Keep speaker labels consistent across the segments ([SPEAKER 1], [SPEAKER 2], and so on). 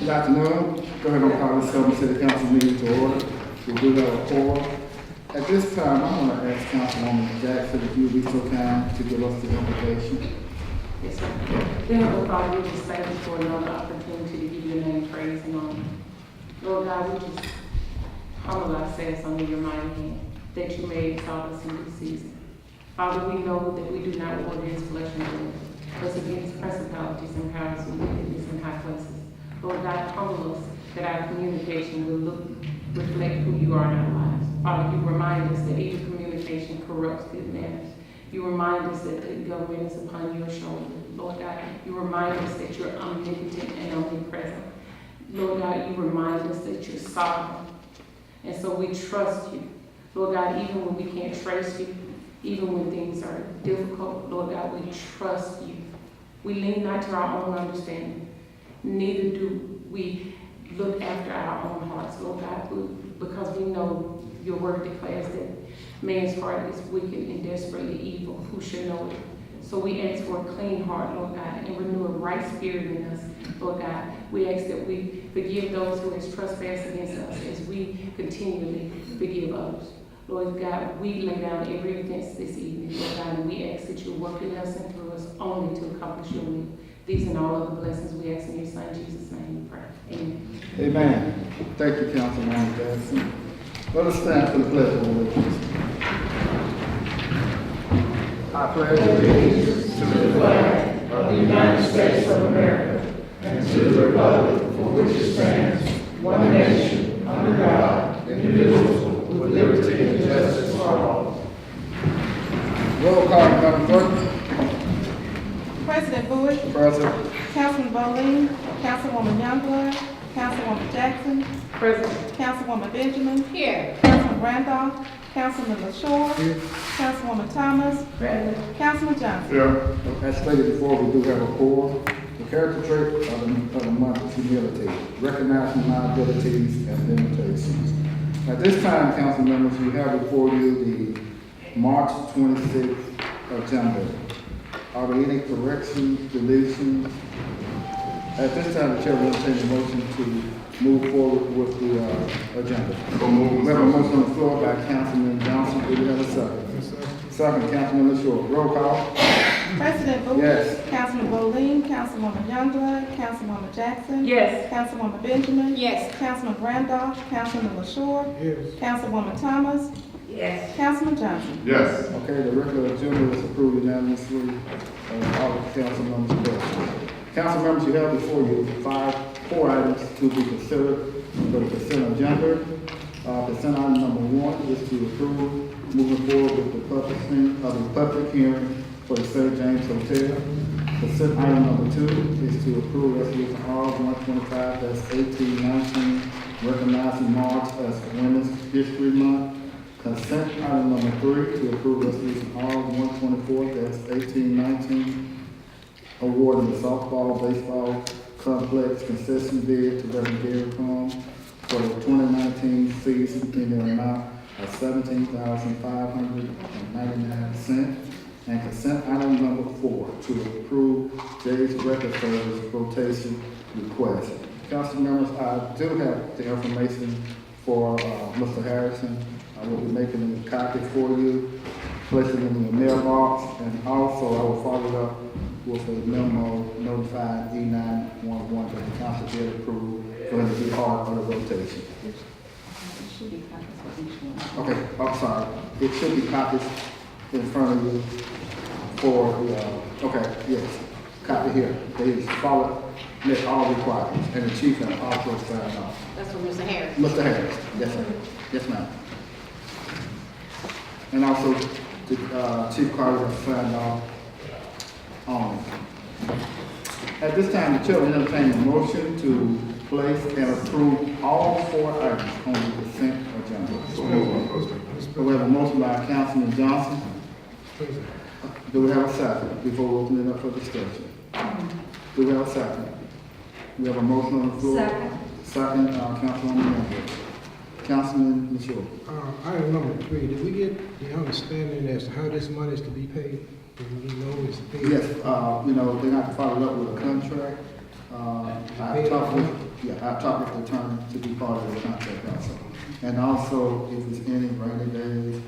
[SPEAKER 1] Good afternoon. Go ahead and call this Selma City Council meeting to order. We do have a quorum. At this time, I want to ask Councilwoman Jackson if you would be so kind to give us the invitation.
[SPEAKER 2] Yes, sir. Dear Heavenly Father, we just thank you for another opportunity to give your name praise and honor. Lord God, we just humble ourselves under your mighty hand that you may exalt us in this season. Father, we know that we do not war against flesh and blood, but against principalities and powers of wickedness in high places. Lord God, humble us that our communication will reflect who you are in our lives. Father, you remind us that evil communication corrupts good manners. You remind us that the government is upon your shoulder. Lord God, you remind us that you're omnipotent and omnipresent. Lord God, you remind us that you're sovereign. And so we trust you. Lord God, even when we can't trace you, even when things are difficult, Lord God, we trust you. We lean not to our own understanding. Neither do we look after our own hearts, Lord God, because we know your word declares that man's heart is wicked and desperately evil. Who should know it? So we ask for a clean heart, Lord God, and renew a right spirit in us, Lord God. We ask that we forgive those who has trespassed against us as we continually forgive others. Lord God, we lay down every offense this evening, Lord God, and we ask that you work in us and through us only to accomplish your will. These and all other blessings we ask in your Son, Jesus' name we pray. Amen.
[SPEAKER 1] Amen. Thank you, Councilwoman Jackson. Let us stand for the pledge of allegiance. I pledge allegiance
[SPEAKER 3] to the flag of the United States of America and to the republic for which it stands, one nation, under God, indivisible, with liberty and justice for all.
[SPEAKER 1] Roll call, Madam Clerk.
[SPEAKER 4] President Bowie,
[SPEAKER 1] Present.
[SPEAKER 4] Councilman Bowling, Councilwoman Youngblood, Councilwoman Jackson,
[SPEAKER 2] Present.
[SPEAKER 4] Councilwoman Benjamin,
[SPEAKER 2] Here.
[SPEAKER 4] Councilman Randolph, Councilman LaShaw,
[SPEAKER 1] Here.
[SPEAKER 4] Councilwoman Thomas,
[SPEAKER 2] Present.
[SPEAKER 4] Councilman Johnson.
[SPEAKER 1] Here. As stated before, we do have a quorum. The character trait of the month is humility, recognizing my abilities and limitations. At this time, council members, you have before you the March 26th agenda. Are there any corrections, deletions? At this time, the chair will entertain a motion to move forward with the agenda. We have a motion on the floor by Councilman Johnson. Do we have a second? Second, Councilman LaShaw. Roll call.
[SPEAKER 4] President Bowie,
[SPEAKER 1] Yes.
[SPEAKER 4] Councilman Bowling, Councilwoman Youngblood, Councilwoman Jackson,
[SPEAKER 2] Yes.
[SPEAKER 4] Councilwoman Benjamin,
[SPEAKER 2] Yes.
[SPEAKER 4] Councilman Randolph, Councilman LaShaw,
[SPEAKER 1] Yes.
[SPEAKER 4] Councilwoman Thomas,
[SPEAKER 2] Yes.
[SPEAKER 4] Councilman Johnson.
[SPEAKER 3] Yes.
[SPEAKER 1] Okay, the regular agenda is approved unanimously. All of the council members present. Council members, you have before you four items to be considered for the consent agenda. Consent item number 1 is to approve moving forward with the public hearing for the St. James Hotel. Consent item number 2 is to approve resolution R-125-1819, recognizing March as Women's History Month. Consent item number 3 to approve resolution R-124-1819, awarding the softball, baseball complex concession bid to Reverend Gary Combs for the 2019 season in the amount of $17,599. And consent item number 4 to approve Jay's Record Service rotation request. Council members, I do have the information for Mr. Harrison. I will be making a copy for you, placing it in your mailbox, and also I will follow it up with a memo notifying E911 that the council did approve for him to be part of the rotation.
[SPEAKER 4] It should be copies for each one.
[SPEAKER 1] Okay, I'm sorry. It should be copies in front of you for the, okay, yes, copy here. They follow, met all requirements, and the chief has also signed off.
[SPEAKER 2] That's for Mr. Harris.
[SPEAKER 1] Mr. Harris, yes, sir. Yes, ma'am. And also, the Chief Carter has signed off on it. At this time, the chair will entertain a motion to place and approve all 4 items on the consent agenda. We have a motion by Councilman Johnson. Do we have a second before we open it up for discussion? Do we have a second? We have a motion on the floor. Second, Councilwoman Youngblood. Councilman LaShaw.
[SPEAKER 5] Item number 3, did we get the understanding as to how this money is to be paid? Do we know it's paid?
[SPEAKER 1] Yes, you know, they have to follow up with a contract. I talked with our topic attorney to be part of the contract also. And also, if there's any rainy days,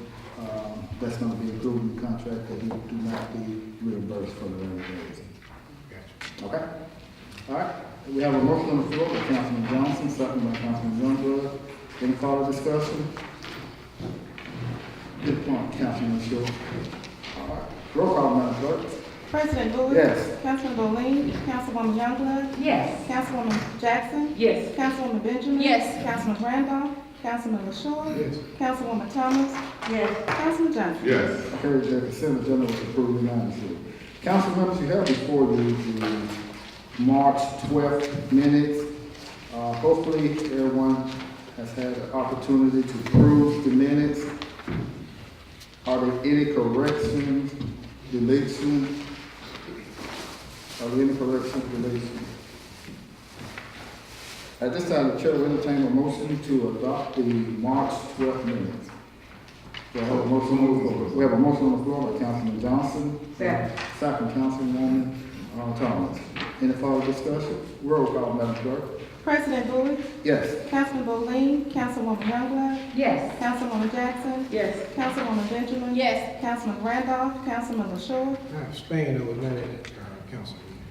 [SPEAKER 1] that's gonna be included in the contract, that he do not be reimbursed for the rainy days. Okay? All right, we have a motion on the floor by Councilman Johnson, second by Councilman Youngblood. Any further discussion? Good point, Councilman Shaw. All right, roll call, Madam Clerk.
[SPEAKER 4] President Bowie?
[SPEAKER 1] Yes.
[SPEAKER 4] Councilman Bowe? Councilwoman Youngblood?
[SPEAKER 2] Yes.
[SPEAKER 4] Councilwoman Jackson?
[SPEAKER 2] Yes.
[SPEAKER 4] Councilwoman Benjamin?
[SPEAKER 2] Yes.
[SPEAKER 4] Councilman Randolph? Councilman LaShaw?
[SPEAKER 5] Yes.
[SPEAKER 4] Councilwoman Thomas?
[SPEAKER 2] Yes.
[SPEAKER 4] Councilman Johnson?
[SPEAKER 3] Yes.
[SPEAKER 1] Okay, the consent agenda was approved unanimously. Council members, you have before you the March 12th minutes. Hopefully, everyone has had the opportunity to peruse the minutes. Are there any corrections, deletions? Are there any corrections, deletions? At this time, the chair will entertain a motion to adopt the March 12th minutes. We have a motion on the floor. We have a motion on the floor by Councilman Johnson.
[SPEAKER 2] Second.
[SPEAKER 1] Second, Councilwoman Thomas. Any further discussion? Roll call, Madam Clerk.
[SPEAKER 4] President Bowie?
[SPEAKER 1] Yes.
[SPEAKER 4] Councilman Bowe? Councilwoman Youngblood?
[SPEAKER 2] Yes.
[SPEAKER 4] Councilwoman Jackson?
[SPEAKER 2] Yes.
[SPEAKER 4] Councilwoman Benjamin?
[SPEAKER 2] Yes.
[SPEAKER 4] Councilman Randolph? Councilman LaShaw?
[SPEAKER 5] I abstained, there was none at that, council meeting.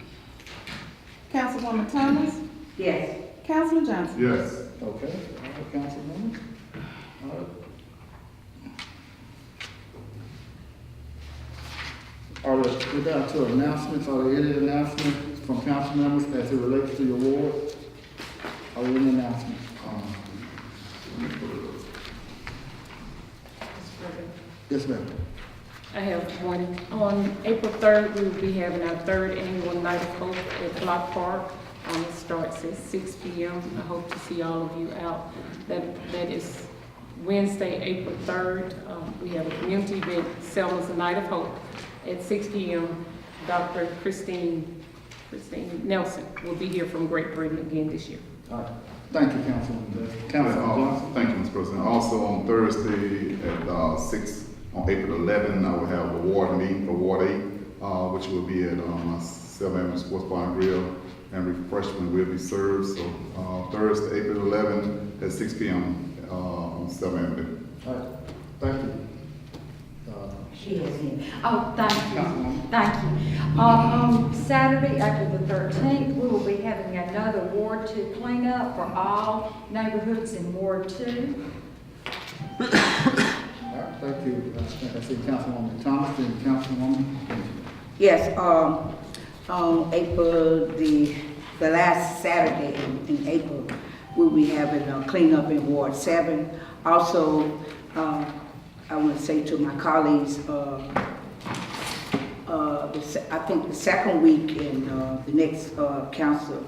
[SPEAKER 4] Councilwoman Thomas?
[SPEAKER 2] Yes.
[SPEAKER 4] Councilman Johnson?
[SPEAKER 3] Yes.
[SPEAKER 1] Okay, all right, Councilwoman. All right. Are there, we got to announcements, are there any announcements from council members as it relates to your ward? Are there any announcements? Yes, ma'am.
[SPEAKER 2] I have one. On April 3rd, we will be having our third annual Night of Hope at Block Park. It starts at 6 p.m. I hope to see all of you out. That is Wednesday, April 3rd. We have a community event, Selma's Night of Hope, at 6 p.m. Dr. Christine Nelson will be here from Great Britain again this year.
[SPEAKER 1] All right, thank you, Councilwoman. Councilman Johnson.
[SPEAKER 3] Thank you, Mr. President. Also on Thursday at 6, on April 11, I will have a ward meeting for Ward 8, which will be at 7 Avenue Sports Bar and Grill, and refreshment will be served. So Thursday, April 11 at 6 p.m. On 7 Avenue.
[SPEAKER 1] All right, thank you.
[SPEAKER 6] She has in. Oh, thank you,
[SPEAKER 1] Councilwoman.
[SPEAKER 6] thank you. On Saturday, April the 13th, we will be having another Ward 2 cleanup for all neighborhoods in Ward 2.
[SPEAKER 1] All right, thank you. I see Councilwoman Thomas and Councilwoman.
[SPEAKER 7] Yes, on April, the last Saturday in April, we'll be having a cleanup in Ward 7. Also, I want to say to my colleagues, I think the second week in the next council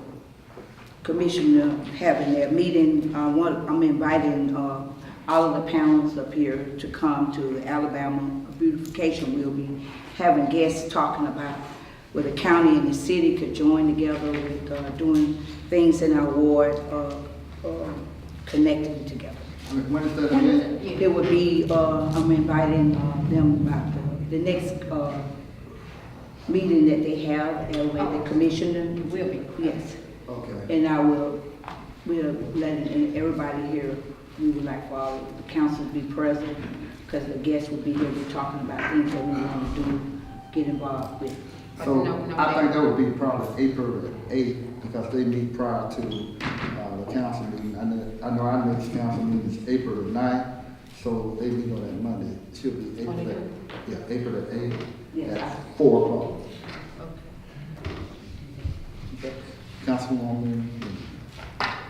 [SPEAKER 7] commissioner having their meeting, I'm inviting all of the panels up here to come to the Alabama beautification. We'll be having guests talking about where the county and the city could join together with doing things in our ward, connecting together.
[SPEAKER 1] When is that again?
[SPEAKER 7] It would be, I'm inviting them about the next meeting that they have with the commissioner.
[SPEAKER 6] Will be.
[SPEAKER 7] Yes,
[SPEAKER 1] Okay.
[SPEAKER 7] and we'll let everybody here, we would like for all the council to be present, because the guests will be here, be talking about things that we want to do, get involved with.
[SPEAKER 1] So
[SPEAKER 6] No,
[SPEAKER 1] I think that would be probably April the 8th, because they meet prior to the council meeting. I know our next council meeting is April the 9th, so they meet on that Monday. It should be April the 8th. Yeah, April the 8th
[SPEAKER 7] Yes.
[SPEAKER 1] at 4 o'clock. Okay. Councilwoman.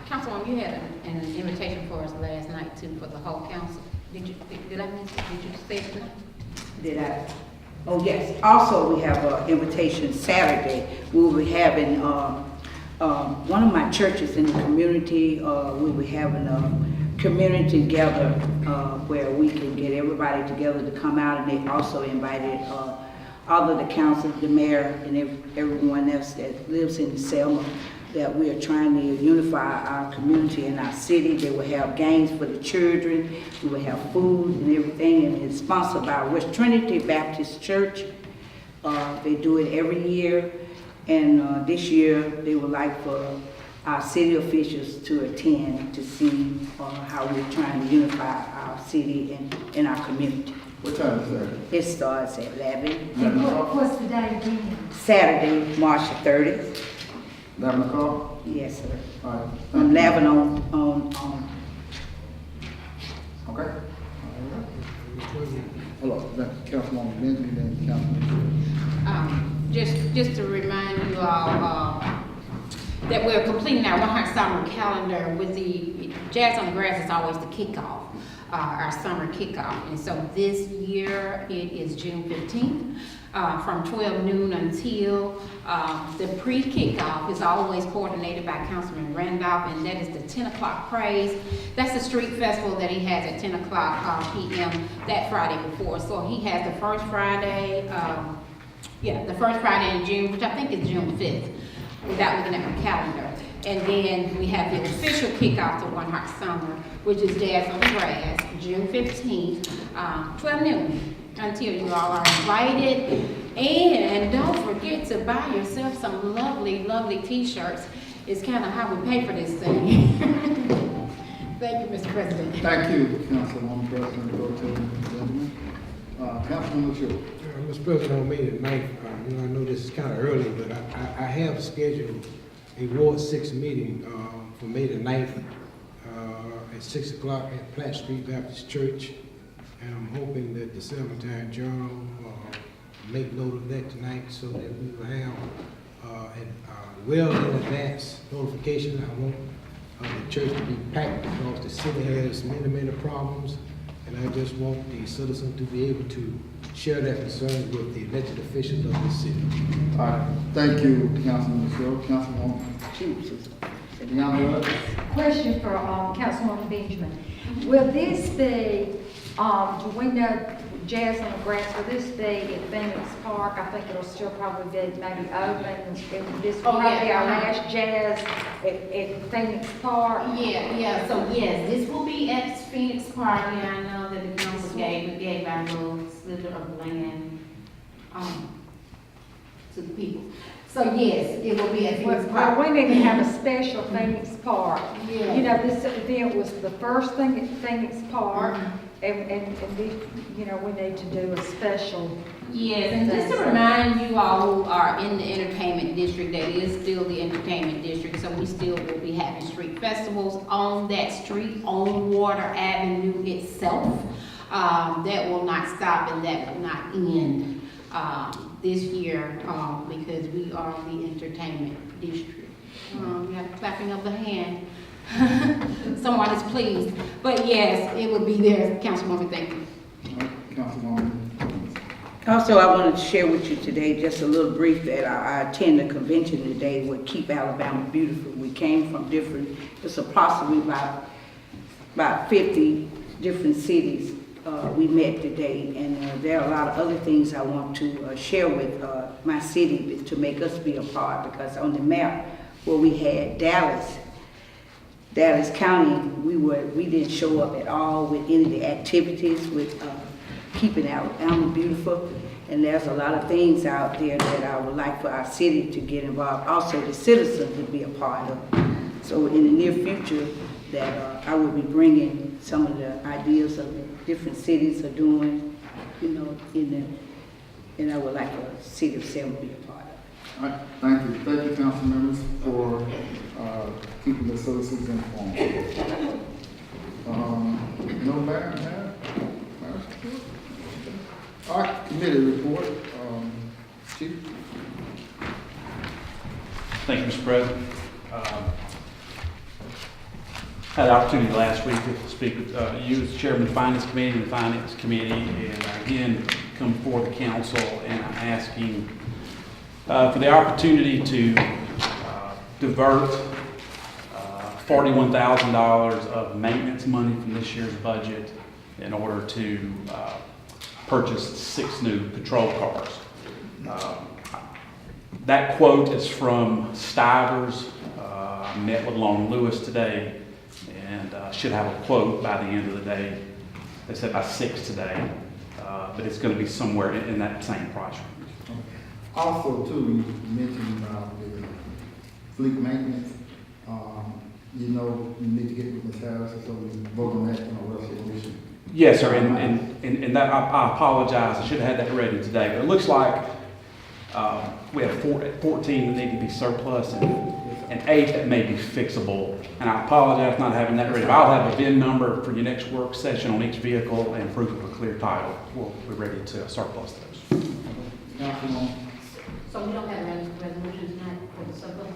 [SPEAKER 8] Councilwoman, you had an invitation for us last night too, for the whole council. Did I miss it? Did you say it?
[SPEAKER 7] Did I? Oh, yes. Also, we have an invitation Saturday. We will be having, one of my churches in the community, we'll be having a community together where we can get everybody together to come out, and they also invited all of the council, the mayor, and everyone else that lives in Selma, that we are trying to unify our community and our city. They will have games for the children, we will have food and everything, and it's sponsored by West Trinity Baptist Church. They do it every year, and this year they would like for our city officials to attend to see how we're trying to unify our city and our community.
[SPEAKER 1] What time is that?
[SPEAKER 7] It starts at 11.
[SPEAKER 6] And what's the day again?
[SPEAKER 7] Saturday, March the 30th.
[SPEAKER 1] 11 o'clock?
[SPEAKER 7] Yes, sir.
[SPEAKER 1] All right.
[SPEAKER 7] From 11 on.
[SPEAKER 1] Okay. All right.
[SPEAKER 5] Mr. President,
[SPEAKER 1] Hello, that's Councilwoman Benjamin, then Councilman
[SPEAKER 8] Just to remind you all, that we're completing our One Heart Summer calendar with the Jazz on the Grass is always the kickoff, our summer kickoff. And so this year, it is June 15th, from 12 noon until, the pre-kickoff is always coordinated by Councilman Randolph, and that is the 10 o'clock praise. That's the street festival that he has at 10 o'clock p.m. that Friday before. So he has the first Friday, the first Friday in June, which I think is June 5th, without looking at my calendar. And then we have the official kickoff to One Heart Summer, which is Jazz on the Grass, June 15th, 12 noon, until you all are invited. And don't forget to buy yourself some lovely, lovely t-shirts. It's kind of how we pay for this thing. Thank you, Mr. President.
[SPEAKER 1] Thank you, Councilwoman President Pro Tem Benjamin. Councilman LaShaw.
[SPEAKER 5] Mr. President, on May the 9th, I know this is kind of early, but I have scheduled a Ward 6 meeting for May the 9th at 6 o'clock at Platt Street Baptist Church. And I'm hoping that the Selma City Journal make note of that tonight so that we will have well in advance notification. I want the church to be packed because the city has many, many problems. And I just want the citizens to be able to share their concerns with the elected officials of the city.
[SPEAKER 1] All right, thank you, Councilman LaShaw. Councilwoman Youngblood.
[SPEAKER 6] Question for Councilwoman Benjamin. Will this be, do we know Jazz on the Grass, will this be at Phoenix Park? I think it'll still probably be maybe open. This will probably be our last Jazz at Phoenix Park.
[SPEAKER 8] Yeah, so yes, this will be at Phoenix Park. Yeah, I know that the council gave our little slither of land, to the people. So yes, it will be at Phoenix
[SPEAKER 6] Well,
[SPEAKER 8] Park.
[SPEAKER 6] we need to have a special Phoenix Park.
[SPEAKER 8] Yeah.
[SPEAKER 6] You know, this event was the first thing at Phoenix Park, and we, you know, we need to do a special.
[SPEAKER 8] Yes, and just to remind you all who are in the entertainment district, that is still the entertainment district, so we still will be having street festivals on that street, on Water Avenue itself. That will not stop and that will not end this year because we are the entertainment district. We have a clapping of the hand. Someone is pleased. But yes, it will be there, Councilwoman, thank you.
[SPEAKER 1] Councilwoman.
[SPEAKER 7] Also, I wanted to share with you today just a little brief that I attended a convention today with Keep Alabama Beautiful. We came from different, it's approximately about 50 different cities we met today, and there are a lot of other things I want to share with my city to make us be a part, because on the map where we had Dallas County, we didn't show up at all with any of the activities with keeping Alabama beautiful, and there's a lot of things out there that I would like for our city to get involved, also the citizens to be a part of. So in the near future, that I will be bringing some of the ideas of the different cities are doing, you know, and I would like the city of Selma to be a part of it.
[SPEAKER 1] All right, thank you. Thank you, council members, for keeping the citizens informed. No matter. All right, committee report. Chief.
[SPEAKER 9] Thank you, Mr. President. Had the opportunity last week to speak with you as chairman of the Finance Committee and the Finance Committee, and again come before the council, and I'm asking for the opportunity to divert $41,000 of maintenance money from this year's budget in order to purchase 6 new patrol cars. That quote is from Stivers. I met with Long Lewis today, and should have a quote by the end of the day. They said by 6 today, but it's going to be somewhere in that same price range.
[SPEAKER 1] Also, too, you mentioned the fleet maintenance. you know you need to get with Ms. Harris, so we vote on that in a resolution?
[SPEAKER 9] Yes, sir, and that, I apologize, I should have had that ready today, but it looks like, we have 14 that need to be surplus and 8 that may be fixable. And I apologize not having that ready, but I'll have a VIN number for your next work session on each vehicle and proof of a clear title. We'll be ready to surplus those.
[SPEAKER 1] Councilwoman,
[SPEAKER 8] So we don't have a resolution tonight for the surplus?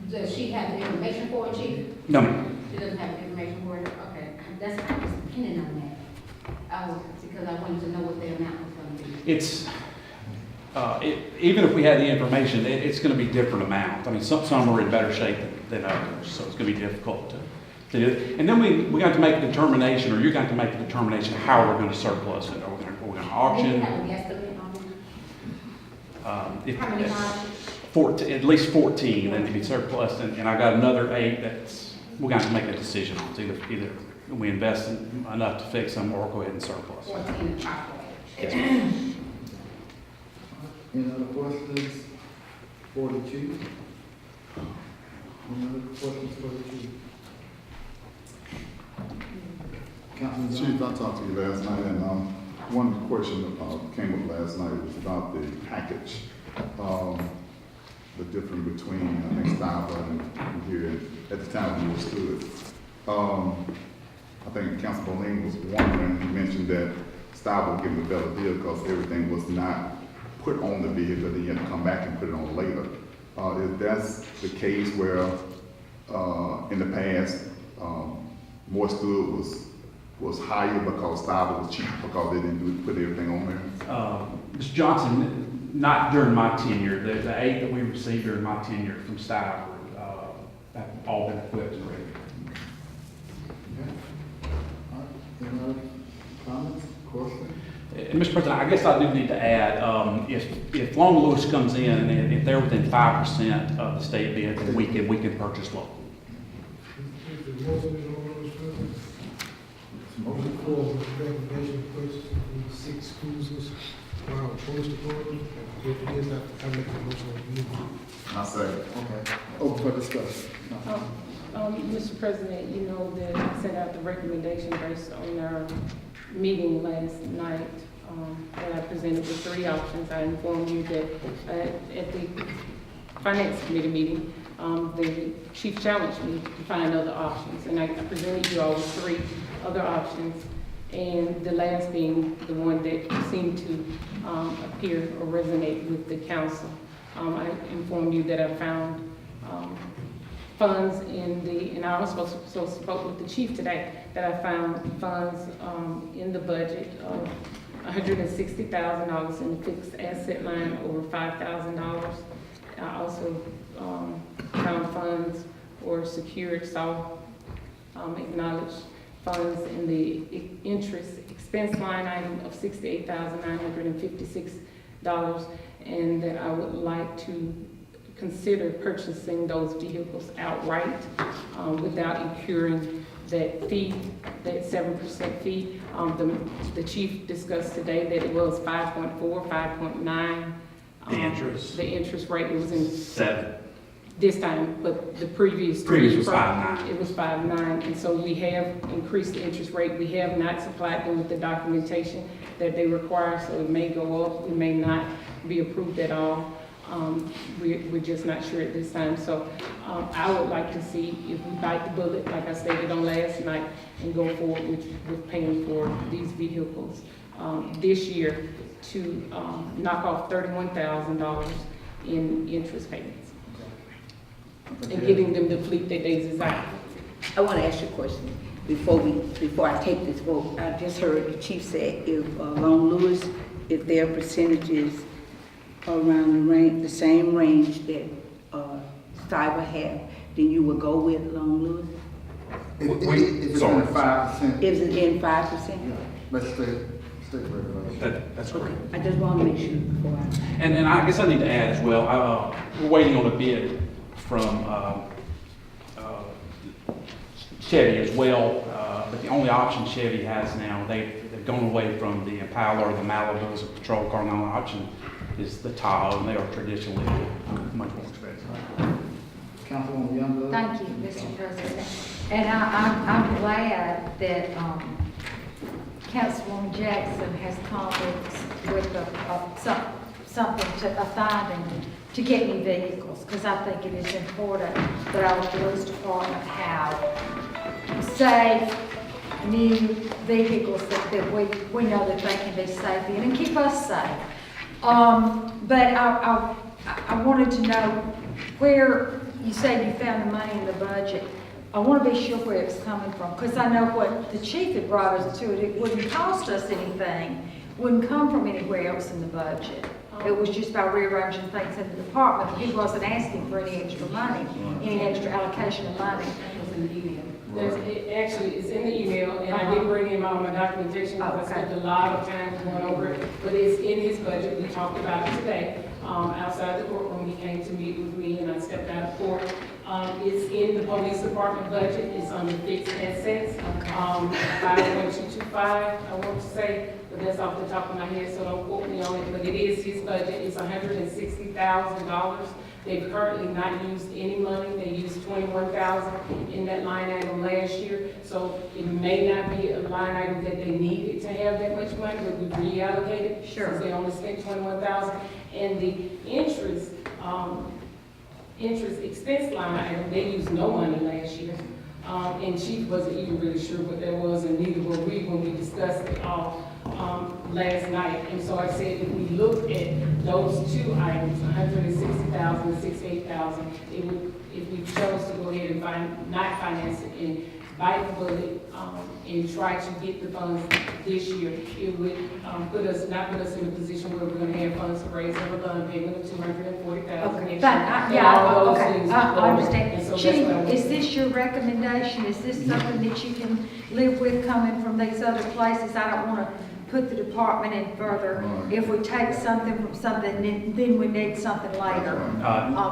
[SPEAKER 8] Does she have the information for it, Chief?
[SPEAKER 9] No, ma'am.
[SPEAKER 8] She doesn't have the information for it? Okay, that's, I was depending on that. Because I wanted to know what the amount was gonna be.
[SPEAKER 9] It's, even if we had the information, it's going to be different amounts. I mean, some are in better shape than others, so it's going to be difficult to do it. And then we got to make a determination, or you're going to make a determination how we're going to surplus it. Are we going to
[SPEAKER 8] Do
[SPEAKER 9] auction?
[SPEAKER 8] you have a guesstimate on it? How many cars?
[SPEAKER 9] 14, at least 14 that need to be surplus, and I got another 8 that's we're going to have to make a decision on. It's either we invest enough to fix them or go ahead and surplus.
[SPEAKER 8] 14 chocolate.
[SPEAKER 9] Yes.
[SPEAKER 1] any other questions for the chief? Any other questions for the chief? Councilman Jones?
[SPEAKER 3] Chief, I talked to you last night, and one question that came up last night was about the package. The difference between, I think, Stava and here at the time we stood. I think Council Boling was wondering, he mentioned that Stava would give him a better deal because everything was not put on the vehicle, then you had to come back and put it on later. If that's the case where in the past, Morstood was higher because Stava was cheaper because they didn't put everything on there?
[SPEAKER 9] Mr. Johnson, not during my tenure. The 8 that we received during my tenure from staff have all been equipped and ready.
[SPEAKER 1] Okay. All right, any other comments, questions?
[SPEAKER 9] And Mr. President, I guess I do need to add, if Long Lewis comes in and if they're within 5% of the state bid, we can purchase local.
[SPEAKER 5] Is the motion in order, Mr. President? Motion for recommendation of purchasing 6 cruisers for our police department. If it is, I make a motion.
[SPEAKER 3] I say.
[SPEAKER 1] Okay, open for discussion.
[SPEAKER 2] Mr. President, you know that I sent out the recommendation based on our meeting last night, that I presented with 3 options. I informed you that at the Finance Committee meeting, the chief challenged me to find other options, and I presented you all with 3 other options, and the last being the one that seemed to appear or resonate with the council. I informed you that I found funds and I also spoke with the chief today, that I found funds in the budget of $160,000 in the fixed asset line, over $5,000. I also found funds or secured, acknowledged funds in the interest expense line item of $68,956, and that I would like to consider purchasing those vehicles outright without incurring that fee, that 7% fee. The chief discussed today that it was 5.4, 5.9.
[SPEAKER 9] The interest?
[SPEAKER 2] The interest rate, it was in
[SPEAKER 9] 7.
[SPEAKER 2] this time, but the previous
[SPEAKER 9] was 5.9.
[SPEAKER 2] It was 5.9, and so we have increased the interest rate. We have not supplied them with the documentation that they require, so it may go up, it may not be approved at all. We're just not sure at this time. So I would like to see if we bite the bullet, like I stated on last night, and go forward with paying for these vehicles this year to knock off $31,000 in interest payments and getting them the fleet that they desire.
[SPEAKER 7] I want to ask you a question before I take this vote. I just heard the chief say if Long Lewis, if their percentages around the range, the same range that Stiver had, then you would go with Long Lewis?
[SPEAKER 1] If it's only 5%.
[SPEAKER 7] If it's in 5%?
[SPEAKER 1] Let's state regulation.
[SPEAKER 9] That's correct.
[SPEAKER 7] I just want to make sure before I.
[SPEAKER 9] And I guess I need to add as well, we're waiting on a bid from Chevy as well, but the only option Chevy has now, they've gone away from the Impala or the Malibu as a patrol car. Now the option is the Tahoe, and they are traditionally much more expensive.
[SPEAKER 1] Councilwoman Youngblood.
[SPEAKER 6] Thank you, Mr. President. And I'm glad that, Councilwoman Jackson has come with a finding to get me vehicles, because I think it is important that our police department have safe, new vehicles that we know that they can be safe in and keep us safe. But I wanted to know where, you said you found the money in the budget. I want to be sure where it's coming from, because I know what the chief had brought us to it. It wouldn't cost us anything, wouldn't come from anywhere else in the budget. It was just by rearranging things in the department. He wasn't asking for any extra money, any extra allocation of money.
[SPEAKER 2] It was in the email. Actually, it's in the email, and I did bring in all my documentation, because I spent a lot of time going over it, but it's in his budget. We talked about it today. Outside the courtroom, he came to meet with me, and I stepped out of court. It's in the police department budget. It's under fixed assets. 5.225, I want to say, but that's off the top of my head, so don't quote me on it. But it is his budget. It's $160,000. They've currently not used any money. They used $21,000 in that line item last year. So it may not be a line item that they needed to have that much money, but we reallocated.
[SPEAKER 6] Sure.
[SPEAKER 2] Since they only spent $21,000. And the interest expense line item, they used no money last year. And Chief wasn't even really sure what that was, and neither were we when we discussed it all last night. And so I said, if we look at those two items, $160,000 and $68,000, it would, if we chose to go ahead and not finance it and bite the bullet and try to get the funds this year, it would not put us in a position where we're going to have funds to raise a bond payment of $240,000.
[SPEAKER 6] Okay,
[SPEAKER 2] next
[SPEAKER 6] but,
[SPEAKER 2] year. All those
[SPEAKER 6] okay,
[SPEAKER 2] things
[SPEAKER 6] I
[SPEAKER 2] go.
[SPEAKER 6] understand.
[SPEAKER 2] And so that's
[SPEAKER 6] Chief,
[SPEAKER 2] what I
[SPEAKER 6] is this your recommendation? Is this something that you can live with coming from these other places? I don't want to put the department in further. If we take something from something, then we need something later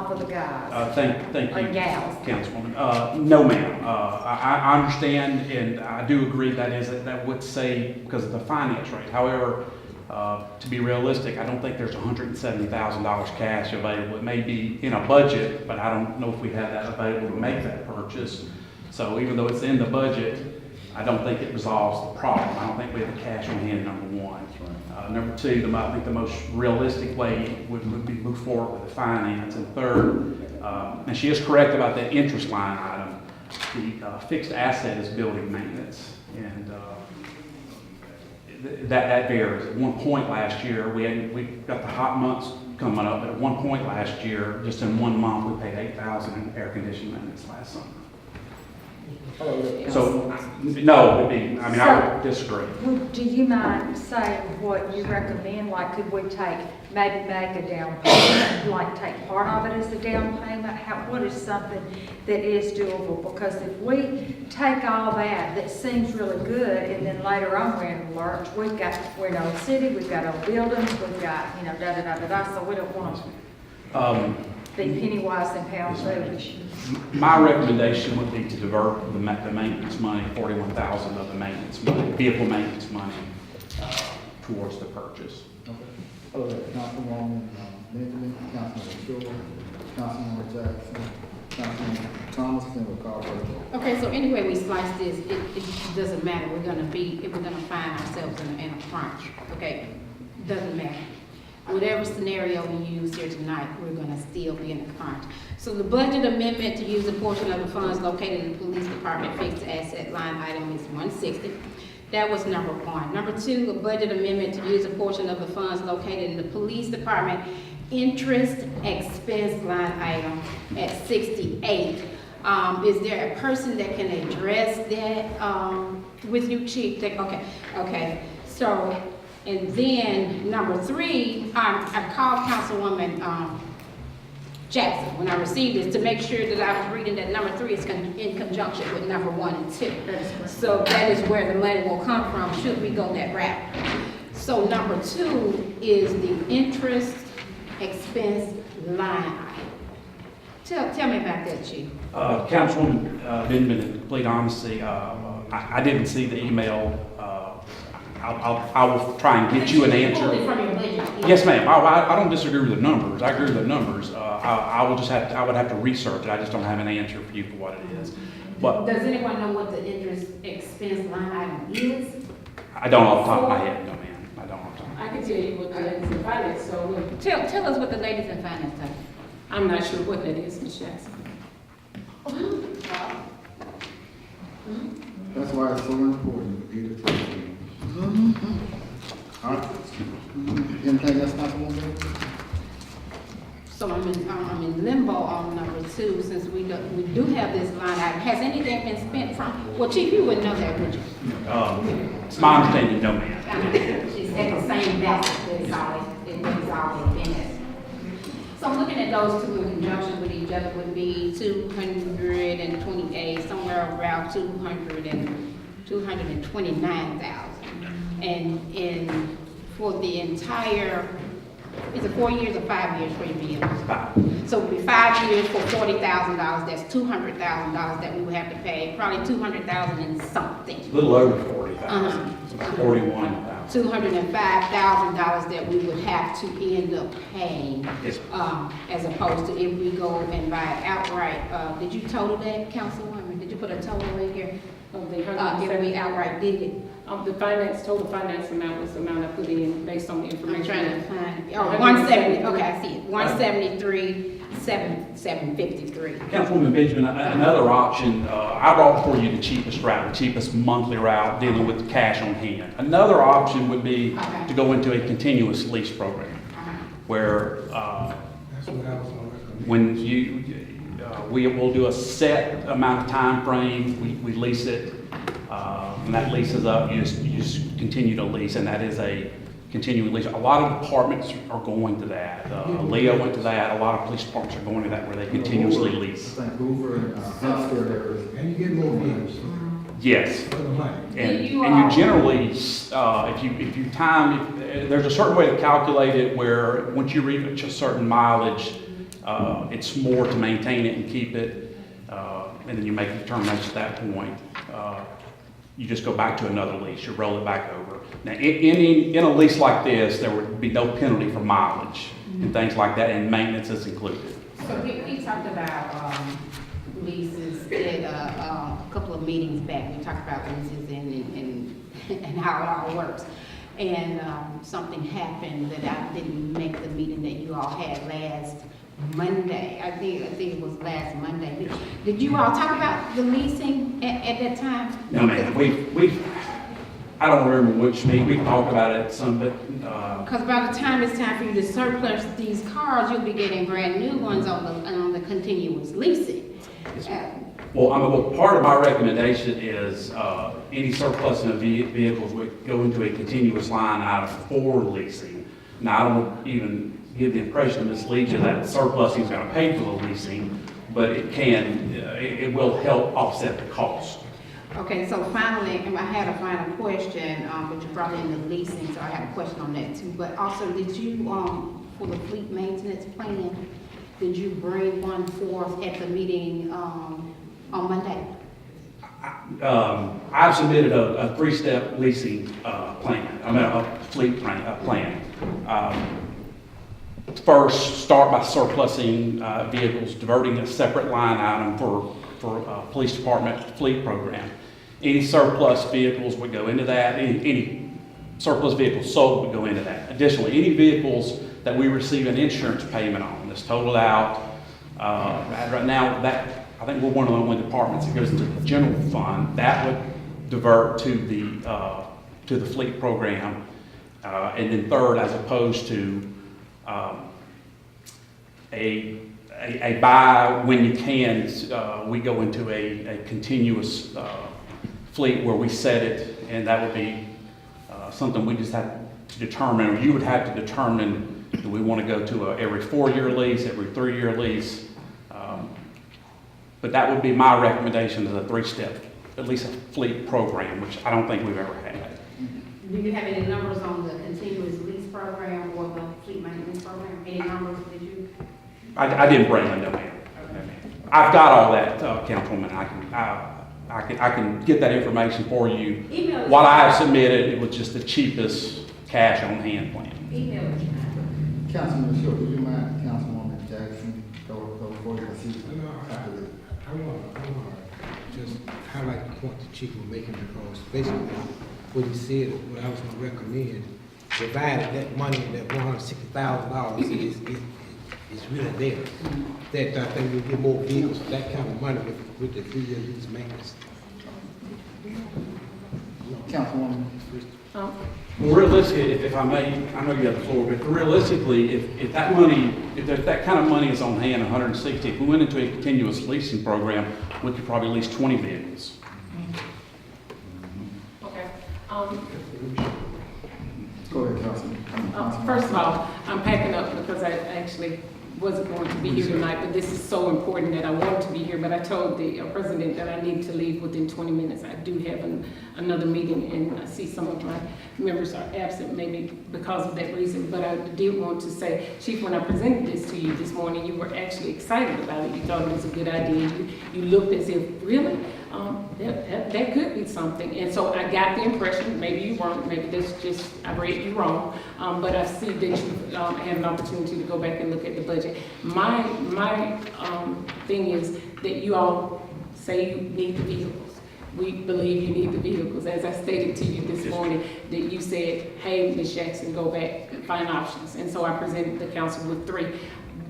[SPEAKER 6] for the guys.
[SPEAKER 9] Thank
[SPEAKER 6] Or
[SPEAKER 9] you,
[SPEAKER 6] gals.
[SPEAKER 9] Councilwoman. No, ma'am. I understand, and I do agree that would save because of the finance rate. However, to be realistic, I don't think there's $170,000 cash available. It may be in a budget, but I don't know if we have that available to make that purchase. So even though it's in the budget, I don't think it resolves the problem. I don't think we have the cash on hand, number one. Number two, I think the most realistic way would be move forward with the finance. And third, and she is correct about that interest line item, the fixed asset is building maintenance. And that varies. At one point last year, we got the hot months coming up, but at one point last year, just in 1 month, we paid $8,000 in air conditioning maintenance last summer. So, no, I would disagree.
[SPEAKER 6] Do you mind saying what you recommend? Like, could we maybe make a down payment, like take part of it as a down payment? What is something that is doable? Because if we take all that seems really good, and then later on we're in the lurch, we're in old city, we've got old buildings, we've got, da-da-da-da-da, so we don't want to be penny wise and pound foolish.
[SPEAKER 9] My recommendation would be to divert the maintenance money, $41,000 of the maintenance money, vehicle maintenance money, towards the purchase.
[SPEAKER 1] Okay. Councilwoman Benjamin, Councilwoman Shore, Councilwoman Jackson, Councilwoman Thomas, then we'll call for the vote.
[SPEAKER 8] Okay, so anyway we slice this, it doesn't matter. We're gonna find ourselves in a crunch, okay? Doesn't matter. Whatever scenario we use here tonight, we're gonna still be in a crunch. So the budget amendment to use a portion of the funds located in the police department fixed asset line item is $160. That was number one. Number two, a budget amendment to use a portion of the funds located in the police department interest expense line item at $68. Is there a person that can address that with you, Chief? Okay. So, and then number three, I called Councilwoman Jackson when I received this to make sure that I was reading that number three is in conjunction with number one and two. So that is where the money will come from should we go that route. So number two is the interest expense line item. Tell me about that, Chief.
[SPEAKER 9] Councilwoman Benjamin, in complete honesty, I didn't see the email I will try and get you an answer.
[SPEAKER 8] Pull it from your budget.
[SPEAKER 9] Yes, ma'am. I don't disagree with the numbers. I agree with the numbers. I would have to research it. I just don't have an answer for you for what it is. But
[SPEAKER 8] Does anyone know what the interest expense line item is?
[SPEAKER 9] I don't off the top of my head, no, ma'am. I don't off the top.
[SPEAKER 2] I can tell you what the ladies in finance, so look,
[SPEAKER 8] Tell us what the ladies in finance tell you.
[SPEAKER 2] I'm not sure what that is, Ms. Jackson.
[SPEAKER 1] That's why it's so important to be the trustee. All right. Anything else, Councilwoman?
[SPEAKER 8] So I'm in limbo on number 2, since we do have this line item. Has anything been spent from, well, Chief, you wouldn't know that, would you?
[SPEAKER 9] It's my understanding, no, ma'am.
[SPEAKER 8] It's at the same basket, it's all in it. So I'm looking at those two in conjunction with each other would be 228, somewhere around 229,000. And for the entire, is it 4 years or 5 years for your vehicles?
[SPEAKER 9] 5.
[SPEAKER 8] So it would be 5 years for $40,000, that's $200,000 that we would have to pay, probably $200,000 and something.
[SPEAKER 9] A little over 40,000. It's about 41,000.
[SPEAKER 8] $205,000 that we would have to end up paying,
[SPEAKER 9] Yes.
[SPEAKER 8] as opposed to if we go and buy it outright. Did you total that, Councilwoman? Did you put a total in here?
[SPEAKER 2] Of the
[SPEAKER 8] If we outright did it?
[SPEAKER 2] the total finance amount was the amount I put in based on the
[SPEAKER 8] I'm
[SPEAKER 2] information.
[SPEAKER 8] trying to find, 170, okay, I see it, 173, 753.
[SPEAKER 9] Councilwoman Benjamin, another option, I brought for you the cheapest route, the cheapest monthly route dealing with the cash on hand. Another option would be
[SPEAKER 8] Okay.
[SPEAKER 9] to go into a continuous lease program where
[SPEAKER 5] That's what I was gonna recommend.
[SPEAKER 9] when we will do a set amount of time frame, we lease it, and that lease is up, you just continue to lease, and that is a continuing lease. A lot of departments are going to that. Leo went to that. A lot of police departments are going to that where they continuously lease.
[SPEAKER 1] I think Hoover and Hempstead areas.
[SPEAKER 5] And you get more vehicles
[SPEAKER 9] Yes.
[SPEAKER 5] for the money.
[SPEAKER 9] And
[SPEAKER 8] You,
[SPEAKER 9] you generally, if you time, there's a certain way to calculate it where once you reach a certain mileage, it's more to maintain it and keep it, and then you make a determination at that point. You just go back to another lease, you roll it back over. Now, in a lease like this, there would be no penalty for mileage and things like that, and maintenance is included.
[SPEAKER 8] So we talked about leases at a couple of meetings back. We talked about leases and how it all works. And something happened that I didn't make the meeting that you all had last Monday. I think it was last Monday. Did you all talk about the leasing at that time?
[SPEAKER 9] No, ma'am, I don't remember which meeting, we talked about it some, but,
[SPEAKER 8] Because by the time it's time for you to surplus these cars, you'll be getting brand new ones on the continuous leasing.
[SPEAKER 9] well, part of my recommendation is, any surplus of vehicles would go into a continuous line item for leasing. Now, I don't even give the impression to mislead you that surplusing is gonna pay for the leasing, but it will help offset the cost.
[SPEAKER 8] Okay, so finally, and I had a final question, but you brought in the leasing, so I have a question on that too. But also, did you, for the fleet maintenance plan, did you bring one forth at the meeting, on Monday?
[SPEAKER 9] I've submitted a 3-step leasing, plan, a fleet plan. First, start by surplusing, vehicles, diverting a separate line item for police department fleet program. Any surplus vehicles would go into that. Any surplus vehicles sold would go into that. Additionally, any vehicles that we receive an insurance payment on that's totaled out, right now, that I think we're one of the only departments that goes into the general fund. That would divert to the fleet program, and then third, as opposed to a buy when you can, we go into a continuous fleet where we set it, and that would be something we just have to determine, or you would have to determine, do we want to go to every 4-year lease, every 3-year lease? But that would be my recommendation as a 3-step, at least a fleet program, which I don't think we've ever had.
[SPEAKER 8] Do you have any numbers on the continuous lease program or the fleet maintenance program? Any numbers that you?
[SPEAKER 9] I didn't bring them, no, ma'am. I've got all that, Councilwoman. I can get that information for you.
[SPEAKER 8] Email us.
[SPEAKER 9] What I have submitted, it was just the cheapest cash on hand plan.
[SPEAKER 8] Email us.
[SPEAKER 1] Councilman Short, would you mind, Councilwoman Jackson, go for you?
[SPEAKER 5] I want to just highlight the point the chief was making, because basically what he said, what I was going to recommend, provided that money, that $160,000 is really there. That I think we'll get more vehicles for that kind of money with the 3-year lease maintenance.
[SPEAKER 1] Councilwoman.
[SPEAKER 9] Realistically, if I may, I know you have the floor, but realistically, if that money, if that kind of money is on hand, 160, if we went into a continuous leasing program, we could probably lease 20 vehicles.
[SPEAKER 2] Okay.
[SPEAKER 1] Go ahead, Councilman.
[SPEAKER 2] First of all, I'm packing up because I actually wasn't going to be here tonight, but this is so important that I wanted to be here, but I told the president that I need to leave within 20 minutes. I do have another meeting, and I see some of my members are absent, maybe because of that reason, but I did want to say, Chief, when I presented this to you this morning, you were actually excited about it. You thought it was a good idea. You looked as if, really? That could be something. And so I got the impression, maybe you weren't, maybe that's just, I read you wrong, but I see that you had an opportunity to go back and look at the budget. My thing is that you all say you need the vehicles. We believe you need the vehicles. As I stated to you this morning, that you said, hey, Ms. Jackson, go back and find options. And so I presented the council with 3.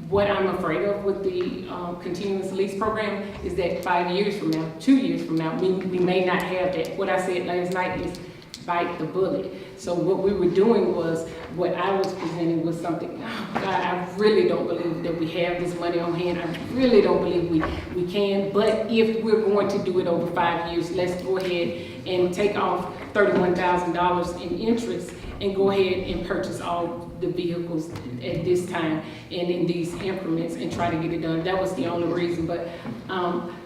[SPEAKER 2] What I'm afraid of with the continuous lease program is that 5 years from now, 2 years from now, we may not have that. What I said last night is bite the bullet. So what we were doing was, what I was presenting was something, oh God, I really don't believe that we have this money on hand. I really don't believe we can. But if we're going to do it over 5 years, let's go ahead and take off $31,000 in interest and go ahead and purchase all the vehicles at this time and in these increments and try to get it done. That was the only reason, but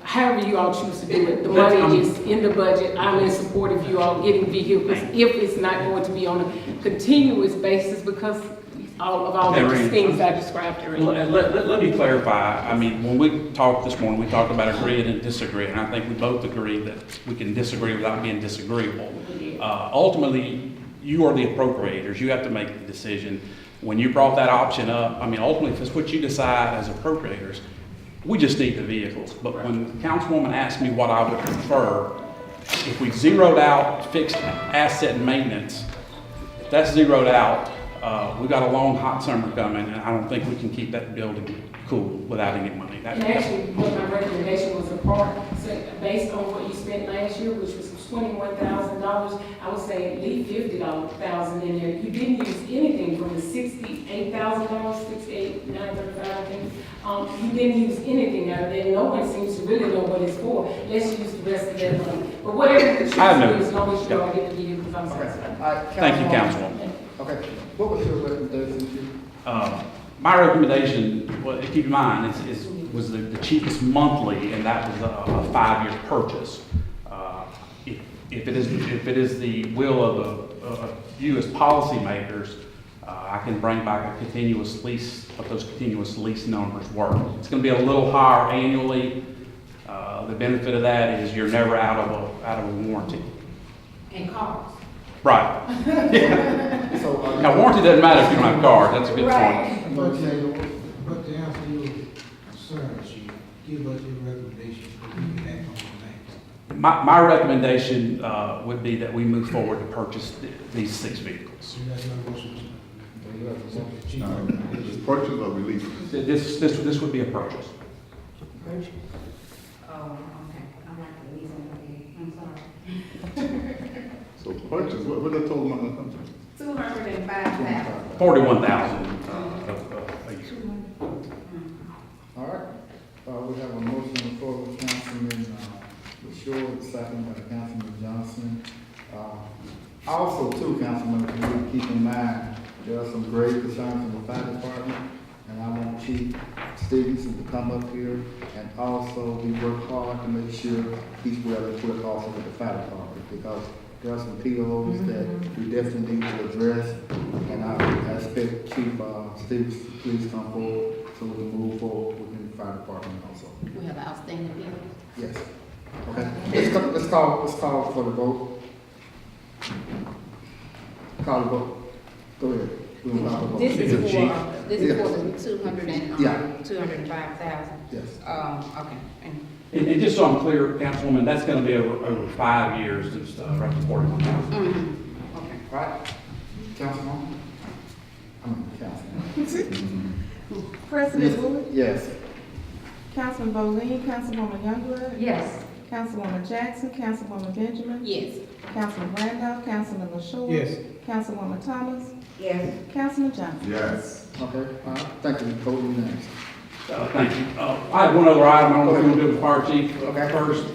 [SPEAKER 2] however you all choose to do it, the money is in the budget. I'm in support of you all getting vehicles if it's not going to be on a continuous basis because of all the things I described earlier.
[SPEAKER 9] Let me clarify. I mean, when we talked this morning, we talked about agreeing and disagreeing, and I think we both agree that we can disagree without being disagreeable. Ultimately, you are the appropriators. You have to make the decision. When you brought that option up, I mean, ultimately, if it's what you decide as appropriators, we just need the vehicles. But when the councilwoman asked me what I would prefer, if we zeroed out fixed asset maintenance, if that's zeroed out, we've got a long, hot summer coming, and I don't think we can keep that building cool without any money.
[SPEAKER 2] And actually, what my recommendation was based on what you spent last year, which was $21,000, I would say leave $50,000 in there. You didn't use anything from the $68,000, $68,935, I think. You didn't use anything out of there. No one seems to really know what it's for. Let's use the rest of that money. But whatever you choose to do, as long as you all get the vehicles, I'm satisfied.
[SPEAKER 9] Thank you, Councilwoman.
[SPEAKER 1] Okay, what was your recommendation, Chief?
[SPEAKER 9] My recommendation, well, keep in mind, was the cheapest monthly, and that was a 5-year purchase. If it is the will of you as policymakers, I can bring back a continuous lease, what those continuous lease numbers were. It's going to be a little higher annually. The benefit of that is you're never out of a warranty.
[SPEAKER 8] And cars.
[SPEAKER 9] Right. Yeah.
[SPEAKER 1] So,
[SPEAKER 9] Now, warranty doesn't matter if you don't have cars. That's a good point.
[SPEAKER 5] But to answer your concern, Chief, give us your recommendation so we can act on the
[SPEAKER 9] My recommendation would be that we move forward to purchase these 6 vehicles.
[SPEAKER 5] That's my motion. Chief.
[SPEAKER 3] Is purchase or release?
[SPEAKER 9] This would be a purchase.
[SPEAKER 8] Oh, okay. I'm like the reason, I'm sorry.
[SPEAKER 3] So purchase, what the total amount come to?
[SPEAKER 8] 205,000.
[SPEAKER 9] 41,000 a year.
[SPEAKER 1] all right, we have a motion for Councilman Short, second by Councilman Johnson. Also, too, Councilman, you keep in mind, there are some grave concerns in the fire department, and I want Chief Stevenson to come up here, and also we work hard to make sure he's well equipped also with the fire department, because there are some POs that we definitely need to address, and I expect Chief Stevenson to please come forward so we can move forward within the fire department also.
[SPEAKER 8] We have outstanding bills.
[SPEAKER 1] Yes. Okay. let's call for the vote. Call the vote. Go ahead. We'll call the vote.
[SPEAKER 8] This is
[SPEAKER 9] Chief.
[SPEAKER 8] for, this is for the 200 and,
[SPEAKER 1] Yeah.
[SPEAKER 8] 205,000.
[SPEAKER 1] Yes.
[SPEAKER 8] Okay.
[SPEAKER 9] And just so I'm clear, Councilwoman, that's gonna be over 5 years, just roughly 41,000.
[SPEAKER 8] Okay.
[SPEAKER 1] Right? Councilwoman? Councilman.
[SPEAKER 4] President Wood,
[SPEAKER 1] Yes.
[SPEAKER 4] Councilman Bowe, Councilwoman Youngblood,
[SPEAKER 6] Yes.
[SPEAKER 4] Councilwoman Jackson, Councilwoman Benjamin,
[SPEAKER 8] Yes.
[SPEAKER 4] Councilman Randolph, Councilman LaShaw.
[SPEAKER 5] Yes.
[SPEAKER 4] Councilwoman Thomas,
[SPEAKER 7] Yes.
[SPEAKER 4] Councilman Johnson.
[SPEAKER 3] Yes.
[SPEAKER 1] Okay, all right. Thank you. Vote unanimous.
[SPEAKER 9] Thank you. I have one other item, I don't know if you want to do it with Fire Chief
[SPEAKER 1] Okay.
[SPEAKER 9] first.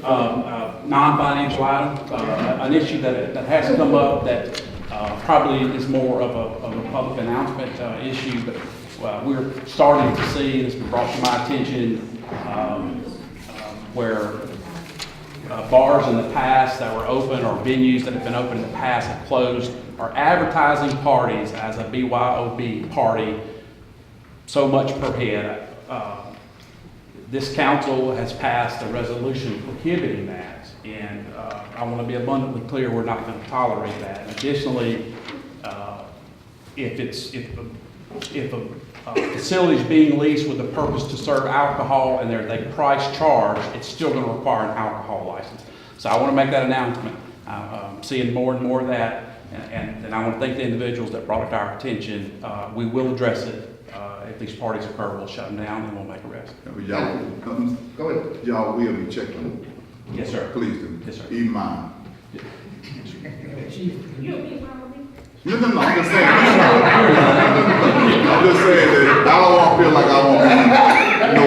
[SPEAKER 9] Non-financial item, an issue that has come up that probably is more of a public announcement issue, but we're starting to see, this was brought to my attention, where bars in the past that were open or venues that have been open in the past have closed are advertising parties as a BYOB party so much per head. This council has passed a resolution prohibiting that, and I want to be abundantly clear, we're not going to tolerate that. Additionally, if a facility is being leased with the purpose to serve alcohol and there's a price charge, it's still going to require an alcohol license. So I want to make that announcement. I'm seeing more and more of that, and I want to thank the individuals that brought it to our attention. We will address it. If these parties occur, we'll shut them down and we'll make arrests.
[SPEAKER 3] Y'all,
[SPEAKER 1] Go ahead.
[SPEAKER 3] y'all will be checking.
[SPEAKER 9] Yes, sir.
[SPEAKER 3] Please do.
[SPEAKER 9] Yes, sir.
[SPEAKER 3] Even mine.
[SPEAKER 5] Chief,
[SPEAKER 3] No, I'm just saying. I'm just saying that I don't want to feel like I want no,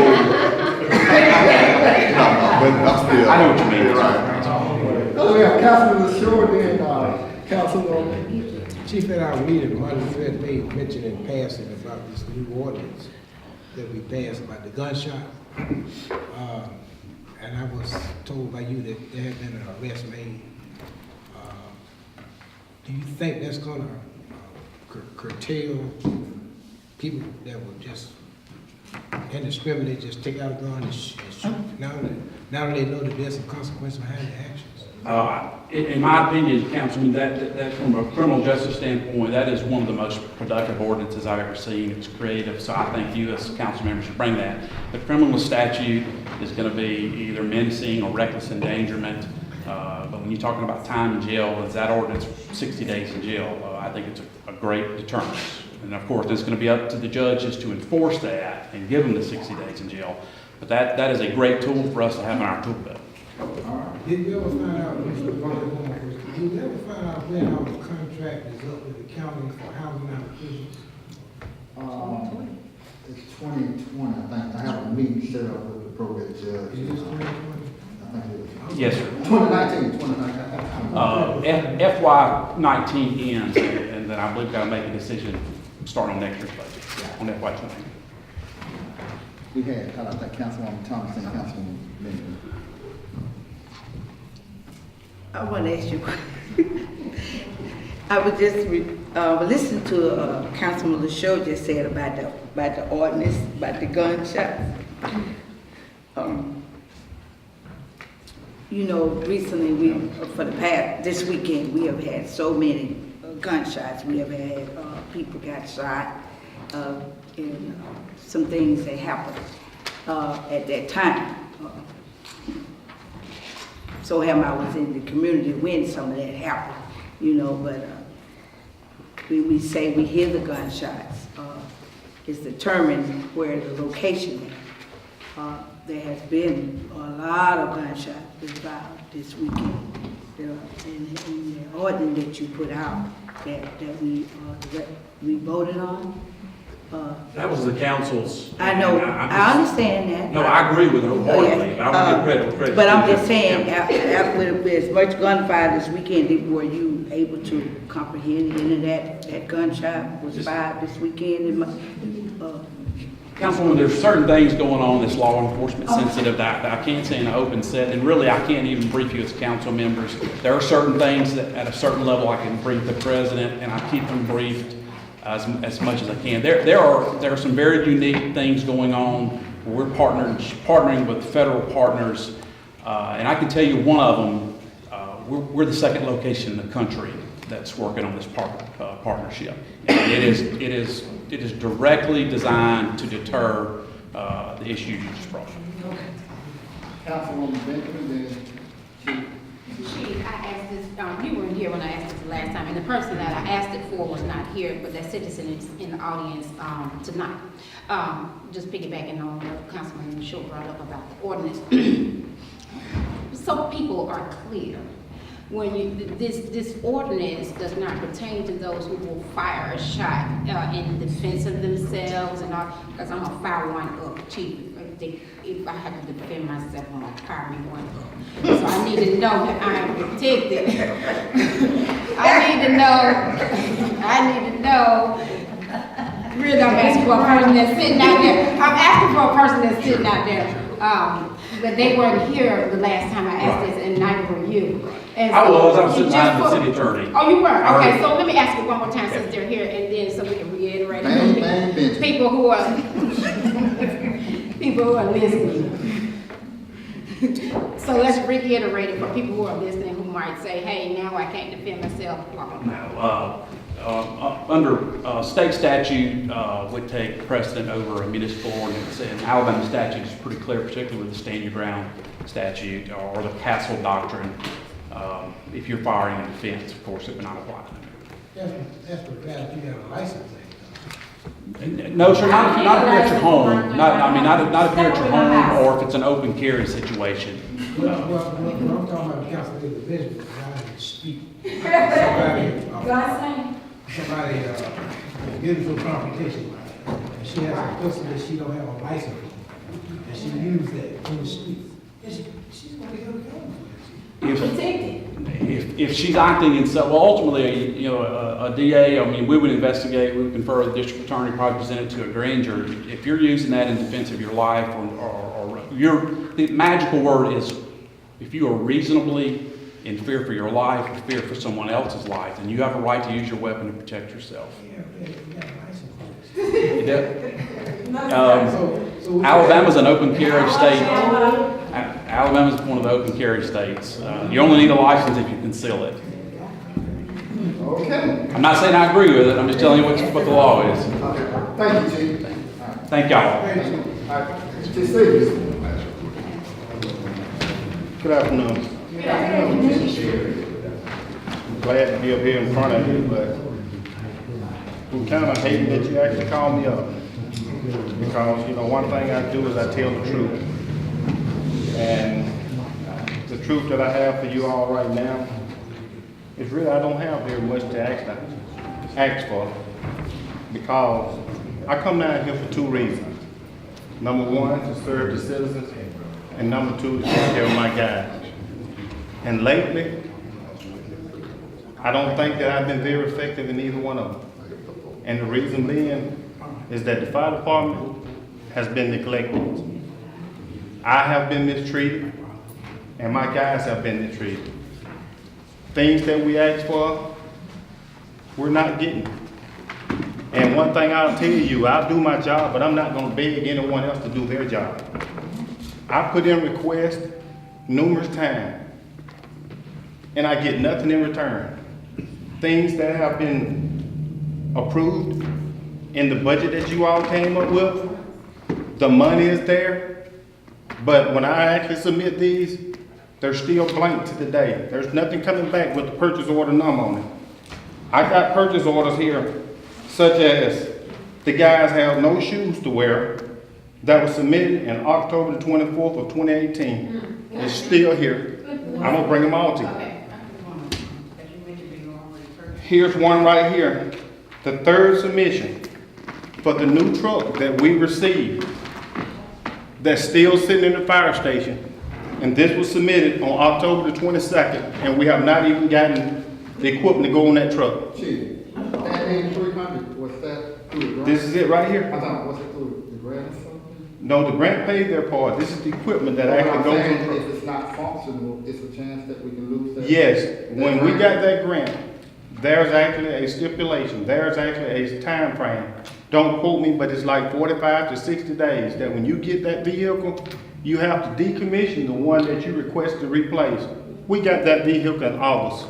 [SPEAKER 3] but I'm still.
[SPEAKER 9] I know what you mean.
[SPEAKER 3] You're right.
[SPEAKER 1] Oh, we have Councilman LaShaw, then, Councilwoman.
[SPEAKER 5] Chief, at our meeting, Monday, you had made mention in passing about this new ordinance that we passed about the gunshot. And I was told by you that there had been an arrest made. Do you think that's gonna curtail people that will just indiscriminately just take out a gun and shoot? Now that they know that there's some consequence behind the actions?
[SPEAKER 9] In my opinion, Councilman, that from a criminal justice standpoint, that is one of the most productive ordinances I've ever seen. It's creative, so I think you as council members should bring that. The criminal statute is going to be either menacing or reckless endangerment. But when you're talking about time in jail, it's that ordinance, 60 days in jail. I think it's a great deterrent. And of course, it's going to be up to the judges to enforce that and give them the 60 days in jail. But that is a great tool for us to have in our toolkit.
[SPEAKER 5] Did you ever find out, did you ever find out when our contract is up with the county for housing applications?
[SPEAKER 1] It's 2020, I think. I have a meeting set up with the probate judge.
[SPEAKER 5] Is this 2020?
[SPEAKER 1] I think it is.
[SPEAKER 9] Yes, sir.
[SPEAKER 1] 2019.
[SPEAKER 9] FY19 ends, and then I believe we've got to make a decision starting on next year's budget, on FY20.
[SPEAKER 1] We had, I think, Councilwoman Thomas and Councilwoman Benjamin.
[SPEAKER 7] I want to ask you a question. I was just listening to Councilman LaShaw just said about the ordinance, about the gunshots. You know, recently this weekend, we have had so many gunshots. We have had people got shot, and some things that happened at that time. So I was in the community when some of that happened, you know, but we say we hear the gunshots. It's determined where the location is. There has been a lot of gunshots involved this weekend. In the ordinance that you put out that we voted on.
[SPEAKER 9] That was the council's.
[SPEAKER 7] I know, I understand that.
[SPEAKER 9] No, I agree with her wholeheartedly, but I don't give credit for credit.
[SPEAKER 7] But I'm just saying, with as much gunfire this weekend, were you able to comprehend any of that gunshot was fired this weekend?
[SPEAKER 9] Councilwoman, there's certain things going on that's law enforcement sensitive that I can't say in an open set, and really I can't even brief you as council members. There are certain things that at a certain level I can brief the president, and I keep them briefed as much as I can. There are some very unique things going on where we're partnering with federal partners, and I can tell you one of them we're the second location in the country that's working on this partnership. And it is directly designed to deter the issues you just brought up.
[SPEAKER 1] Councilwoman Benjamin, then
[SPEAKER 8] Chief, I asked this, you weren't here when I asked this the last time, and the person that I asked it for was not here, but that citizen is in the audience tonight. Just piggybacking on what Councilman Shaw brought up about the ordinance. So people are clear. When this ordinance does not pertain to those who will fire a shot in defense of themselves and all, because I'm gonna fire one up, Chief. If I have to defend myself, I'm gonna fire me one up. So I need to know that I am protected. I need to know. Really, I'm asking for a person that's sitting out there. I'm asking for a person that's sitting out there. But they weren't here the last time I asked this, and neither were you. And
[SPEAKER 9] I was
[SPEAKER 8] so
[SPEAKER 9] sitting behind the city attorney.
[SPEAKER 8] Oh, you were? Okay, so let me ask you one more time since they're here, and then so we can reiterate it for people who are, people who are listening. So let's reiterate it for people who are listening who might say, hey, now I can't defend myself, blah, blah, blah.
[SPEAKER 9] No, under state statute would take precedent over a municipal ordinance, and Alabama statute is pretty clear, particularly with the stand your ground statute or the castle doctrine. If you're firing in defense, of course, it would not apply.
[SPEAKER 5] That's the fact you have a license.
[SPEAKER 9] No, sir, not if you're at your home. Not if you're at your home or if it's an open carry situation.
[SPEAKER 5] Well, I'm talking about council individuals, I didn't speak. Somebody get into a confrontation, and she has a person that she don't have a license for, and she used that in the streets. She's gonna be held accountable.
[SPEAKER 9] If she's acting in so, well, ultimately, a DA, we would investigate, we would confer with the district attorney, probably present it to a grand jury. If you're using that in defense of your life the magical word is, if you are reasonably in fear for your life or fear for someone else's life, then you have a right to use your weapon to protect yourself. You do? Alabama's an open carry state. Alabama's one of the open carry states. You only need a license if you conceal it.
[SPEAKER 1] okay.
[SPEAKER 9] I'm not saying I agree with it, I'm just telling you what the law is.
[SPEAKER 1] Okay. Thank you, Chief.
[SPEAKER 9] Thank y'all.
[SPEAKER 1] All right. Chief Stevens.
[SPEAKER 10] Good afternoon. I'm glad to be up here in front of you, but I'm kind of hating that you actually called me up. Because, one thing I do is I tell the truth. And the truth that I have for you all right now is really I don't have very much to ask for. Because I come down here for two reasons. Number one, to serve the citizens. And number two, to take care of my guys. And lately, I don't think that I've been very effective in either one of them. And the reason being is that the fire department has been neglected. I have been mistreated, and my guys have been mistreated. Things that we ask for, we're not getting. And one thing I'll tell you, I'll do my job, but I'm not gonna beg anyone else to do their job. I put in requests numerous times, and I get nothing in return. Things that have been approved in the budget that you all came up with, the money is there, but when I actually submit these, they're still blank to the day. There's nothing coming back with the purchase order number on it. I got purchase orders here, such as the guys have no shoes to wear, that was submitted in October the 24th of 2018. It's still here. I'm gonna bring them all to you. Here's one right here, the third submission for the new truck that we received that's still sitting in the fire station. And this was submitted on October the 22nd, and we have not even gotten the equipment to go on that truck.
[SPEAKER 1] Chief, that 8,300, was that through the grant?
[SPEAKER 10] This is it right
[SPEAKER 1] I
[SPEAKER 10] here.
[SPEAKER 1] thought, was it through the grant or something?
[SPEAKER 10] No, the grant paid their part. This is the equipment that actually goes on the truck.
[SPEAKER 1] If it's not functional, it's a chance that we can lose that.
[SPEAKER 10] Yes, when we got that grant, there's actually a stipulation, there's actually a time frame. Don't quote me, but it's like 45 to 60 days that when you get that vehicle, you have to decommission the one that you request to replace. We got that vehicle in August.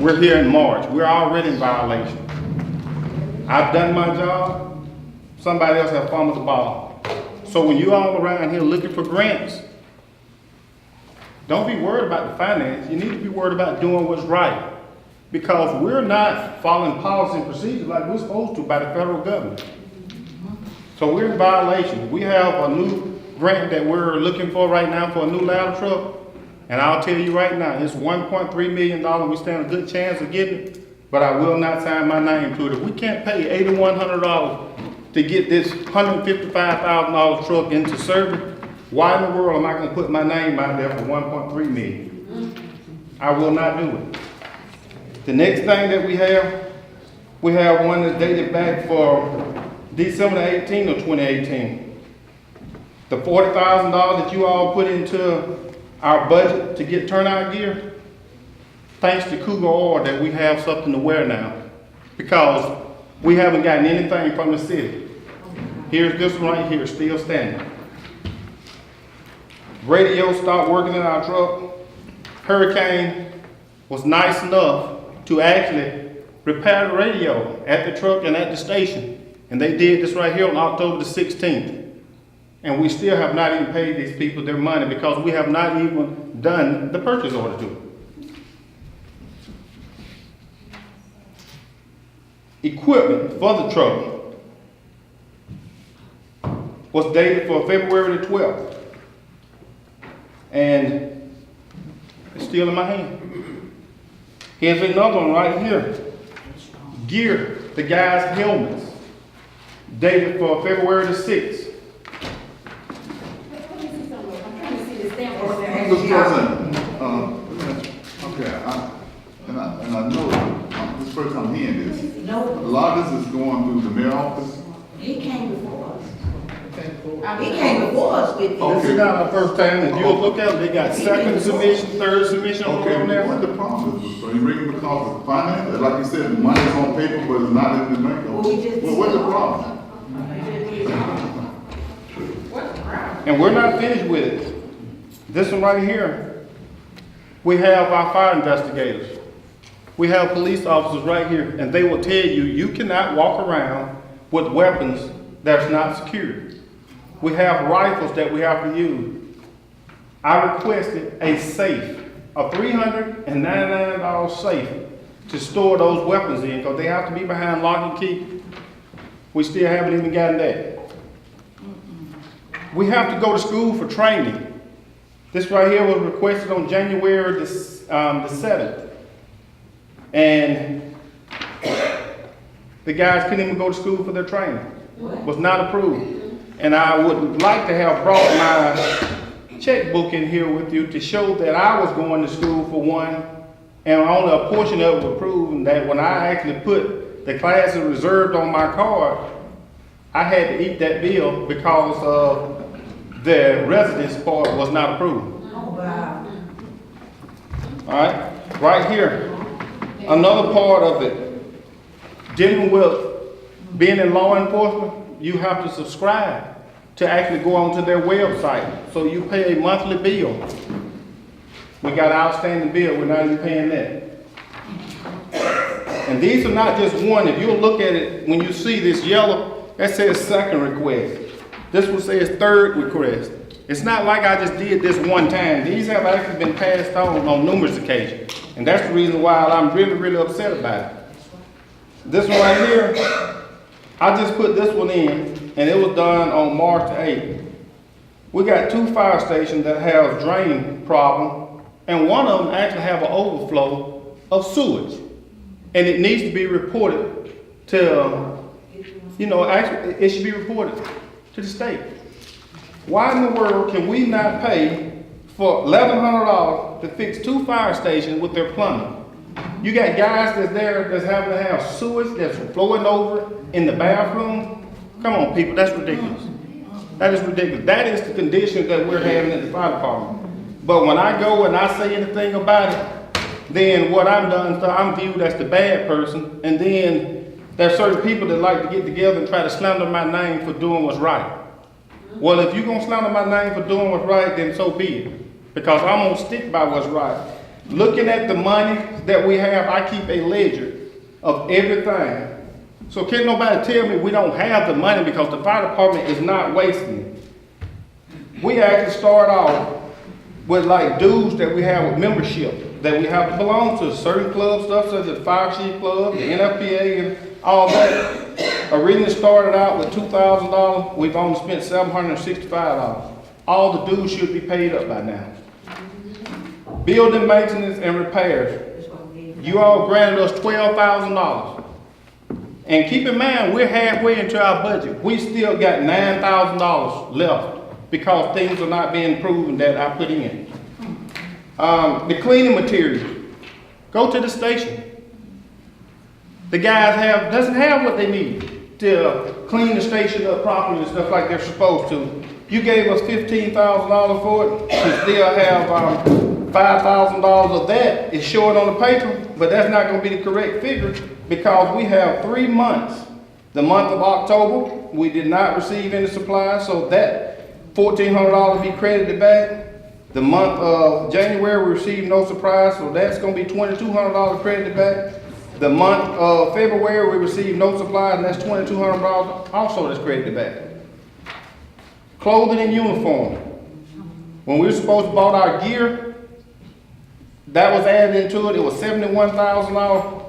[SPEAKER 10] We're here in March. We're already in violation. I've done my job. Somebody else has fumbled the ball. So when you all around here looking for grants, don't be worried about the finance. You need to be worried about doing what's right. Because we're not following policy and procedures like we're supposed to by the federal government. So we're in violation. We have a new grant that we're looking for right now for a new ladder truck. And I'll tell you right now, it's $1.3 million. We stand a good chance of getting it, but I will not sign my name to it. If we can't pay $8,100 to get this $155,000 truck into service, why in the world am I going to put my name out there for $1.3 million? I will not do it. The next thing that we have one that's dated back for December 18 of 2018. The $40,000 that you all put into our budget to get turnout gear, thanks to Cougar Oil that we have something to wear now, because we haven't gotten anything from the city. Here's this one right here, still standing. Radio stopped working in our truck. Hurricane was nice enough to actually repair the radio at the truck and at the station. And they did this right here on October the 16th. And we still have not even paid these people their money because we have not even done the purchase order to them. Equipment for the truck was dated for February the 12th. And it's still in my hand. Here's another one right here. Gear, the guys' helmets, dated for February the 6th.
[SPEAKER 3] Mr. President, okay, and I know this first time hearing this. A lot of this is going through the mayor's office.
[SPEAKER 7] He came before us. He came before us with
[SPEAKER 10] This is not our first time. If you'll look at it, they got second submission, third submission on
[SPEAKER 3] Okay,
[SPEAKER 10] there.
[SPEAKER 3] what the problem is? Are you bringing because of finance? Like you said, the money's on paper, but it's not in the bank. Well, what's the problem?
[SPEAKER 10] And we're not finished with it. This one right here, we have our fire investigators. We have police officers right here, and they will tell you, you cannot walk around with weapons that's not secured. We have rifles that we have to use. I requested a safe, a $399 safe to store those weapons in, because they have to be behind lock and key. We still haven't even gotten that. We have to go to school for training. This right here was requested on January the 7th. And the guys couldn't even go to school for their training. Was not approved. And I would like to have brought my checkbook in here with you to show that I was going to school for one, and only a portion of it was approved, and that when I actually put the classes reserved on my card, I had to eat that bill because of the residence part was not approved.
[SPEAKER 7] Oh, wow.
[SPEAKER 10] All right, right here, another part of it, dealing with being in law enforcement, you have to subscribe to actually go onto their website. So you pay a monthly bill. We got an outstanding bill, we're not even paying that. And these are not just one. If you'll look at it, when you see this yellow, that says second request. This one says third request. It's not like I just did this one time. These have actually been passed on numerous occasions. And that's the reason why I'm really, really upset about it. This one right here, I just put this one in, and it was done on March 8th. We got 2 fire stations that have drain problem, and one of them actually have an overflow of sewage. And it needs to be reported to, actually, it should be reported to the state. Why in the world can we not pay for $1,100 to fix 2 fire stations with their plumbing? You got guys that's there that's having to have sewage that's flowing over in the bathroom. Come on, people, that's ridiculous. That is ridiculous. That is the conditions that we're having at the fire department. But when I go and I say anything about it, then what I'm done, so I'm viewed as the bad person, and then there's certain people that like to get together and try to slander my name for doing what's right. Well, if you're gonna slander my name for doing what's right, then so be it. because I'm gonna stick by what's right. Looking at the money that we have, I keep a ledger of everything. So can't nobody tell me we don't have the money because the fire department is not wasting it. We actually start off with like dues that we have with membership, that we have to belong to certain club stuff such as the Fire Chief Club, the NFPA and all that. Originally started out with $2,000, we've only spent $765. All the dues should be paid up by now. Building maintenance and repairs, you all granted us $12,000. And keep in mind, we're halfway into our budget. We still got $9,000 left because things are not being proven that I put in. The cleaning materials, go to the station. The guys doesn't have what they need to clean the station up properly and stuff like they're supposed to. You gave us $15,000 for it. We still have $5,000 of that is short on the paper, but that's not going to be the correct figure because we have 3 months. The month of October, we did not receive any supplies, so that $1,400 be credited back. The month of January, we received no surprise, so that's going to be $2,200 credited back. The month of February, we received no supplies, and that's $2,200 also that's credited back. Clothing and uniform. When we were supposed to bought our gear, that was added into it. It was $71,000.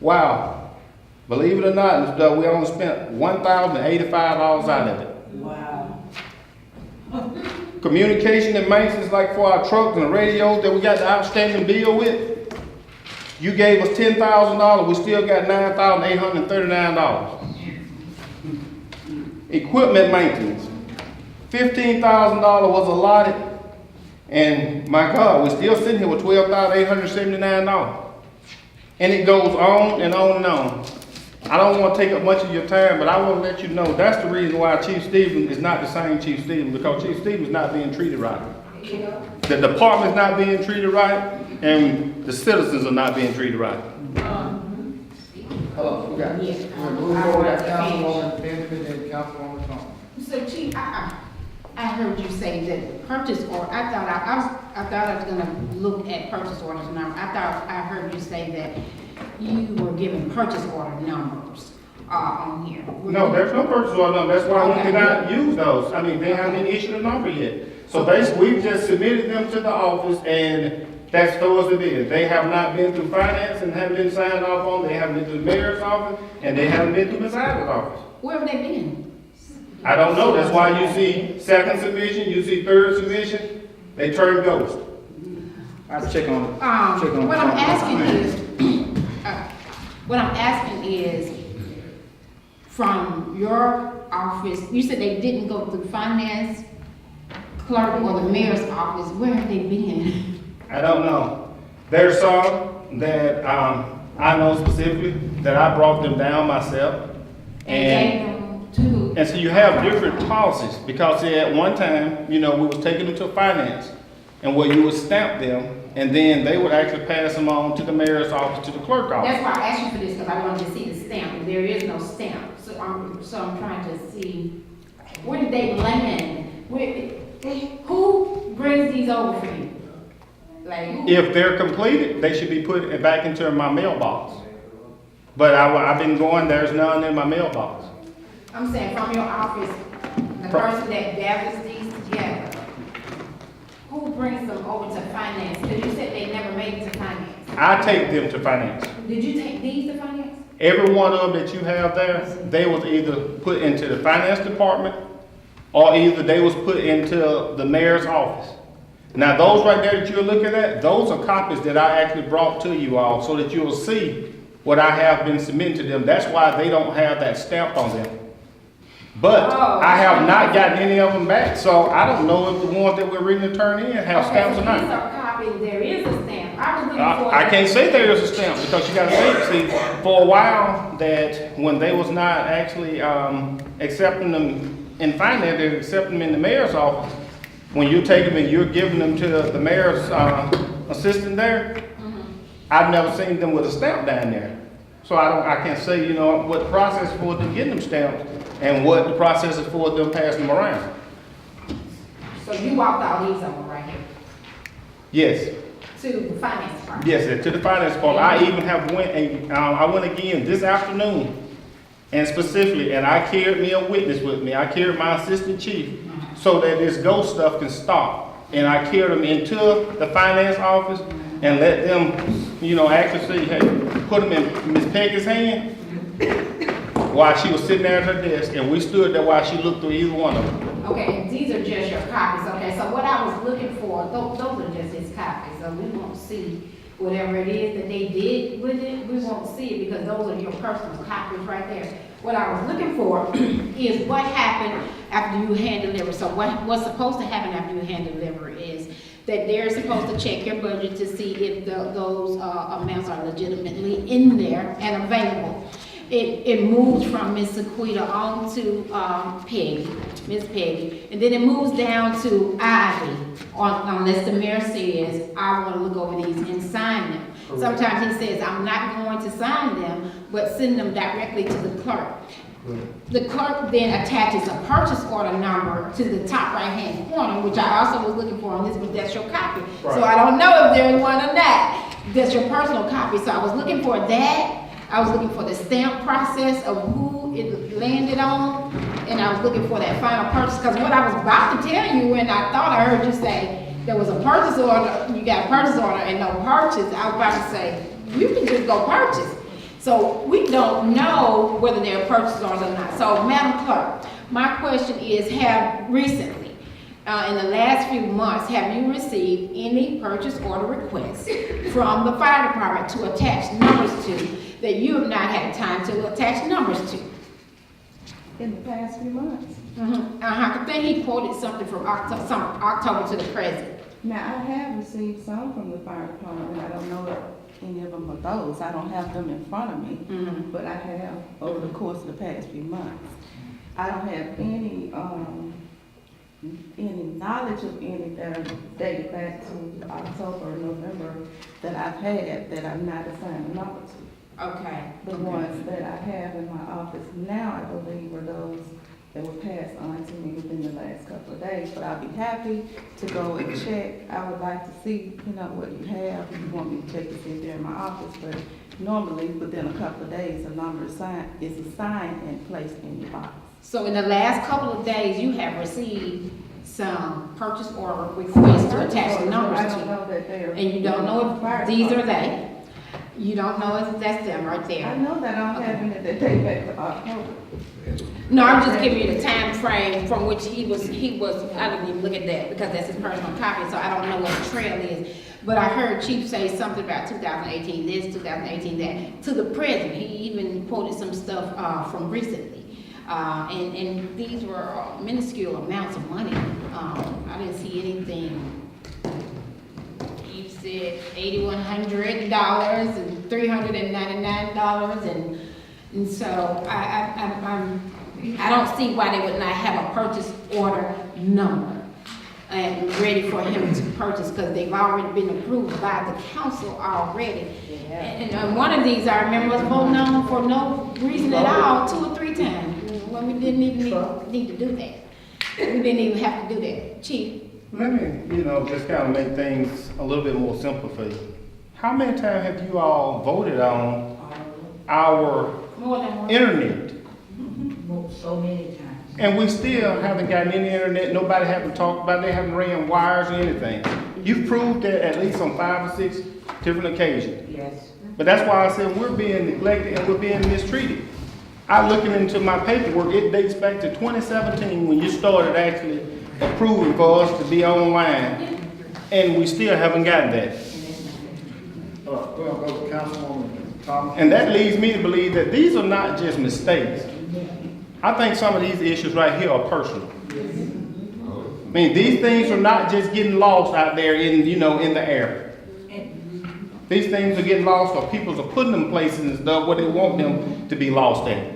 [SPEAKER 10] Wow. Believe it or not, we only spent $1,085 out of it.
[SPEAKER 7] Wow.
[SPEAKER 10] Communication and maintenance, like for our trucks and radios that we got the outstanding bill with, you gave us $10,000, we still got $9,839. Equipment maintenance, $15,000 was allotted, and my God, we're still sitting here with $12,879. And it goes on and on and on. I don't want to take up much of your time, but I want to let you know that's the reason why Chief Stevens is not the same Chief Stevens, because Chief Stevens is not being treated right. The department's not being treated right, and the citizens are not being treated right.
[SPEAKER 1] Hello, we got, we're gonna move forward, got Councilwoman Benjamin and Councilwoman Thomas.
[SPEAKER 8] So Chief, I heard you say that purchase order, I thought I was gonna look at purchase orders number. I thought I heard you say that you were giving purchase order numbers, on here.
[SPEAKER 10] No, there's no purchase order number. That's why we cannot use those. I mean, they haven't issued a number yet. So basically, we've just submitted them to the office, and that's those it is. They have not been through finance and haven't been signed off on. They haven't been through the mayor's office, and they haven't been through Ms. Adams' office.
[SPEAKER 8] Where have they been?
[SPEAKER 10] I don't know. That's why you see second submission, you see third submission, they turn ghost.
[SPEAKER 1] I have to check on it.
[SPEAKER 8] What I'm asking is, from your office, you said they didn't go through finance, clerk, or the mayor's office. Where have they been?
[SPEAKER 10] I don't know. There's some that I know specifically that I brought them down myself. And so you have different policies because at one time, you know, we was taking them to finance and where you would stamp them and then they would actually pass them on to the mayor's office, to the clerk office.
[SPEAKER 8] That's why I asked you for this, because I wanted to see the stamp, and there is no stamp. So I'm trying to see, where did they land? Who brings these over for you? Like,
[SPEAKER 10] if they're completed, they should be put back into my mailbox. But I've been going, there's none in my mailbox.
[SPEAKER 8] I'm saying from your office, the person that gathers these together, who brings them over to finance? Because you said they never made it to finance.
[SPEAKER 10] I take them to finance.
[SPEAKER 8] Did you take these to finance?
[SPEAKER 10] Every one of them that you have there, they was either put into the finance department or either they was put into the mayor's office. Now those right there that you're looking at, those are copies that I actually brought to you all so that you'll see what I have been submitting to them. That's why they don't have that stamp on them. But I have not gotten any of them back, so I don't know if the ones that we're ready to turn in have stamps or not.
[SPEAKER 8] These are copies, there is a stamp. I was looking for.
[SPEAKER 10] I can't say there is a stamp because you gotta see, for a while that when they was not actually accepting them in finance, they were accepting them in the mayor's office. When you take them and you're giving them to the mayor's assistant there, I've never seen them with a stamp down there. So I can't say, you know, what the process for them getting them stamped and what the process is for them passing them around.
[SPEAKER 8] So you walked all these over right here?
[SPEAKER 10] Yes.
[SPEAKER 8] To the finance department?
[SPEAKER 10] Yes, to the finance department. I even have I went again this afternoon, and specifically, and I carried me a witness with me. I carried my assistant chief, so that this ghost stuff can stop. And I carried them into the finance office and let them, actually say, hey, put them in Miss Peggy's hand while she was sitting there at her desk, and we stood there while she looked through either one of them.
[SPEAKER 8] Okay, and these are just your copies, okay, so what I was looking for, those are just his copies, so we won't see whatever it is that they did with it, we won't see it because those are your personal copies right there. What I was looking for is what happened after you hand deliver. So what's supposed to happen after you hand deliver is that they're supposed to check your budget to see if those amounts are legitimately in there and available. It moves from Miss Sequita on to Peggy, Miss Peggy, and then it moves down to Ivy, unless the mayor says, I want to look over these and sign them. Correct. Sometimes he says, I'm not going to sign them, but send them directly to the clerk. Correct. The clerk then attaches a purchase order number to the top right-hand corner, which I also was looking for on this, but that's your copy. Right. So I don't know if there's one or not. That's your personal copy. So I was looking for that. I was looking for the stamp process of who it landed on, and I was looking for that final purchase, because what I was about to tell you when I thought I heard you say there was a purchase order, you got a purchase order and no purchase, I was about to say, you can just go purchase. So we don't know whether they're purchase orders or not. So Madam Clerk, my question is, recently, in the last few months, have you received any purchase order requests from the fire department to attach numbers to that you have not had time to attach numbers to?
[SPEAKER 4] In the past few months.
[SPEAKER 8] I think he quoted something from October to the present.
[SPEAKER 4] Now, I have received some from the fire department. I don't know if any of them are those. I don't have them in front of me, but I have over the course of the past few months. I don't have any knowledge of any that are dated back to October or November that I've had that I'm not assigned a number to.
[SPEAKER 8] Okay.
[SPEAKER 4] The ones that I have in my office now, I believe, are those that were passed on to me within the last couple of days. But I'll be happy to go and check. I would like to see, what you have. If you want me to check to see if they're in my office, but normally within a couple of days, a number is assigned and placed in your box.
[SPEAKER 8] So in the last couple of days, you have received some purchase order requests to attach numbers to.
[SPEAKER 4] I don't know that they are.
[SPEAKER 8] And you don't know if these are they. You don't know if that's them right there.
[SPEAKER 4] I know that I don't have any that date back to October.
[SPEAKER 8] No, I'm just giving you the time frame from which he was, I didn't even look at that because that's his personal copy, so I don't know what the trail is. But I heard Chief say something about 2018 this, 2018 that, to the present. He even quoted some stuff from recently. And these were minuscule amounts of money. I didn't see anything. You said $8,100 and $399, and so I don't see why they would not have a purchase order number and ready for him to purchase, because they've already been approved by the council already. Yeah. And one of these I remember was voting on for no reason at all 2 or 3 times when we didn't even need to do that. We didn't even have to do that. Chief?
[SPEAKER 10] Let me, just kind of make things a little bit more simple for you. How many times have you all voted on our internet?
[SPEAKER 7] So many times.
[SPEAKER 10] And we still haven't gotten any internet. Nobody haven't talked about it. They haven't ran wires or anything. You've proved that at least on 5 or 6 different occasions.
[SPEAKER 7] Yes.
[SPEAKER 10] But that's why I said we're being neglected and we're being mistreated. I'm looking into my paperwork. It dates back to 2017 when you started actually approving for us to be online, and we still haven't gotten that.
[SPEAKER 1] We're gonna go to Councilwoman Thomas.
[SPEAKER 10] And that leads me to believe that these are not just mistakes. I think some of these issues right here are personal. I mean, these things are not just getting lost out there in the air. These things are getting lost, or people are putting them places and stuff where they want them to be lost at.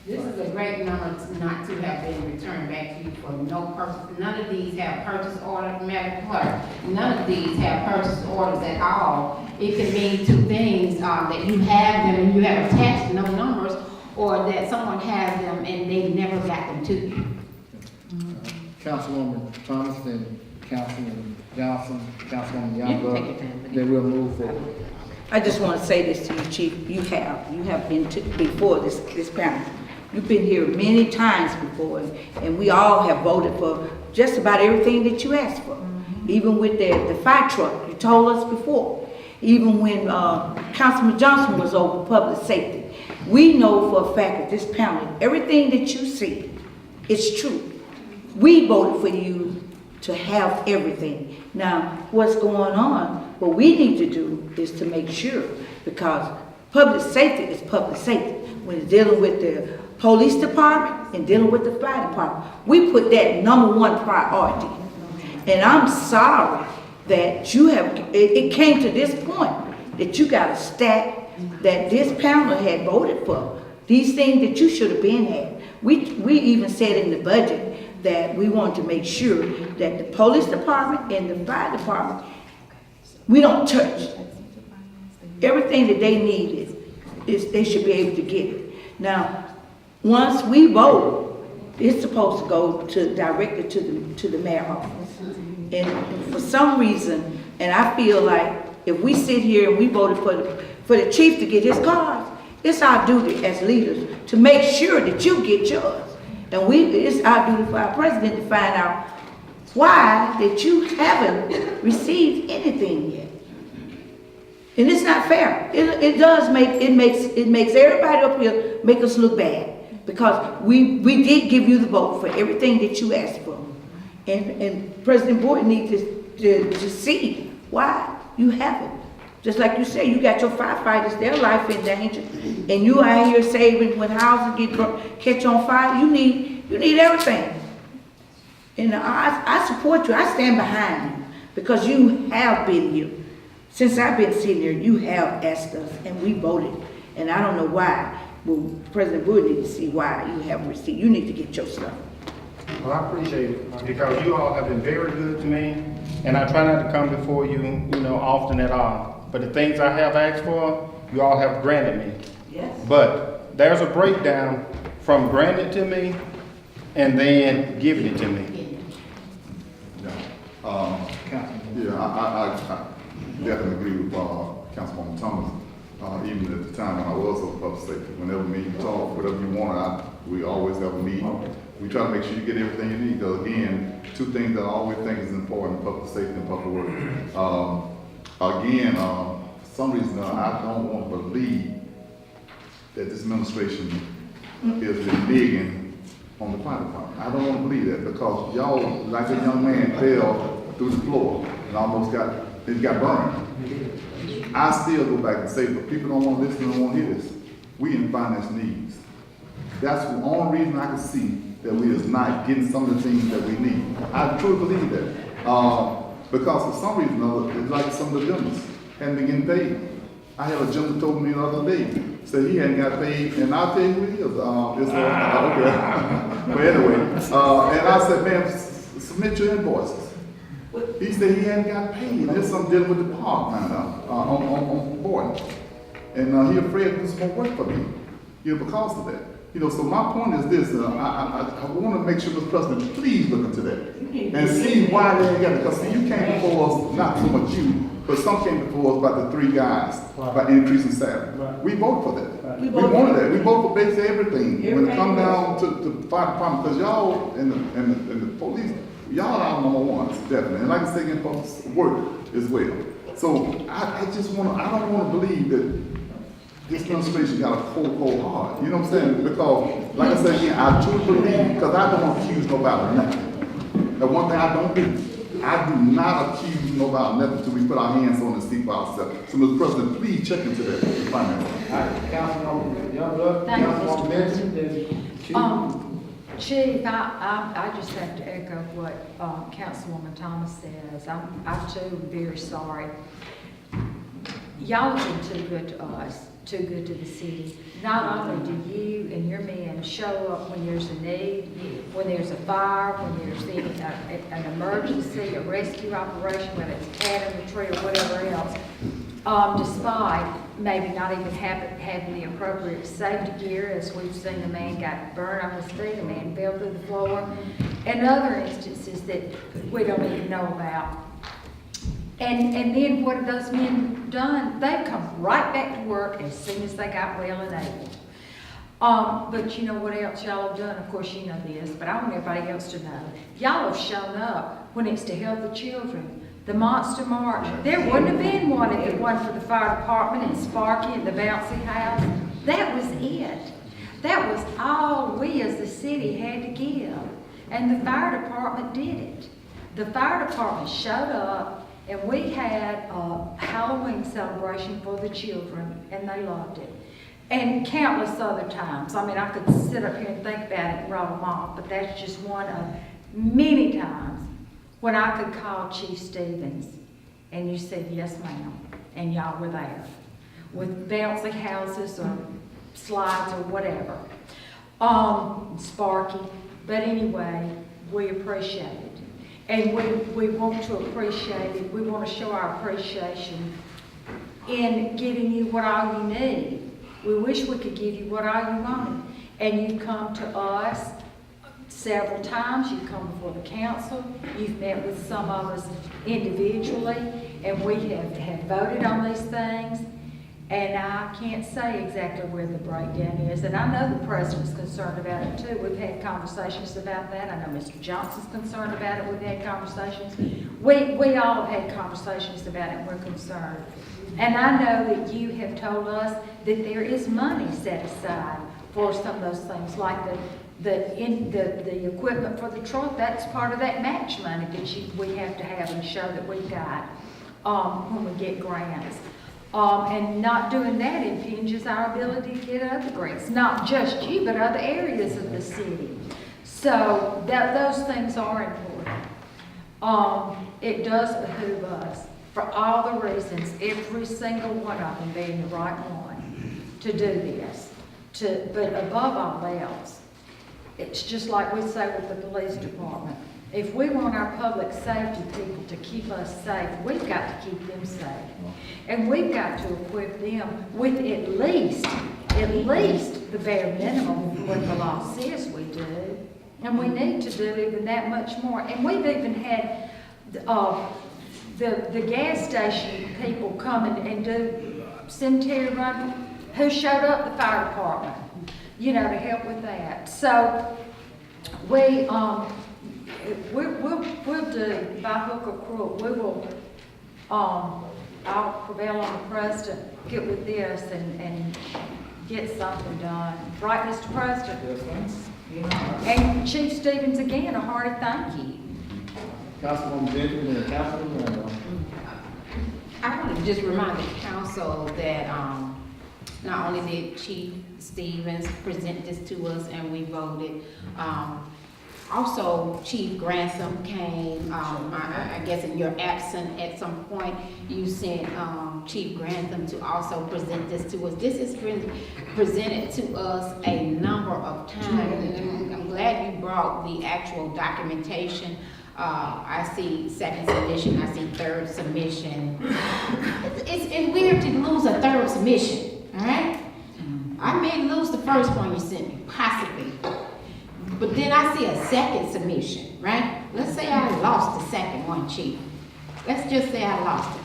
[SPEAKER 8] This is a great number not to have been returned back to you for no purpose. None of these have purchase order, Madam Clerk. None of these have purchase orders at all. It can mean 2 things, that you have them and you have attached no numbers, or that someone has them and they never got them to you.
[SPEAKER 1] Councilwoman Thomas and Councilman Johnson, Councilwoman
[SPEAKER 8] You can take your
[SPEAKER 1] Youngblood,
[SPEAKER 8] time, but-
[SPEAKER 1] then we'll move forward.
[SPEAKER 7] I just want to say this to you, Chief. You have been to, before this panel. You've been here many times before, and we all have voted for just about everything that you asked for. Even with the fire truck, you told us before. Even when Councilman Johnson was over public safety. We know for a fact that this panel, everything that you see is true. We voted for you to have everything. Now, what's going on, what we need to do is to make sure, because public safety is public safety. When it's dealing with the police department and dealing with the fire department, we put that #1 priority. And I'm sorry that you have, it came to this point that you got a stack that this panel had voted for. These things that you should have been at. We even said in the budget that we want to make sure that the police department and the fire department, we don't touch. Everything that they need is they should be able to get it. Now, once we vote, it's supposed to go directly to the mayor's office. And for some reason, and I feel like if we sit here and we voted for the chief to get his cards, it's our duty as leaders to make sure that you get yours. And it's our duty for our president to find out why that you haven't received anything yet. And it's not fair. It makes everybody up here make us look bad, because we did give you the vote for everything that you asked for. And President Boyd needs to see why you haven't. Just like you said, you got your firefighters, their life in danger, and you out here saving when houses catch on fire. You need everything. And I support you. I stand behind you, because you have been here. Since I've been sitting here, you have asked us, and we voted. And I don't know why. Well, President Boyd needs to see why you haven't received. You need to get your stuff.
[SPEAKER 10] Well, I appreciate it, because you all have been very good to me, and I try not to come before you, often at all. But the things I have asked for, you all have granted me.
[SPEAKER 7] Yes.
[SPEAKER 10] But there's a breakdown from granting it to me and then giving it to me.
[SPEAKER 1] Councilman.
[SPEAKER 3] I definitely agree with Councilwoman Thomas. Even at the time when I was on public safety, whenever me and you talk, whatever you want, we always have a meeting. We try to make sure you get everything you need, because again, two things that I always think is important: public safety and public work. Again, for some reason, I don't want to believe that this administration is reneging on the fire department. I don't want to believe that, because y'all, like a young man, fell through the floor and almost got burned. I still go back and say, but people don't want to listen, don't want to hear this. We in finance needs. That's the only reason I can see that we is not getting some of the things that we need. I truly believe that. Because for some reason or other, it's like some of the gentlemen hadn't been getting paid. I had a gentleman told me the other day, said he hadn't got paid, and I'll tell you who he is. Okay. But anyway, and I said, man, submit your invoices. He said he hadn't got paid. There's something dealing with the park now on board. And he afraid to do some more work for me, because of that. So my point is this, I want to make sure, Mr. President, please look into that and see why they ain't got it. Because see, you came before us, not so much you, but some came before us about the 3 guys, about increasing salary. We voted for that. We wanted that. We voted for basically everything. When it come down to the fire department, because y'all and the police, y'all are number ones, definitely. And like I say, again, folks, work as well. So I don't want to believe that this administration got a cold heart. You know what I'm saying? Because, like I said again, I truly believe, because I don't accuse nobody of nothing. The one thing I don't do, I do not accuse nobody of nothing until we put our hands on this people ourselves. So, Mr. President, please check into that.
[SPEAKER 1] All right, Councilwoman Youngblood,
[SPEAKER 6] Thank you,
[SPEAKER 1] Councilwoman
[SPEAKER 6] Mr.
[SPEAKER 1] Benson, then Chief.
[SPEAKER 6] Chief, I just have to echo what Councilwoman Thomas says. I'm too very sorry. Y'all have been too good to us, too good to the city. Not only do you and your men show up when there's a need, when there's a fire, when there's an emergency, a rescue operation, whether it's a cat in the tree or whatever else, despite maybe not even having the appropriate safety gear, as we've seen, the man got burned on his feet, a man fell through the floor, and other instances that we don't even know about. And then what have those men done? They've come right back to work as soon as they got well and able. But you know what else y'all have done? Of course you know this, but I want everybody else to know. Y'all have shown up when it's to help the children. The Monster March, there wouldn't have been one if it wasn't for the fire department and Sparky and the bouncy house. That was it. That was all we as the city had to give. And the fire department did it. The fire department showed up and we had a Halloween celebration for the children and they loved it. And countless other times. I mean, I could sit up here and think about it and roll them off, but that's just one of many times when I could call Chief Stevens and you said, yes ma'am, and y'all were there with bouncy houses or slides or whatever. Sparky, but anyway, we appreciate it. And we want to appreciate it. We want to show our appreciation in giving you what all you need. We wish we could give you what all you wanted. And you come to us several times. You've come before the council. You've met with some of us individually. And we have voted on these things. And I can't say exactly where the breakdown is. And I know the president's concerned about it too. We've had conversations about that. I know Mr. Johnson's concerned about it. We've had conversations. We all have had conversations about it and we're concerned. And I know that you have told us that there is money set aside for some of those things, like the equipment for the truck. That's part of that match money that we have to have and show that we've got when we get grants. And not doing that impinges our ability to get other grants, not just you, but other areas of the city. So those things are important. It does behoove us, for all the reasons, every single one of them being the right one, to do this. But above all else, it's just like we say with the police department. If we want our public safety people to keep us safe, we've got to keep them safe. And we've got to equip them with at least the bare minimum what the law says we do. And we need to do even that much more. And we've even had the gas station people come and do cemetery run, who showed up the fire department, you know, to help with that. So we'll do, by hook or crook, we will, I'll prevail on the president, get with this and get something done. Right, Mr. President?
[SPEAKER 1] Yes, ma'am.
[SPEAKER 6] And Chief Stevens, again, a hearty thank you.
[SPEAKER 1] Councilwoman Benjamin and Councilman
[SPEAKER 8] I want to just remind the council that not only did Chief Stevens present this to us and we voted, also Chief Grantham came. I guess in your absence at some point, you sent Chief Grantham to also present this to us. This has been presented to us a number of times, and I'm glad you brought the actual documentation. I see second submission, I see third submission. It's weird to lose a third submission, all right? I may lose the first one you sent me, possibly. But then I see a second submission, right? Let's say I lost the second one, Chief. Let's just say I lost it.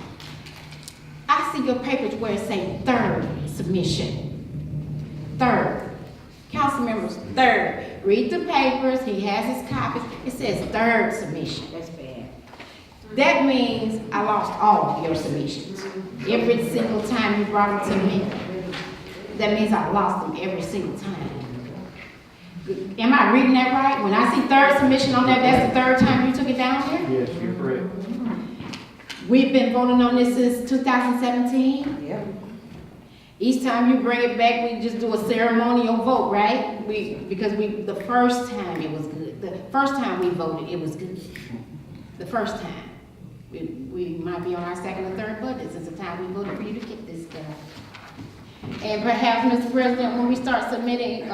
[SPEAKER 8] I see your papers where it say third submission. Third. Council members, third. Read the papers, he has his copies. It says third submission.
[SPEAKER 7] That's bad.
[SPEAKER 8] That means I lost all of your submissions. Every single time you brought them to me, that means I lost them every single time. Am I reading that right? When I see third submission on there, that's the third time you took it down there?
[SPEAKER 10] Yes, you're correct.
[SPEAKER 8] We've been voting on this since 2017.
[SPEAKER 7] Yep.
[SPEAKER 8] Each time you bring it back, we just do a ceremonial vote, right? Because the first time it was good. The first time we voted, it was good. The first time. We might be on our second or third budget since the time we voted for you to get this done. And perhaps, Mr. President, when we start submitting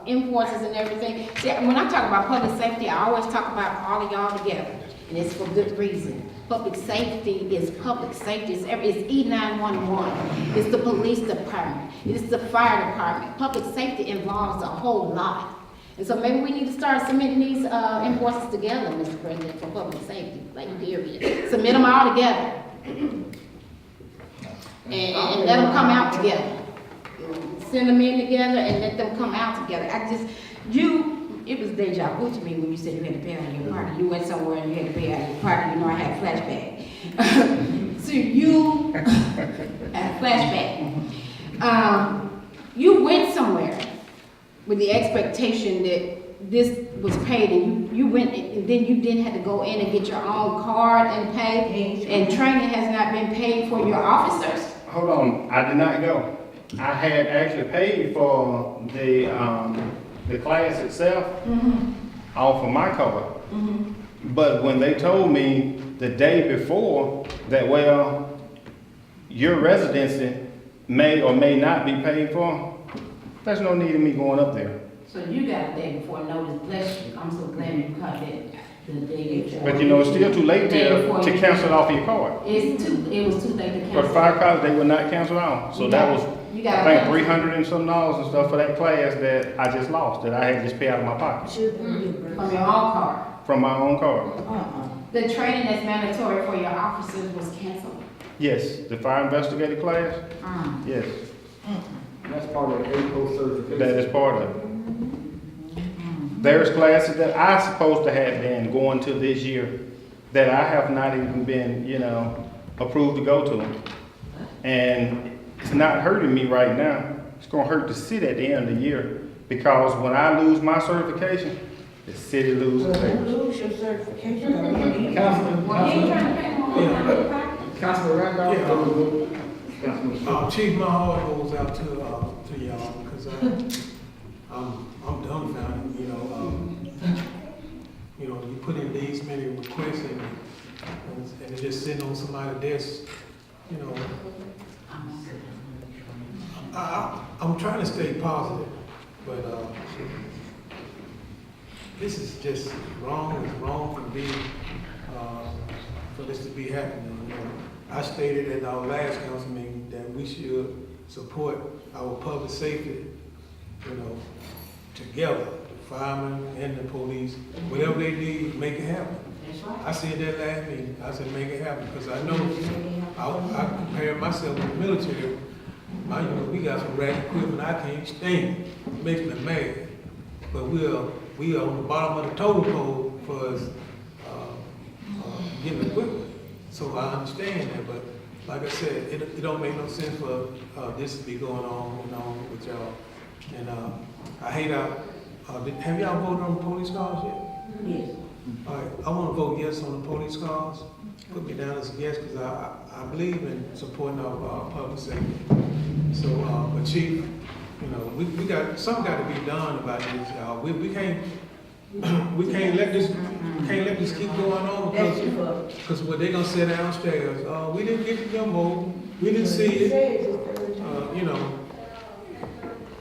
[SPEAKER 8] invoices and everything, see, when I talk about public safety, I always talk about all of y'all together, and it's for good reason. Public safety is public safety. It's E911. It's the police department. It's the fire department. Public safety involves a whole lot. And so maybe we need to start submitting these invoices together, Mr. President, for public safety, like period. Submit them all together. And let them come out together. Send them in together and let them come out together. It was deja vu to me when you said you had to pay out of your pocket. You went somewhere and you had to pay out of your pocket. You know, I had a flashback. So you had a flashback. You went somewhere with the expectation that this was paid, and you went, and then you didn't have to go in and get your own card and pay, and training has not been paid for your officers.
[SPEAKER 10] Hold on, I did not go. I had actually paid for the class itself off of my cover. But when they told me the day before that, well, your residency may or may not be paid for, there's no need of me going up there.
[SPEAKER 8] So you got a day before notice, bless you. I'm so glad you caught that the day before.
[SPEAKER 10] But you know, it's still too late to cancel it off your card.
[SPEAKER 8] It was too late to cancel.
[SPEAKER 10] For the fire college, they would not cancel out. So that was,
[SPEAKER 8] You
[SPEAKER 10] I
[SPEAKER 8] gotta
[SPEAKER 10] think, $300 and some and stuff for that class that I just lost, that I had to just pay out of my pocket,
[SPEAKER 8] from your own card.
[SPEAKER 10] from my own card.
[SPEAKER 8] The training that's mandatory for your officers was canceled.
[SPEAKER 10] Yes, the fire investigator class, yes,
[SPEAKER 1] That's part of the APO certification.
[SPEAKER 10] that is part of it. There's classes that I supposed to have been going to this year that I have not even been, approved to go to. And it's not hurting me right now. It's gonna hurt the city at the end of the year, because when I lose my certification, the city loses theirs.
[SPEAKER 7] Lose your certification.
[SPEAKER 1] Councilman Randolph? Councilman
[SPEAKER 5] Chief, my heart goes out to y'all, because I'm dumbfounded, you put in these many requests and it just sitting on somebody's desk, I'm trying to stay positive, but this is just wrong. It's wrong for me, for this to be happening. I stated at our last council meeting that we should support our public safety, together, the firemen and the police, whatever they need, make it happen.
[SPEAKER 8] That's right.
[SPEAKER 5] I said that last meeting. I said make it happen, because I know I compare myself with the military. We got some rad equipment I can't stand. It makes me mad. But we are on the bottom of the totem pole for us getting equipment. So I understand that, but like I said, it don't make no sense for this to be going on with y'all. And I hate have y'all voted on the police cars yet?
[SPEAKER 7] Yes.
[SPEAKER 5] All right, I want to vote yes on the police cars. Put me down as a yes, because I believe in supporting our public safety. So, but Chief, we got something got to be done about this, y'all. We can't let this keep going on, because what they gonna say downstairs, we didn't get the memo, we didn't see it,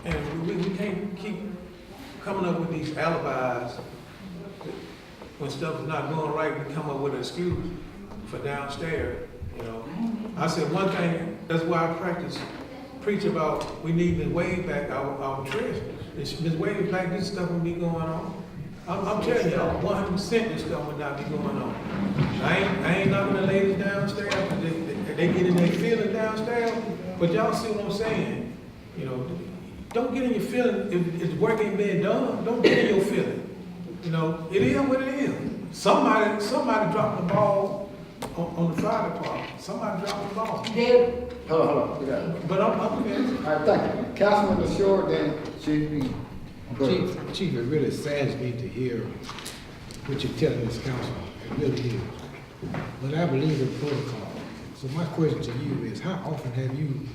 [SPEAKER 5] and we can't keep coming up with these alibis. When stuff is not going right, we come up with an excuse for downstairs, I said one thing, that's why I preach about we need to wave back our treasure. This wave back, this stuff will be going on. I'm telling y'all, 100% this stuff would not be going on. I ain't knocking the ladies downstairs, they get in their feelings downstairs, but y'all see what I'm saying? Don't get in your feelings if work ain't being done. Don't get in your feelings. It is what it is. Somebody dropped the ball on the fire department. Somebody dropped the ball.
[SPEAKER 1] Hold on, we got it.
[SPEAKER 5] But I'm okay.
[SPEAKER 1] All right, thank you. Councilman LaShaw, then Chief.
[SPEAKER 5] Chief, it really saddens me to hear what you're telling this council. It really is. But I believe in protocol. So my question to you is, how often have you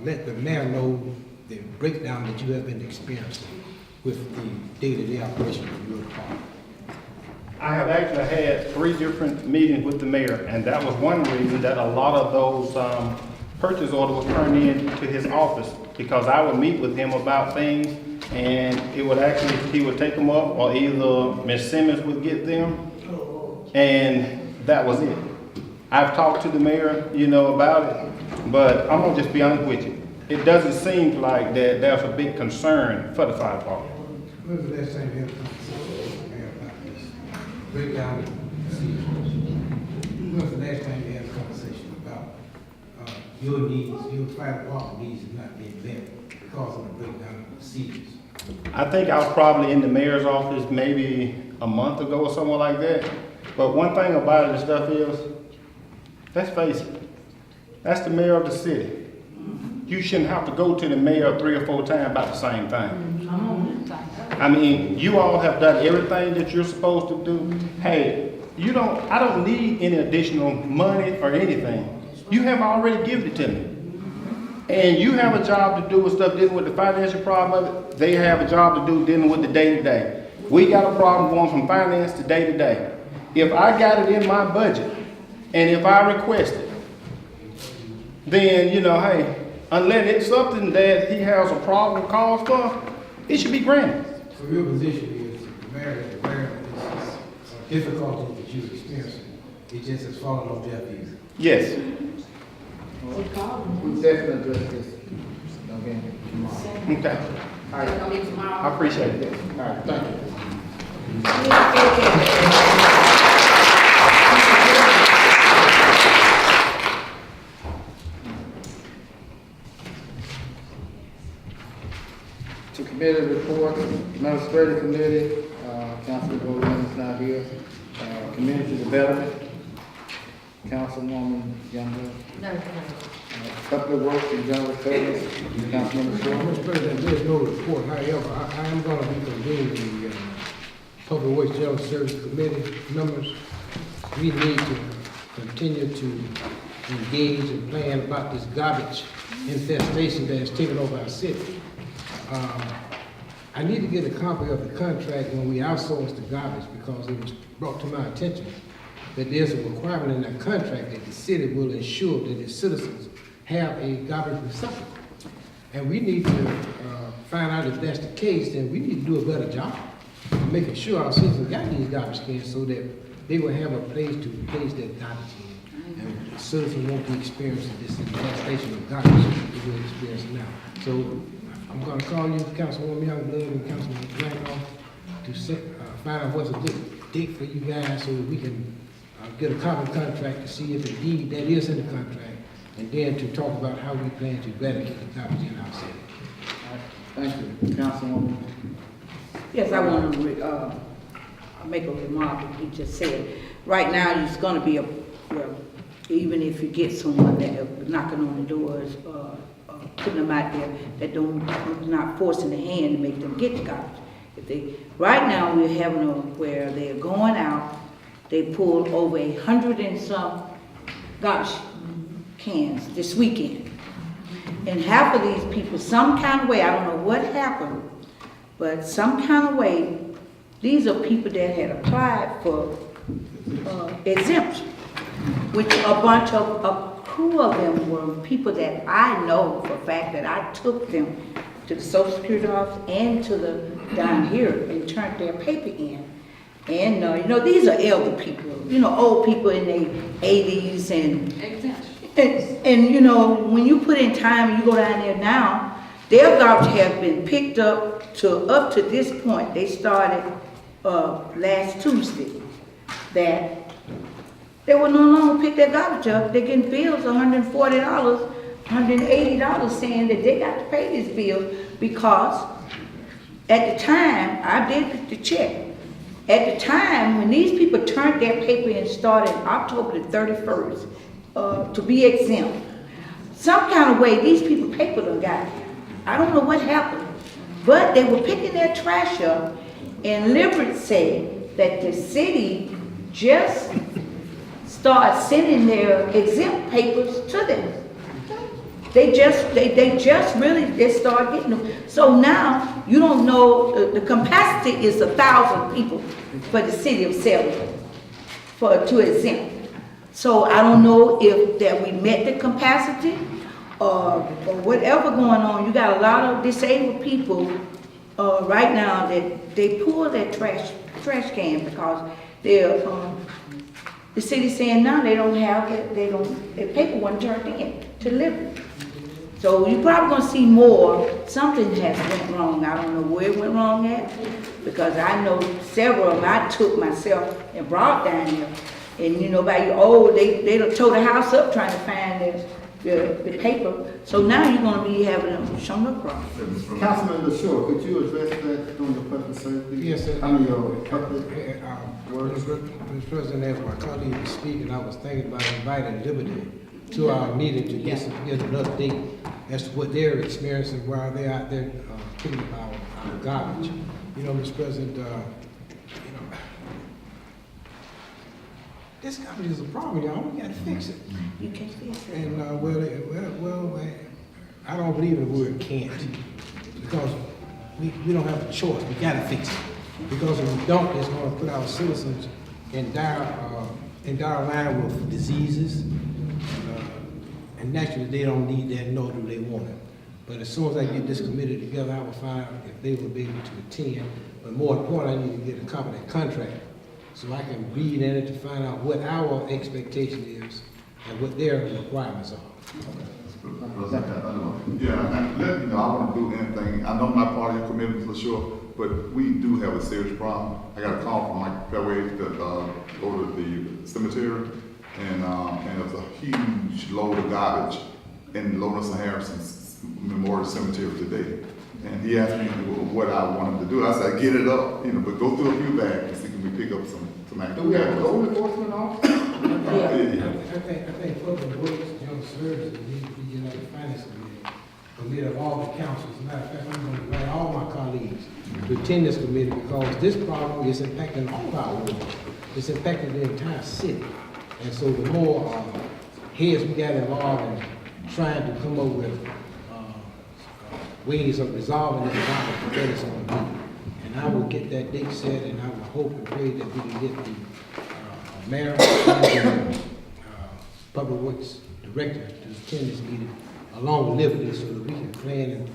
[SPEAKER 5] let the mayor know the breakdown that you have been experiencing with the day-to-day operation of your department?
[SPEAKER 10] I have actually had 3 different meetings with the mayor, and that was one reason that a lot of those purchase orders were turned in to his office, because I would meet with him about things, and he would take them up, or either Ms. Simmons would get them, and that was it. I've talked to the mayor, about it, but I'm gonna just be honest with you. It doesn't seem like that there's a big concern for the fire department.
[SPEAKER 5] When was the last time you had a conversation about this? Break down the procedures. When was the last time you had a conversation about your needs, your fire department needs not being met because of the breakdown of procedures?
[SPEAKER 10] I think I was probably in the mayor's office maybe a month ago or something like that. But one thing about it and stuff is, let's face it, that's the mayor of the city. You shouldn't have to go to the mayor 3 or 4 times about the same thing. I mean, you all have done everything that you're supposed to do. Hey, I don't need any additional money or anything. You have already given it to me. And you have a job to do with stuff dealing with the financial problem of it. They have a job to do dealing with the day-to-day. We got a problem going from finance to day-to-day. If I got it in my budget, and if I request it, then, hey, unless it's something that he has a problem cause for, it should be granted.
[SPEAKER 5] So your position is the mayor is aware of this difficulty that you're experiencing. It just has fallen on deaf ears.
[SPEAKER 10] Yes.
[SPEAKER 1] We definitely address this again tomorrow.
[SPEAKER 10] Okay.
[SPEAKER 1] All right.
[SPEAKER 10] I appreciate it.
[SPEAKER 1] All right, thank you. To committee reports, administrative committee, Councilor Golden is not here. Community development, Councilwoman Younger.
[SPEAKER 6] No,
[SPEAKER 1] Public Works and General Service, Councilman Short.
[SPEAKER 5] Mr. President, there's no report. However, I am going to be convening the Public Works General Service Committee members. We need to continue to engage and plan about this garbage infestation that has taken over our city. I need to get a copy of the contract when we outsource the garbage, because it was brought to my attention that there's a requirement in that contract that the city will ensure that its citizens have a garbage receptacle. And we need to find out if that's the case, then we need to do a better job of making sure our citizens got these garbage cans so that they will have a place to place their garbage in. And the citizens won't be experiencing this infestation of garbage that we're experiencing now. So I'm gonna call you, Councilwoman Youngblood and Councilman Blankoff, to find out what's a good date for you guys so that we can get a copy contract to see if indeed that is in the contract, and then to talk about how we plan to eradicate the garbage in our city.
[SPEAKER 1] Thank you, Councilwoman.
[SPEAKER 7] Yes, I want to make a remark that he just said. Right now, it's going to be even if you get someone that knocking on the doors, putting them out there that not forcing the hand to make them get the garbage. Right now, we're having where they're going out, they pulled over 100 and some garbage cans this weekend. And half of these people, some kind of way, I don't know what happened, but some kind of way, these are people that had applied for exemption, which a crew of them were people that I know for a fact that I took them to the Social Security office and to the down here and turned their paper in. And these are elder people, old people in their 80s and when you put in time and you go down there now, their garbage has been picked up to this point. They started last Tuesday that they will no longer pick their garbage up. They're getting bills $140, $180 saying that they got to pay this bill because at the time, I did the check. At the time, when these people turned their paper in starting October the 31st to be exempt, some kind of way these people paper done got here. I don't know what happened, but they were picking their trash up, and Liberty said that the city just started sending their exempt papers to them. They start getting them. So now, you don't know, the capacity is 1,000 people for the city of Selma to exempt. So I don't know if that we met the capacity or whatever going on. You got a lot of disabled people right now that they pull their trash can because they're, the city's saying now they don't have it, their paper wasn't turned in to Liberty. So you're probably gonna see more. Something has went wrong. I don't know where it went wrong at, because I know several of them I took myself and brought down here. And you know, by they done tore the house up trying to find the paper. So now you're gonna be having them shown up wrong.
[SPEAKER 1] Councilman LaShaw, could you address that during the public safety?
[SPEAKER 5] Yes, sir.
[SPEAKER 1] I mean, your public.
[SPEAKER 5] Mr. President, as my colleague was speaking, I was thinking about inviting Liberty to our meeting to get an update as to what they're experiencing while they're out there picking up our garbage. You know, Mr. President, you know, this garbage is a problem, y'all. We gotta fix it.
[SPEAKER 7] You can't fix it.
[SPEAKER 5] And I don't believe in the word can't, because we don't have a choice. We gotta fix it. Because if we don't, it's gonna put our citizens in dire line with diseases. And naturally, they don't need that, nor do they want it. But as soon as I get this committee together, I will find out if they will be able to attend. But more important, I need to get a copy of that contract so I can read in it to find out what our expectation is and what their requirements are.
[SPEAKER 3] Yeah, and let me know, I want to do anything, I know I'm not part of your committee for sure, but we do have a serious problem. I got a call from Mike Fairway to go to the cemetery, and it was a huge load of garbage in Lonis and Harrison's Memorial Cemetery today. And he asked me what I wanted to do. I said, get it up, you know, but go through a few bags and see can we pick up some
[SPEAKER 1] Do we have a code enforcement officer?
[SPEAKER 5] I think public works, young services, need to be like the finance committee of all the councils. As a matter of fact, I'm going to invite all my colleagues to attend this committee, because this problem is impacting all of our world. It's impacting the entire city. And so the more heads we got involved in trying to come up with ways of resolving this problem, the better it's going to be. And I will get that date set, and I will hope and pray that we can get the mayor and the public works director to attend this meeting along with Liberty, so that we can plan and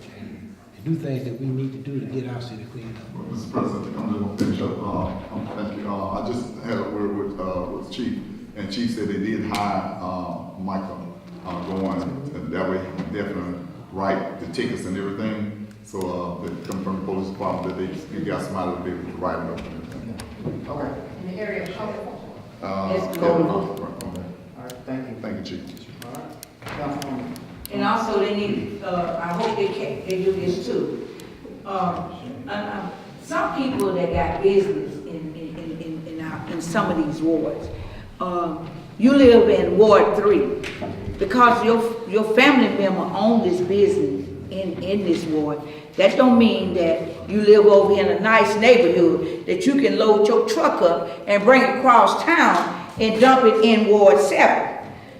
[SPEAKER 5] do things that we need to do to get our city cleaned up.
[SPEAKER 3] Well, Mr. President, I'm just going to finish up. Thank you. I just had a word with Chief, and Chief said they did hire Michael going, and that way he can definitely write the tickets and everything. So they come from the police department, that they got somebody to be able to write them up and everything.
[SPEAKER 1] Okay.
[SPEAKER 8] In the area of code.
[SPEAKER 7] It's
[SPEAKER 3] yeah,
[SPEAKER 7] code.
[SPEAKER 3] okay.
[SPEAKER 1] All right, thank you.
[SPEAKER 3] Thank you, Chief.
[SPEAKER 1] All right. Councilwoman.
[SPEAKER 7] And also they need, I hope they do this too. Some people that got business in some of these wards, you live in Ward 3, because your family member owns this business in this ward, that don't mean that you live over in a nice neighborhood, that you can load your truck up and bring it across town and dump it in Ward 7.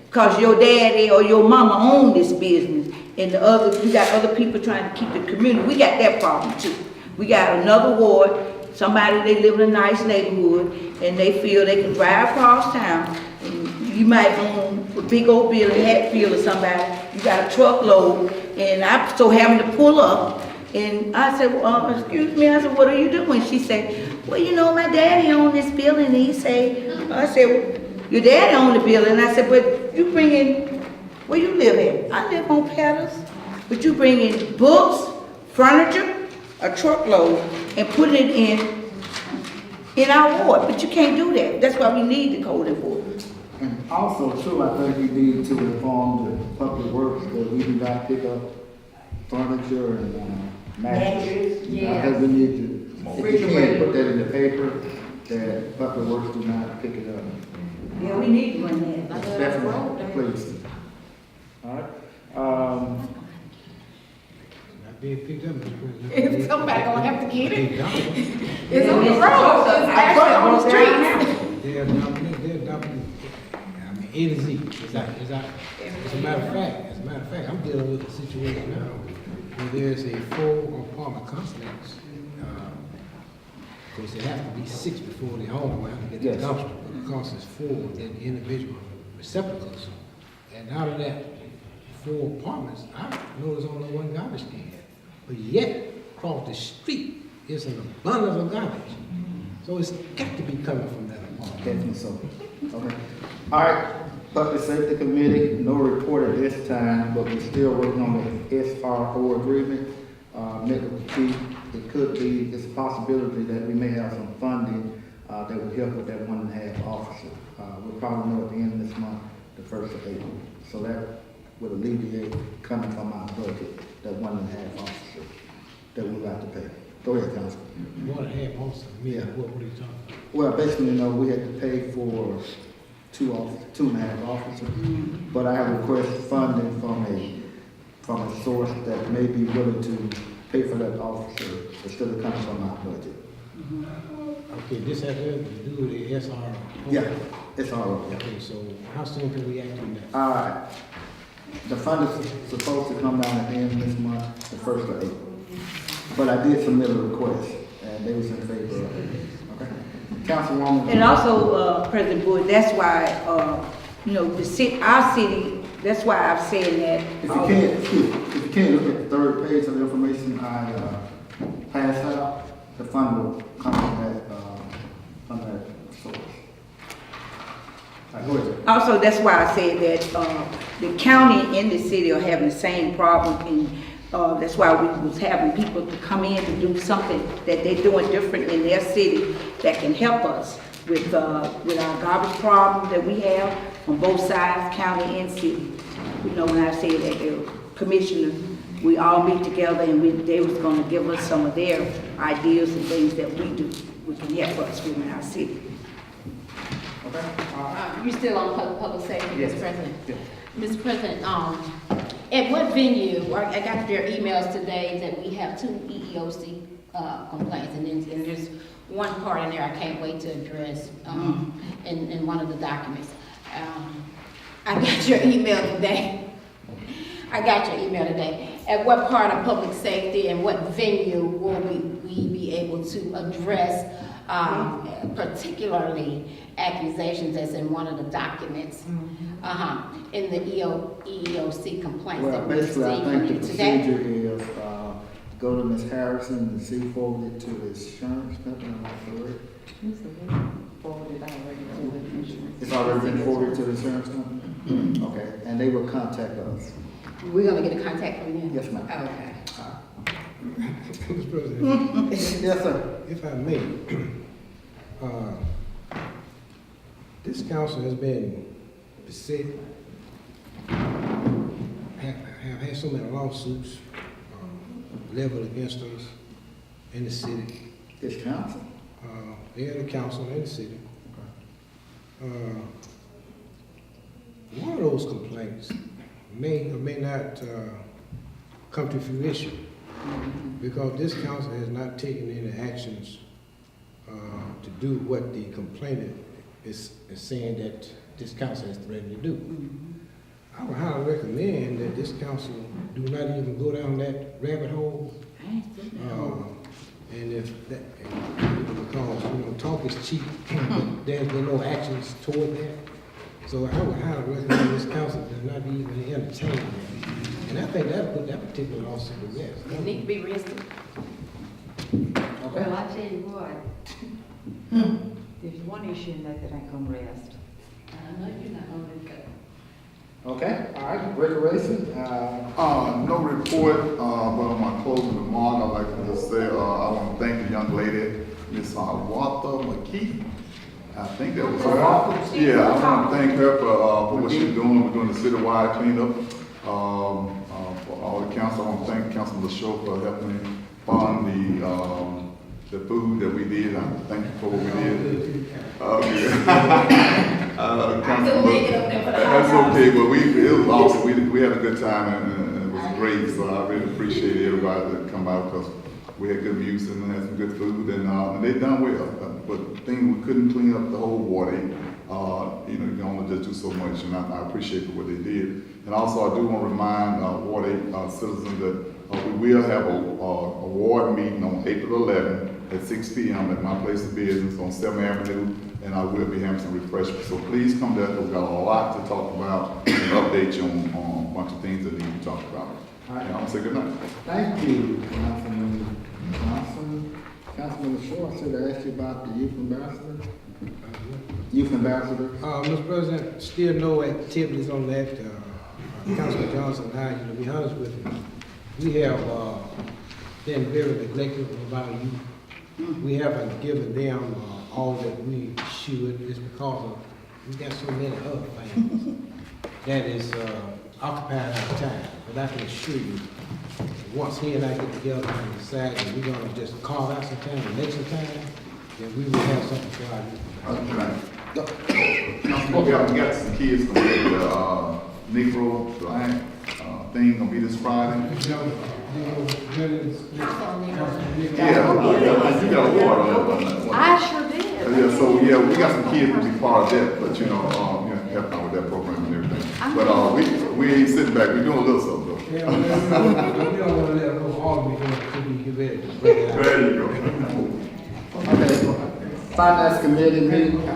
[SPEAKER 7] Because your daddy or your mama own this business, and you got other people trying to keep the community. We got that problem too. We got another ward, somebody, they live in a nice neighborhood, and they feel they can drive across town. And you might own a big old building, Hatfield or somebody, you got a truckload, and I so having to pull up. And I said, well, excuse me, I said, what are you doing? She said, well, you know, my daddy owned this building. And I said, your daddy owned the building. And I said, but you bring in, where you live at? I live on Peters. But you bring in books, furniture, a truckload, and put it in our ward. But you can't do that. That's why we need the code enforcement.
[SPEAKER 1] And also too, I think we need to inform the public works that we do not pick up furniture and mattresses. I think we need to, if you can, put that in the paper, that public works do not pick it up.
[SPEAKER 7] Yeah, we need to run that.
[SPEAKER 1] Definitely, please. All right.
[SPEAKER 5] Not being picked up, Mr. President.
[SPEAKER 8] If somebody gonna have to get it.
[SPEAKER 5] It's
[SPEAKER 8] on the road, it's actually on the streets.
[SPEAKER 5] They're adopting, I mean, A to Z. As a matter of fact, I'm dealing with a situation now where there's a full apartment complex. Of course, there have to be 6 before the owner will have to get the dumpster, but the cost is 4 in individual receptacles. And out of that 4 apartments, I know there's only one garbage can. But yet, across the street is an abundance of garbage. So it's got to be coming from that apartment.
[SPEAKER 1] Definitely so. Okay. All right. Public Safety Committee, no report at this time, but we're still working on the SRO agreement. Met with the chief. It could be, it's a possibility that we may have some funding that would help with that 1.5 officer. We'll probably know at the end of this month, the 1st of April. So that would alleviate coming from our budget, that 1.5 officer that we got to pay. Go ahead, Council.
[SPEAKER 5] 1.5 officers,
[SPEAKER 1] Yeah.
[SPEAKER 5] what are you talking about?
[SPEAKER 1] Well, basically, we had to pay for 2.5 officers, but I have requested funding from a source that may be willing to pay for that officer instead of coming from our budget.
[SPEAKER 5] Okay, this has to do with the SR.
[SPEAKER 1] Yeah, it's all right.
[SPEAKER 5] Okay, so how soon can we act on that?
[SPEAKER 1] The fund is supposed to come down at the end of this month, the 1st of April. But I did submit a request, and they was in favor of it. Okay? Councilwoman.
[SPEAKER 7] And also, President Boyd, that's why, our city, that's why I'm saying that.
[SPEAKER 1] If you can't look at the 3rd page of the information I passed out, the fund will come from that source. All right, go ahead.
[SPEAKER 7] Also, that's why I said that, the county and the city are having the same problem, and, that's why we was having people to come in to do something that they're doing different in their city that can help us with our garbage problem that we have on both sides, county and city. When I say that the commissioner, we all meet together and they was gonna give us some of their ideas and things that we can help us with in our city.
[SPEAKER 1] Okay?
[SPEAKER 8] You still on public safety,
[SPEAKER 1] Yes.
[SPEAKER 8] Mr. President?
[SPEAKER 1] Yes.
[SPEAKER 8] Mr. President, at what venue, I got their emails today that we have 2 EEOC complaints, and there's one part in there I can't wait to address in one of the documents. I got your email today. At what part of public safety and what venue will we be able to address particularly accusations that's in one of the documents, in the EEOC complaints
[SPEAKER 1] Well,
[SPEAKER 8] that we
[SPEAKER 1] basically, I
[SPEAKER 8] received from
[SPEAKER 1] think
[SPEAKER 8] you
[SPEAKER 1] the
[SPEAKER 8] today?
[SPEAKER 1] procedure is, go to Ms. Harrison and see forward it to the insurance company, am I correct? It's already been forwarded to the insurance company? Okay, and they will contact us.
[SPEAKER 8] We're gonna get a contact from you?
[SPEAKER 1] Yes, ma'am.
[SPEAKER 8] Okay.
[SPEAKER 5] Mr. President,
[SPEAKER 1] Yes, sir.
[SPEAKER 5] if I may, this council has been beset, have had so many lawsuits leveled against us in the city.
[SPEAKER 1] This council?
[SPEAKER 5] Yeah, the council and the city. One of those complaints may or may not come to fruition because this council has not taken any actions to do what the complainant is saying that this council is threatened to do. I would highly recommend that this council do not even go down that rabbit hole. And if that, because, talk is cheap, but there's been no actions toward that. So I would highly recommend this council does not even entertain that. And I think that'll put that particular lawsuit to rest.
[SPEAKER 8] It need to be arrested.
[SPEAKER 6] Well, I tell you what, there's one issue in that ain't gonna rest.
[SPEAKER 8] I know you're not gonna let go.
[SPEAKER 1] Okay, all right, recreation,
[SPEAKER 3] No report, but on my closing remark, I'd like to just say, I want to thank the young lady, Miss Walter McKee. I think that was her. Yeah, I want to thank her for what she's doing. We're doing the citywide cleanup. For all the council, I want to thank Councilman LaShaw for helping me fund the food that we did. I thank you for what we did. That's okay, but it was awesome. We had a good time and it was great. So I really appreciate everybody that come out because we had good music and had some good food and they done well. But the thing, we couldn't clean up the whole water. You can only just do so much, and I appreciate what they did. And also, I do want to remind Ward 8 citizens that we will have a ward meeting on April 11th at 6 p.m. at my place of business on 7th Avenue, and I will be having some refreshments. So please come there, because we've got a lot to talk about and update you on a bunch of things that need to be talked about.
[SPEAKER 1] All right.
[SPEAKER 3] And I'm going to say good night.
[SPEAKER 1] Thank you, Councilman Johnson. Councilman LaShaw, I should have asked you about the youth ambassador. Youth ambassador?
[SPEAKER 5] Mr. President, still no activities on that. Councilman Johnson and I, to be honest with you, we have been very neglectful of our youth. We haven't given them all that we should. It's because of, we got so many other things that is occupying our time. But I can assure you, once he and I get together and decide that we're gonna just carve out some time and make some time, then we will have something for our youth.
[SPEAKER 3] We got some kids gonna be at the Negro Black thing gonna be this Friday. Yeah, you got a award on that one.
[SPEAKER 6] I sure did.
[SPEAKER 3] Yeah, so yeah, we got some kids to be part of that, but you know, help out with that program and everything. But we ain't sitting back, we doing a little something though.
[SPEAKER 5] Yeah, we don't wanna let them all be here until we get ready to break it out.
[SPEAKER 3] There you go.
[SPEAKER 1] Okay. Finance committee meeting, go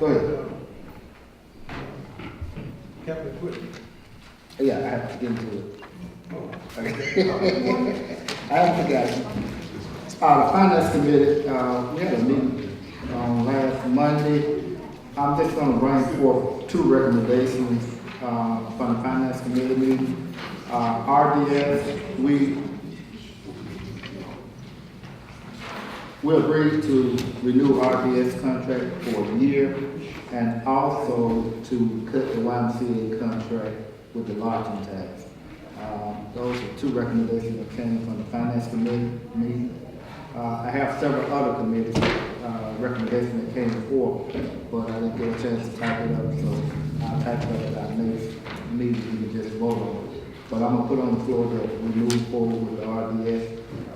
[SPEAKER 1] ahead.
[SPEAKER 5] Capital equipment.
[SPEAKER 1] Yeah, I have to get into it. Okay. I haven't forgotten. The finance committee, we had a meeting last Monday. I'm just gonna bring forth two recommendations from the finance committee meeting. RDS, we agreed to renew RDS contract for a year and also to cut the YMCA contract with the lodging tax. Those are two recommendations that came from the finance committee meeting. I have several other committees, recommendations that came forth, but I didn't get a chance to type it up, so I'll type it up at our next meeting, we can just vote on it. But I'm gonna put on the floor that we move forward with the RDS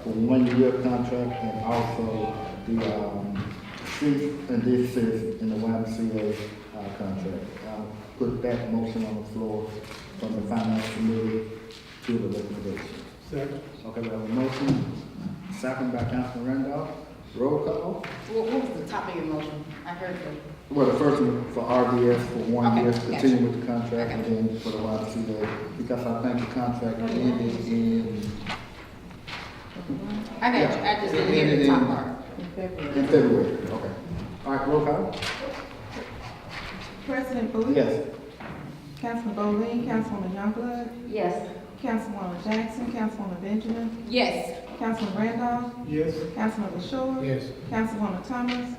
[SPEAKER 1] for 1 year contract and also the cease and desist in the YMCA contract. I'll put that motion on the floor from the finance committee to the recommendation.
[SPEAKER 5] Second.
[SPEAKER 1] Okay, we have a motion, second by Councilman Randolph. Roll call.
[SPEAKER 8] What was the top of your motion? I heard the.
[SPEAKER 1] Well, the first one for RDS for 1
[SPEAKER 8] Okay,
[SPEAKER 1] year,
[SPEAKER 8] gotcha.
[SPEAKER 1] continue with the contract,
[SPEAKER 8] Okay.
[SPEAKER 1] and then for the YMCA, because I think the contract ended in
[SPEAKER 8] I got you, I just didn't hear the top part.
[SPEAKER 1] in February. Okay. All right, roll call.
[SPEAKER 4] President Bowie?
[SPEAKER 1] Yes.
[SPEAKER 4] Councilman Bowling, Councilwoman Youngblood,
[SPEAKER 6] Yes.
[SPEAKER 4] Councilwoman Jackson, Councilwoman Benjamin,
[SPEAKER 8] Yes.
[SPEAKER 4] Councilman Randolph,
[SPEAKER 5] Yes.
[SPEAKER 4] Councilman LaShaw.
[SPEAKER 5] Yes.
[SPEAKER 4] Councilwoman Thomas,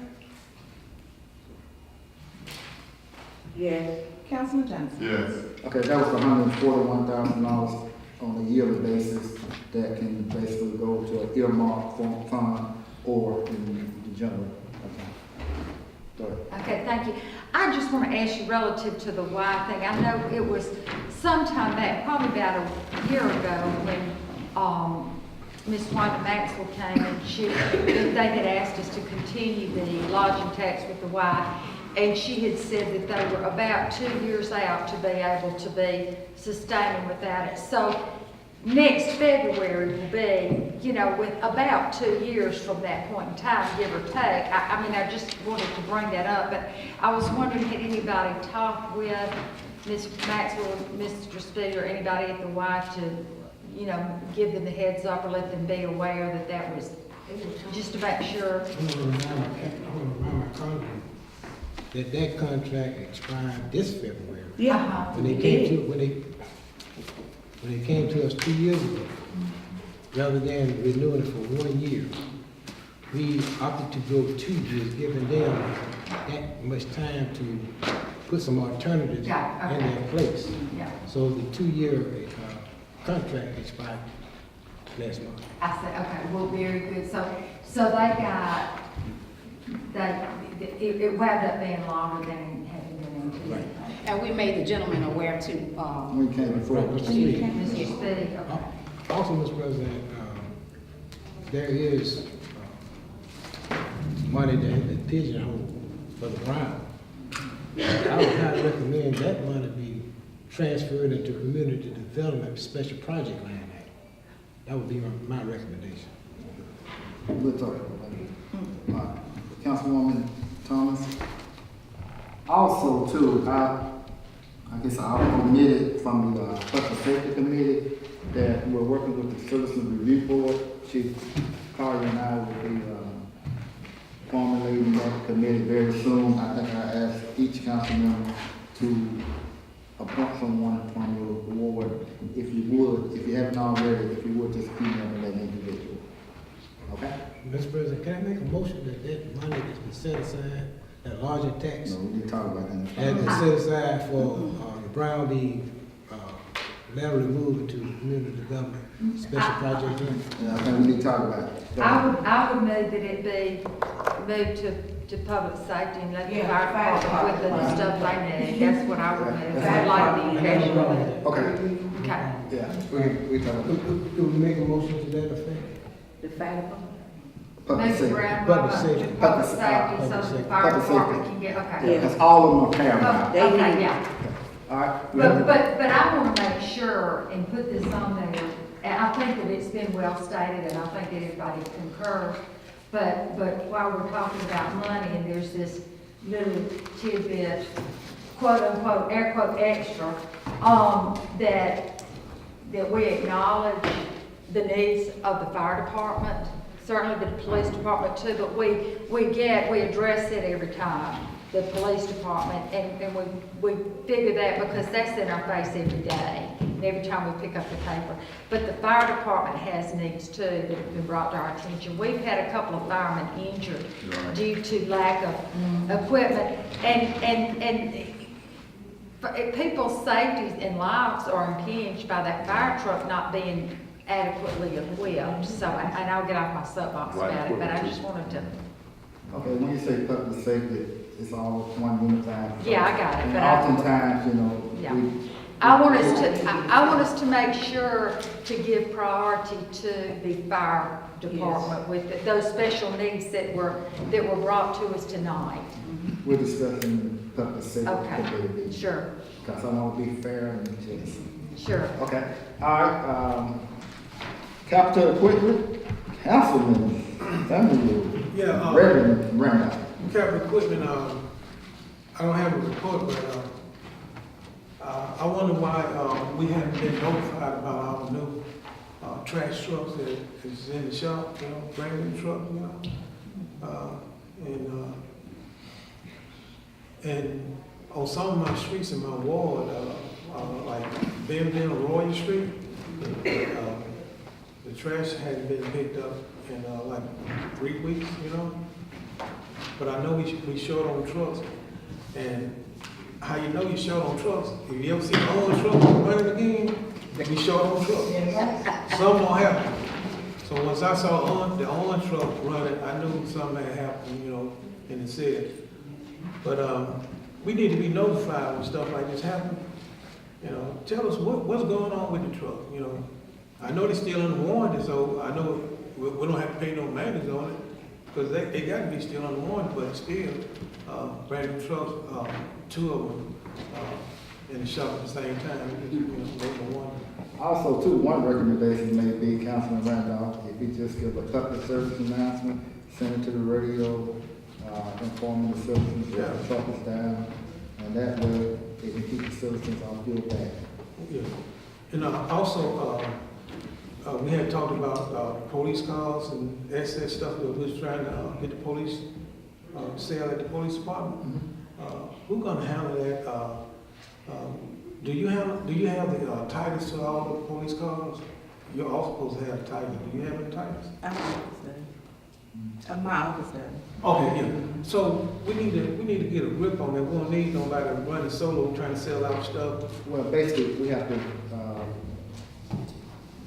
[SPEAKER 7] Yes.
[SPEAKER 4] Councilman Johnson.
[SPEAKER 3] Yes.
[SPEAKER 1] Okay, that was $141,000 on a yearly basis that can basically go to an earmark fund or in the general account. Go ahead.
[SPEAKER 6] Okay, thank you. I just want to ask you relative to the Y thing. I know it was sometime back, probably about a year ago, when Ms. Wanda Maxwell came and they had asked us to continue the lodging tax with the Y, and she had said that they were about 2 years out to be able to be sustaining without it. So next February will be, with about 2 years from that point in time, give or take. I mean, I just wanted to bring that up, but I was wondering, had anybody talked with Ms. Maxwell, Mr. Speed, or anybody at the Y to, give them the heads up or let them be aware that that was, just to make sure?
[SPEAKER 5] I want to remind my colleague that contract expired this February.
[SPEAKER 7] Yeah.
[SPEAKER 5] When they came to us 2 years ago, rather than renewing it for 1 year, we opted to go 2 years, giving them that much time to put some alternatives
[SPEAKER 6] Yeah,
[SPEAKER 5] in
[SPEAKER 6] okay.
[SPEAKER 5] their place.
[SPEAKER 6] Yeah.
[SPEAKER 5] So the 2 year contract expired last month.
[SPEAKER 6] I said, okay, well, very good. So they got, it wound up being longer than having been anticipated.
[SPEAKER 8] And we made the gentleman aware too,
[SPEAKER 1] We came before.
[SPEAKER 5] Right, Mr. Speed.
[SPEAKER 6] Mr. Speed, okay.
[SPEAKER 5] Also, Mr. President, there is money that has been pigeonholed for the Brown. I would highly recommend that money be transferred into community development special project line item. That would be my recommendation.
[SPEAKER 1] We'll talk. Councilwoman Thomas. Also, too, I guess I'll omit it from the Public Safety Committee that we're working with the Citizens Review Board. Chief Collier and I will be formulating meeting that committee very soon. I think I asked each council member to appoint someone from your ward. If you would, if you haven't already, if you would just email me that individual. Okay?
[SPEAKER 5] Mr. President, can I make a motion that that money that's been set aside, that larger tax,
[SPEAKER 1] No, we didn't talk about that.
[SPEAKER 5] has been set aside for the Brown D lateral removal to community development special project grant?
[SPEAKER 1] Yeah, I think we need to talk about it.
[SPEAKER 6] I would move that it be moved to public safety and let the
[SPEAKER 7] Yeah,
[SPEAKER 6] fire
[SPEAKER 7] fire
[SPEAKER 6] department with the
[SPEAKER 7] department.
[SPEAKER 6] stuff they need. That's what I would move.
[SPEAKER 1] Fire
[SPEAKER 6] I'd like the cash for that.
[SPEAKER 1] Okay,
[SPEAKER 6] Okay.
[SPEAKER 1] yeah, we talk about it.
[SPEAKER 5] Do we make a motion to that effect?
[SPEAKER 7] The fire department?
[SPEAKER 1] Public
[SPEAKER 6] Move
[SPEAKER 1] safety.
[SPEAKER 6] around,
[SPEAKER 5] Public
[SPEAKER 6] to
[SPEAKER 5] safety.
[SPEAKER 6] public safety, so the fire
[SPEAKER 1] Public safety.
[SPEAKER 6] department can get, okay.
[SPEAKER 1] Yeah, because all of them are paramount.
[SPEAKER 7] They
[SPEAKER 6] Okay,
[SPEAKER 7] need-
[SPEAKER 6] yeah.
[SPEAKER 1] All right?
[SPEAKER 6] But I want to make sure and put this on there, and I think that it's been well stated, and I think that everybody concurs. But while we're talking about money, and there's this little tidbit, quote unquote, air quote, extra, that we acknowledge the needs of the fire department, certainly the police department too, but we address it every time, the police department, and we figure that because that's in our face every day, and every time we pick up the paper. But the fire department has needs too that have been brought to our attention. We've had a couple of firemen injured due to lack of equipment, and people's safety and lives are impinged by that fire truck not being adequately equipped. So, and I'll get off my soapbox about it, but I just wanted to.
[SPEAKER 1] Okay, when you say public safety, it's all one unified.
[SPEAKER 6] Yeah, I got it,
[SPEAKER 1] And
[SPEAKER 6] but I-
[SPEAKER 1] oftentimes, you know,
[SPEAKER 6] Yeah.
[SPEAKER 1] we.
[SPEAKER 6] I want us to make sure to give priority to the fire department with those special needs that were brought to us tonight.
[SPEAKER 1] We're discussing public safety.
[SPEAKER 6] Okay, sure,
[SPEAKER 1] Because I want to be fair and just.
[SPEAKER 6] sure.
[SPEAKER 1] Okay, all right, capital equipment, councilman,
[SPEAKER 5] Yeah,
[SPEAKER 1] Reverend Randolph.
[SPEAKER 5] capital equipment, I don't have a report, but, I wonder why, we haven't been notified about our new, trash trucks that is in the shop, you know, brand new truck, you know? And on some of my streets in my ward, like Benville or Royal Street, the trash hadn't been picked up in, like 3 weeks, you know? But I know we short on trucks, and how you know you short on trucks, if you ever see the old truck running again, we short on trucks. Some don't happen. So once I saw the orange truck running, I knew something had happened, you know, in the city. But we need to be notified when stuff like this happens. You know, tell us what's going on with the truck, you know. I know they're still under warranty, so I know we don't have to pay no maintenance on it, because they got to be still under warranty, but still, brand new trucks, 2 of them in the shop at the same time, you know, make them warranty.
[SPEAKER 1] Also, too, one recommendation may be Councilman Randolph, if he just give a public service announcement, send it to the radio, informing the citizens that the truck is down, and that way, it can keep the citizens on good back.
[SPEAKER 5] Yeah, and also, we had talked about police calls and SS stuff that we was trying to get the police sale at the police department. Who's gonna handle that? Do you have the titles to all the police calls? You're all supposed to have titles. Do you have any titles?
[SPEAKER 4] I'm my office does.
[SPEAKER 5] Okay, yeah. So we need to get a grip on that. We don't need nobody running solo trying to sell our stuff.
[SPEAKER 1] Well, basically, we have to,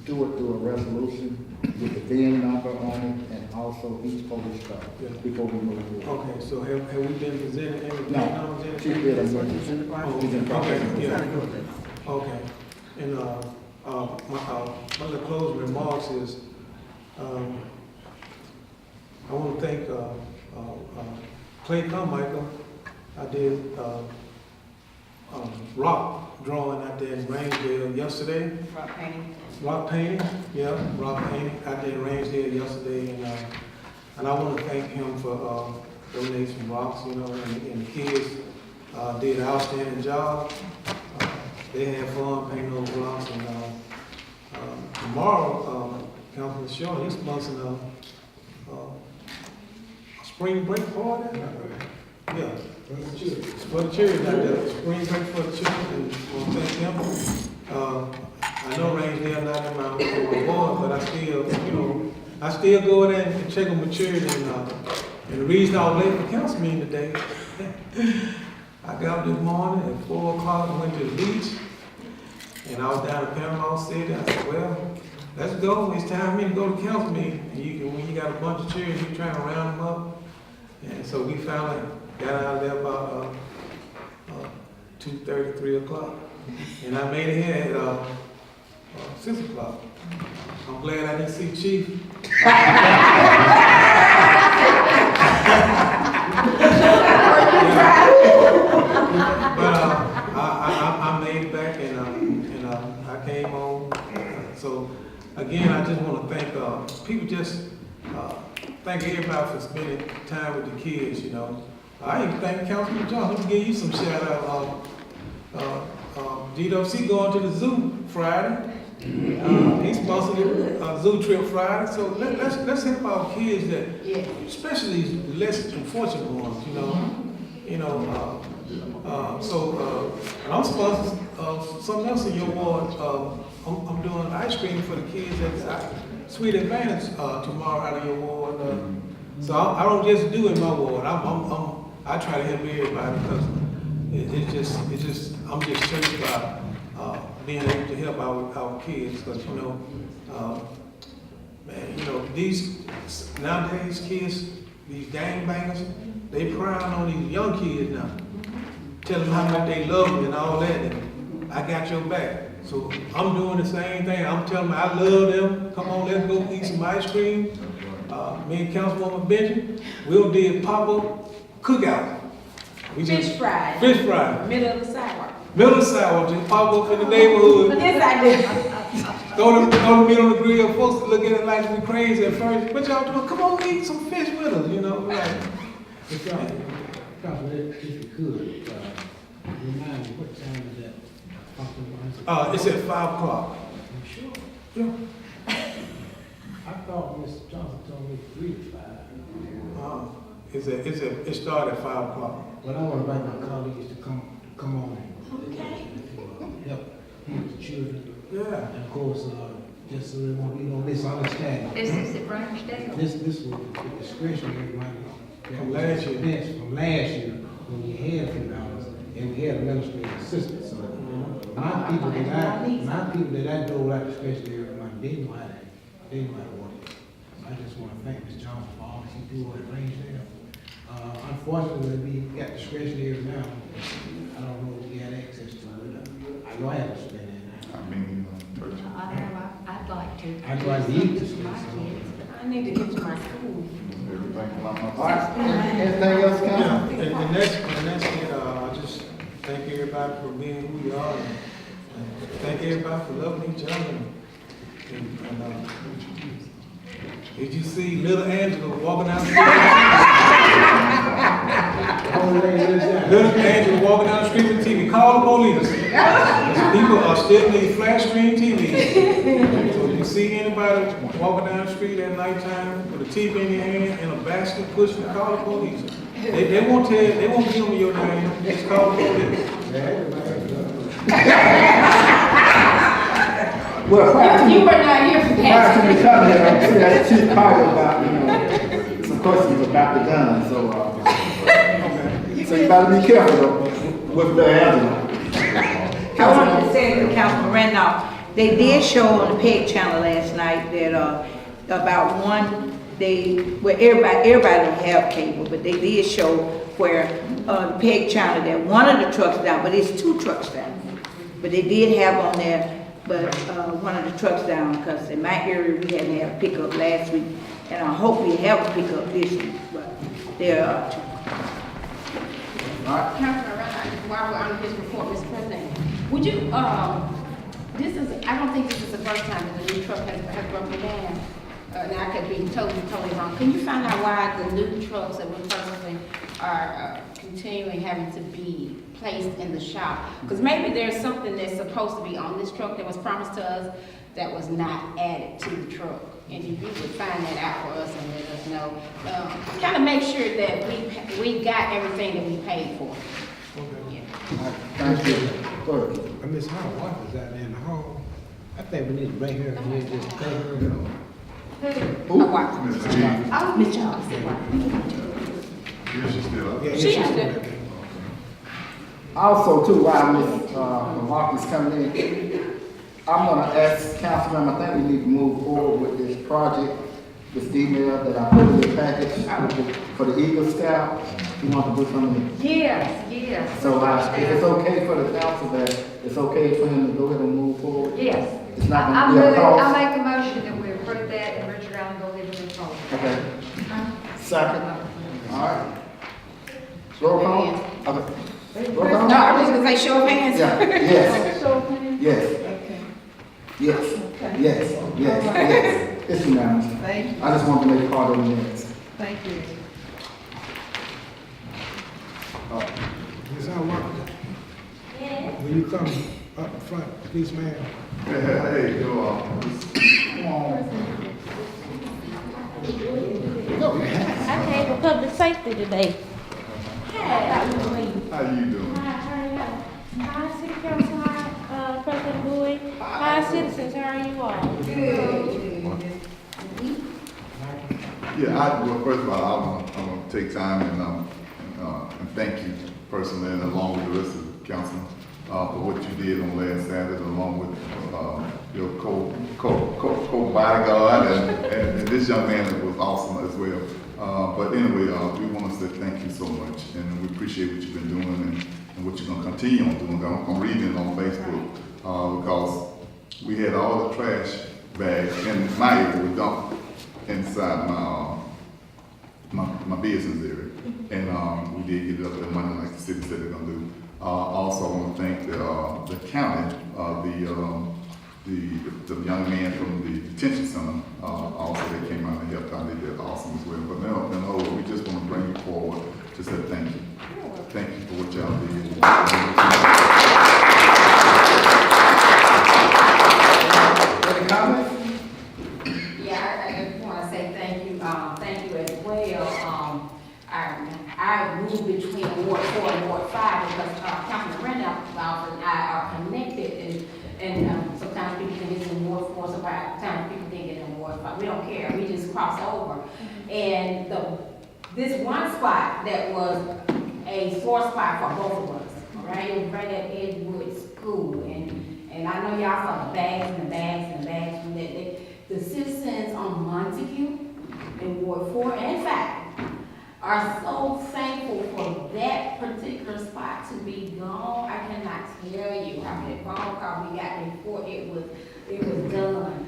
[SPEAKER 1] do it through a resolution with the VIN number on it and also each police car
[SPEAKER 5] Yeah.
[SPEAKER 1] before we move forward.
[SPEAKER 5] Okay, so have we been presented any
[SPEAKER 1] No,
[SPEAKER 5] numbers?
[SPEAKER 1] Chief did
[SPEAKER 4] That's
[SPEAKER 1] a
[SPEAKER 4] what is in the process.
[SPEAKER 1] He's in
[SPEAKER 5] Okay,
[SPEAKER 1] process.
[SPEAKER 5] yeah. Okay, and, my little closing remarks is, I want to thank, Clay Carmichael. I did, rock drawing out there in Rangedale yesterday.
[SPEAKER 7] Rock painting?
[SPEAKER 5] Rock painting, yeah, rock painting. I did Rangedale yesterday, and I want to thank him for, donating some rocks, you know, and the kids, did an outstanding job. They had fun painting those rocks, and, tomorrow, Councilman Shaw, he's sponsoring a spring break party? Yeah, for the children. For the children, like the spring break for the children, and thank them. I know Rangedale not in my ward, but I still, you know, I still go in there and check on my children. And the reason I was late for council meeting today, I got up this morning at 4 o'clock and went to the beach. And I was down in Panama City. I said, well, let's go. It's time for me to go to council meeting. And when you got a bunch of children, you're trying to round them up. And so we finally got out of there about 2:30, 3 o'clock. And I made it here at 6 o'clock. I'm glad I didn't see Chief. But I made it back and I came home. So again, I just want to thank people. Just thank everybody for spending time with the kids. You know, I even thank Councilman John. Let me give you some shout out. GWC going to the zoo Friday. He's sponsoring a zoo trip Friday. So let's help our kids that, especially these less unfortunate ones. And I'm sponsoring something else in your ward. I'm doing ice cream for the kids at Sweet Advantage tomorrow out of your ward. So I don't just do it in my ward. I try to help everybody because I'm just changed by being able to help our kids because these nowadays kids, these gangbangers, they preying on these young kids now. Tell them how much they love them and all that, and I got your back. So I'm doing the same thing. I'm telling them I love them. Come on, let's go eat some ice cream. Me and Councilwoman Benjamin, we'll do a pop-up cookout.
[SPEAKER 8] Fish fry.
[SPEAKER 5] Fish fry.
[SPEAKER 8] Middle of the sidewalk.
[SPEAKER 5] Middle of the sidewalk, just pop up in the neighborhood.
[SPEAKER 8] Yes, I do.
[SPEAKER 5] Throw the meat on the grill. Folks look at it like we crazy at first. What y'all doing? Come on, eat some fish with us, If you could, remind me, what time is that? It's at 5 o'clock.
[SPEAKER 11] You sure?
[SPEAKER 5] Yeah.
[SPEAKER 11] I thought Mr. Johnson told me 3 to 5.
[SPEAKER 5] It started at 5 o'clock.
[SPEAKER 11] Well, I want to invite my colleagues to come on and help the children.
[SPEAKER 5] Yeah.
[SPEAKER 11] And of course, just so there won't be no misunderstanding.
[SPEAKER 6] Is this at Rangedale?
[SPEAKER 11] This was the discretionary money.
[SPEAKER 5] From last year.
[SPEAKER 11] Yes, from last year, when we had a few dollars, and we had administrative assistance. So my people that I know like discretionary money, they know how to work it. So I just want to thank Ms. Johnson for all she do at Rangedale. Unfortunately, we got discretionary now. I don't know if we had access to it. I know I haven't spent it.
[SPEAKER 6] I'd like to.
[SPEAKER 11] I'd like to eat this.
[SPEAKER 6] My kids.
[SPEAKER 8] I need to get to my school.
[SPEAKER 1] All right, anything else, Council?
[SPEAKER 5] Yeah, and that's it. I just thank everybody for being who you are, and thank everybody for loving each other. Did you see little Angela walking down the street? Little Angela walking down the street with TV. Call the police. People are still need flash screen TVs. So if you see anybody walking down the street at nighttime with a TV in your hand and a basket pushing, call the police. They won't tell you, they won't give them your name. Just call the police.
[SPEAKER 1] Well,
[SPEAKER 8] You were not here for that.
[SPEAKER 1] prior to me coming here, I'm sure that Chief called about, some questions about the gun, so you better be careful though, with the Angela.
[SPEAKER 7] I wanted to say to Councilman Randolph, they did show on the PEG channel last night that, about where everybody don't have cable, but they did show where, the PEG channel that one of the trucks down, but it's 2 trucks down. But they did have on there, but, one of the trucks down, because in my area, we hadn't had a pickup last week, and I hope we have a pickup this week, but there are 2.
[SPEAKER 8] Councilman Randolph, while we're on his report, Mr. President, would you, I don't think this is the first time that the new truck has broken down. And I could be totally wrong. Can you find out why the new trucks that we're purchasing are continuing having to be placed in the shop. Because maybe there's something that's supposed to be on this truck that was promised to us that was not added to the truck. And if you would find that out for us and let us know, kind of make sure that we got everything that we paid for. Yeah.
[SPEAKER 1] Thank you. Go ahead.
[SPEAKER 11] I miss how Walker's out there in the hall. I think we need to bring her in here and just thank her, you know.
[SPEAKER 8] Oh, wow.
[SPEAKER 3] Mr. G.
[SPEAKER 7] Oh, Miss Charles.
[SPEAKER 3] Yeah, she's still up.
[SPEAKER 11] Yeah,
[SPEAKER 8] She
[SPEAKER 11] she's
[SPEAKER 8] out
[SPEAKER 11] still
[SPEAKER 8] there.
[SPEAKER 11] out there.
[SPEAKER 1] Also too, while Ms. Marcus coming in, I'm gonna ask Councilman, I think we need to move forward with this project, this email that I put in the package for the Eagle Scout. You want to do something?
[SPEAKER 6] Yes, yes.
[SPEAKER 1] So if it's okay for the council that it's okay for him to go ahead and move forward?
[SPEAKER 6] Yes.
[SPEAKER 1] It's not
[SPEAKER 6] I
[SPEAKER 1] gonna be a cost?
[SPEAKER 6] make a motion that we approve that and Richard Allen go ahead and move forward.
[SPEAKER 1] Okay. Second? All right. Roll call? Okay. Roll call?
[SPEAKER 8] No, I was gonna say show of hands.
[SPEAKER 1] Yeah, yes,
[SPEAKER 4] Show of hands?
[SPEAKER 1] yes,
[SPEAKER 4] Okay.
[SPEAKER 1] yes,
[SPEAKER 4] Okay.
[SPEAKER 1] yes, yes, yes. It's unanimous.
[SPEAKER 4] Thank you.
[SPEAKER 1] I just want to make part of the minutes.
[SPEAKER 4] Thank you.
[SPEAKER 11] Miss Howard Walker. Will you come up front, please, ma'am?
[SPEAKER 3] Hey, go on.
[SPEAKER 12] I came for public safety today.
[SPEAKER 3] How you doing?
[SPEAKER 12] Hi, City Council, hi, President Bowie, hi, citizens, how are you all?
[SPEAKER 3] Yeah, well, first of all, I'm gonna take time and thank you personally and along with the rest of the council, for what you did on last Saturday, along with, your co-bodyguard and this young man that was awesome as well. But anyway, we want to say thank you so much, and we appreciate what you've been doing and what you're gonna continue on doing. I'm reading it on Facebook, because we had all the trash bags in my area, we dumped inside my business area. And we did get it up there Monday like the city said they're gonna do. Also, I want to thank the county, the young man from the detention center, also they came out and helped out, they did awesome as well. But no, we just want to bring you forward to say thank you. Thank you for what y'all did.
[SPEAKER 1] Any comments?
[SPEAKER 8] Yeah, I just want to say thank you as well. I move between Ward 4 and Ward 5 because Councilman Randolph and I are connected, and sometimes people think it's in Ward 4, sometimes people think it's in Ward 5. We don't care, we just cross over. And this one spot that was a sore spot for both of us, right? It was right at Edgewood School, and I know y'all saw the bags and the bags and the bags from that. The citizens on Montague in Ward 4 and 5 are so thankful for that particular spot to be gone. I cannot tell you how many phone calls we got before it was done.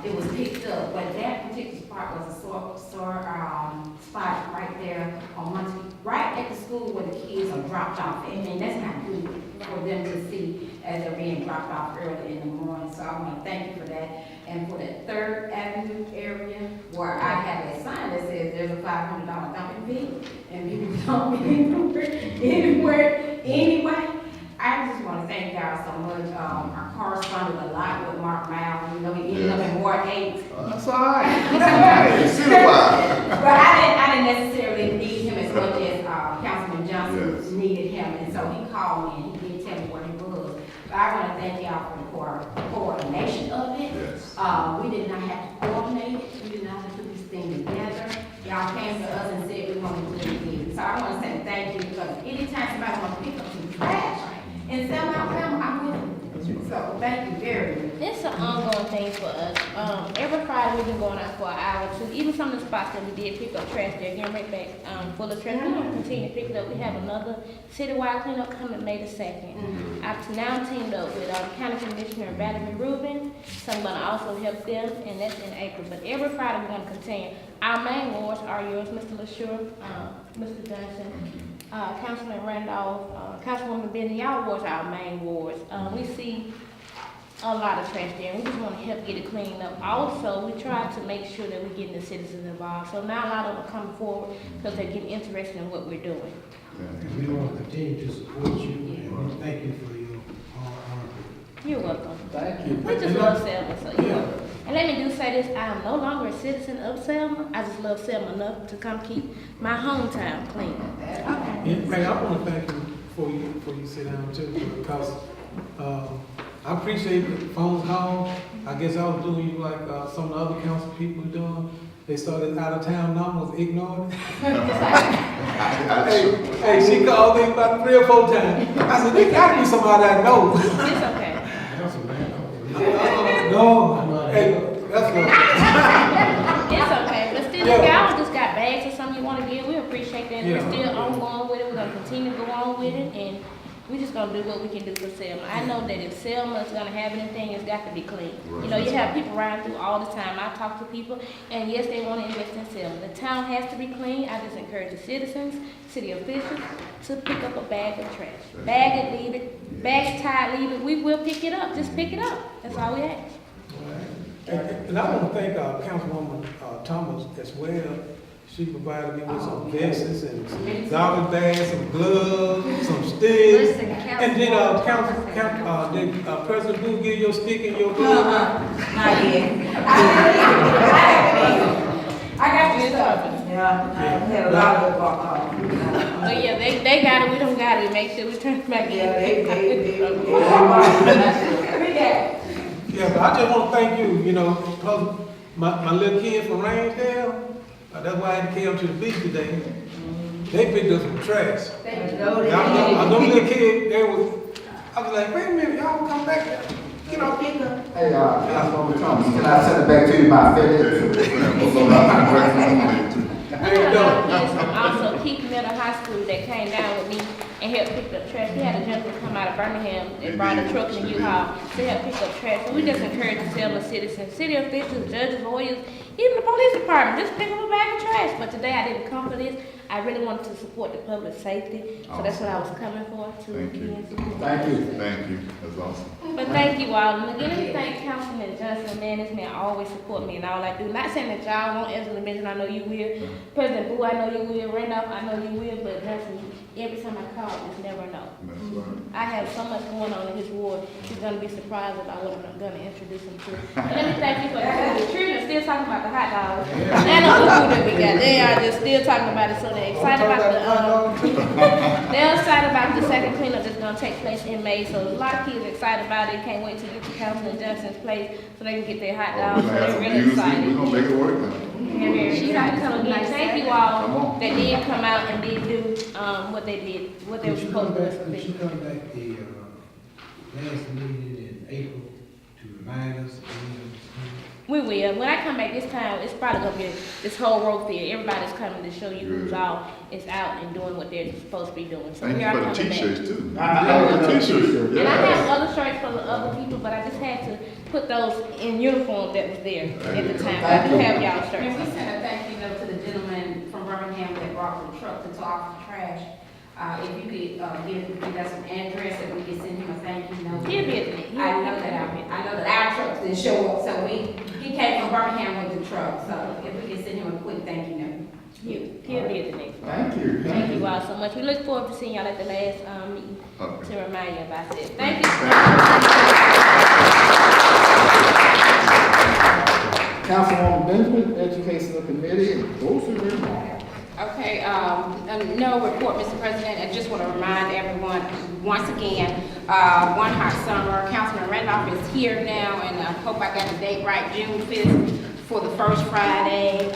[SPEAKER 8] It was picked up, but that particular spot was a sore spot right there on Montague, right at the school where the kids are dropped off at. And that's not good for them to see as they're being dropped off early in the morning. So I want to thank you for that. And for that 3rd Avenue area where I have a sign that says there's a $500 dumping fee and people dump anywhere, anyway. I just want to thank y'all so much. I corresponded a lot with Mark Miles, you know, he ended up in Ward 8.
[SPEAKER 3] That's all right. That's all right.
[SPEAKER 8] But I didn't necessarily need him as much as Councilman Johnson
[SPEAKER 3] Yes.
[SPEAKER 8] needed him, and so he called me and he did tell me where he was. But I want to thank y'all for the coordination of it.
[SPEAKER 3] Yes.
[SPEAKER 8] We did not have to coordinate it, we did not have to put this thing together. Y'all came to us and said we want to do it. So I want to say thank you, because anytime somebody wants to pick up some trash in Selma, Alabama, I'm with them. So thank you very much.
[SPEAKER 12] It's an ongoing thing for us. Every Friday we've been going out for an hour or two. Even some of the spots that we did pick up trash, they're getting right back full of trash. We're going to continue to pick it up. We have another citywide cleanup coming May the 2nd. I've now teamed up with County Commissioner Valerie Rubin, so I'm going to also help them, and that's in April. But every Friday we're going to continue. Our main wards are yours, Mr. LaSure, Mr. Johnson, Councilman Randolph, Councilwoman Benny. Y'all wards are our main wards. We see a lot of trash there, and we just want to help get it cleaned up. Also, we try to make sure that we're getting the citizens involved. So now a lot of them are coming forward because they're getting interested in what we're doing.
[SPEAKER 11] And we want to continue to support you, and we thank you for your hard work.
[SPEAKER 12] You're welcome.
[SPEAKER 1] Thank you.
[SPEAKER 12] We just love Selma, so you're welcome. And let me do say this, I am no longer a citizen of Selma. I just love Selma enough to come keep my hometown clean.
[SPEAKER 11] And Ray, I want to thank you before you sit down too, because I appreciate the phone call. I guess I was doing you like some of the other council people are doing. They started out of town numbers, ignored. Hey, she called me about 3 or 4 times. I said, there gotta be somebody I know.
[SPEAKER 12] It's okay.
[SPEAKER 11] No, hey, that's what.
[SPEAKER 12] It's okay, but still, if y'all just got bags or something you want to give, we appreciate that. We're still ongoing with it. We're gonna continue to go on with it, and we're just gonna do what we can do for Selma. I know that if Selma is gonna have anything, it's got to be clean. You know, you have people riding through all the time. I talk to people, and yes, they want to invest in Selma. The town has to be clean. I just encourage the citizens, city officials, to pick up a bag of trash. Bag it, leave it. Bags tied, leave it. We will pick it up. Just pick it up. That's all we ask.
[SPEAKER 11] And I want to thank Councilwoman Thomas as well. She provided me with some vests and some garbage bags, some gloves, some sticks.
[SPEAKER 6] Listen,
[SPEAKER 11] And did President Booth give your stick and your glove?
[SPEAKER 7] Not yet.
[SPEAKER 12] I got you stuff.
[SPEAKER 7] Yeah, I had a lot of
[SPEAKER 12] But yeah, they got it. We don't got it. Make sure we turn it back in.
[SPEAKER 11] Yeah, but I just want to thank you, because my little kid from Rangedale, that's why I came to the beach today. They picked up some trash. I know little kid, I was like, wait a minute, y'all come back.
[SPEAKER 1] Hey, Councilwoman Thomas, can I send it back to you by
[SPEAKER 12] Also, Keith Middle High School that came down with me and helped pick up trash. We had a gentleman come out of Birmingham and brought a truck in U-Haul to help pick up trash. So we just encourage the Selma citizens, city officials, judges, lawyers, even the police department, just pick up a bag of trash. But today I didn't come for this. I really wanted to support the public safety. So that's what I was coming for.
[SPEAKER 1] Thank you.
[SPEAKER 3] Thank you, that's awesome.
[SPEAKER 12] But thank you all. And again, let me thank Councilman Johnson, man, this man always support me in all I do. Not saying that y'all won't answer the mention, I know you will. President Boo, I know you will. Randolph, I know you will. But Johnson, every time I call, just never know.
[SPEAKER 3] That's right.
[SPEAKER 12] I have so much going on in his ward. He's gonna be surprised about what I'm gonna introduce him to. And let me thank you for the children are still talking about the hot dogs and the food that we got. They are just still talking about it. So they're excited about they're excited about the second cleanup that's gonna take place in May. So a lot of kids are excited about it. Can't wait to get to Councilman Johnson's place so they can get their hot dogs. So they're really excited.
[SPEAKER 3] We're gonna make it work now.
[SPEAKER 12] She got to come again. Thank you all that did come out and did do what they did, what they were supposed to do.
[SPEAKER 11] Did she come back the last meeting in April to remind us?
[SPEAKER 12] We will. When I come back this time, it's probably gonna be this whole road field. Everybody's coming to show you who's all is out and doing what they're supposed to be doing. So
[SPEAKER 3] Thank
[SPEAKER 12] we
[SPEAKER 3] you
[SPEAKER 12] are
[SPEAKER 3] for the
[SPEAKER 12] coming back.
[SPEAKER 3] t-shirts too.
[SPEAKER 1] I love the t-shirt.
[SPEAKER 12] And I have other shirts for the other people, but I just had to put those in uniform that was there at the time. I do have y'all
[SPEAKER 8] And we
[SPEAKER 12] shirts.
[SPEAKER 8] sent a thank you note to the gentleman from Birmingham that brought the truck to talk the trash. If you could give us an address that we could send him a thank you note.
[SPEAKER 12] He'll be at the next.
[SPEAKER 8] I know that our trucks didn't show up, so he came from Birmingham with the truck. So if we could send him a quick thank you note.
[SPEAKER 12] He'll be at the next one.
[SPEAKER 1] Thank you.
[SPEAKER 12] Thank you all so much. We look forward to seeing y'all at the last meeting
[SPEAKER 3] Okay.
[SPEAKER 12] to remind you about this. Thank you.
[SPEAKER 1] Councilwoman Benjamin, Educational Committee, and those are your
[SPEAKER 8] Okay, no report, Mr. President. I just want to remind everyone, once again, one hot summer. Councilman Randolph is here now, and I hope I got the date right, June 5th for the first Friday.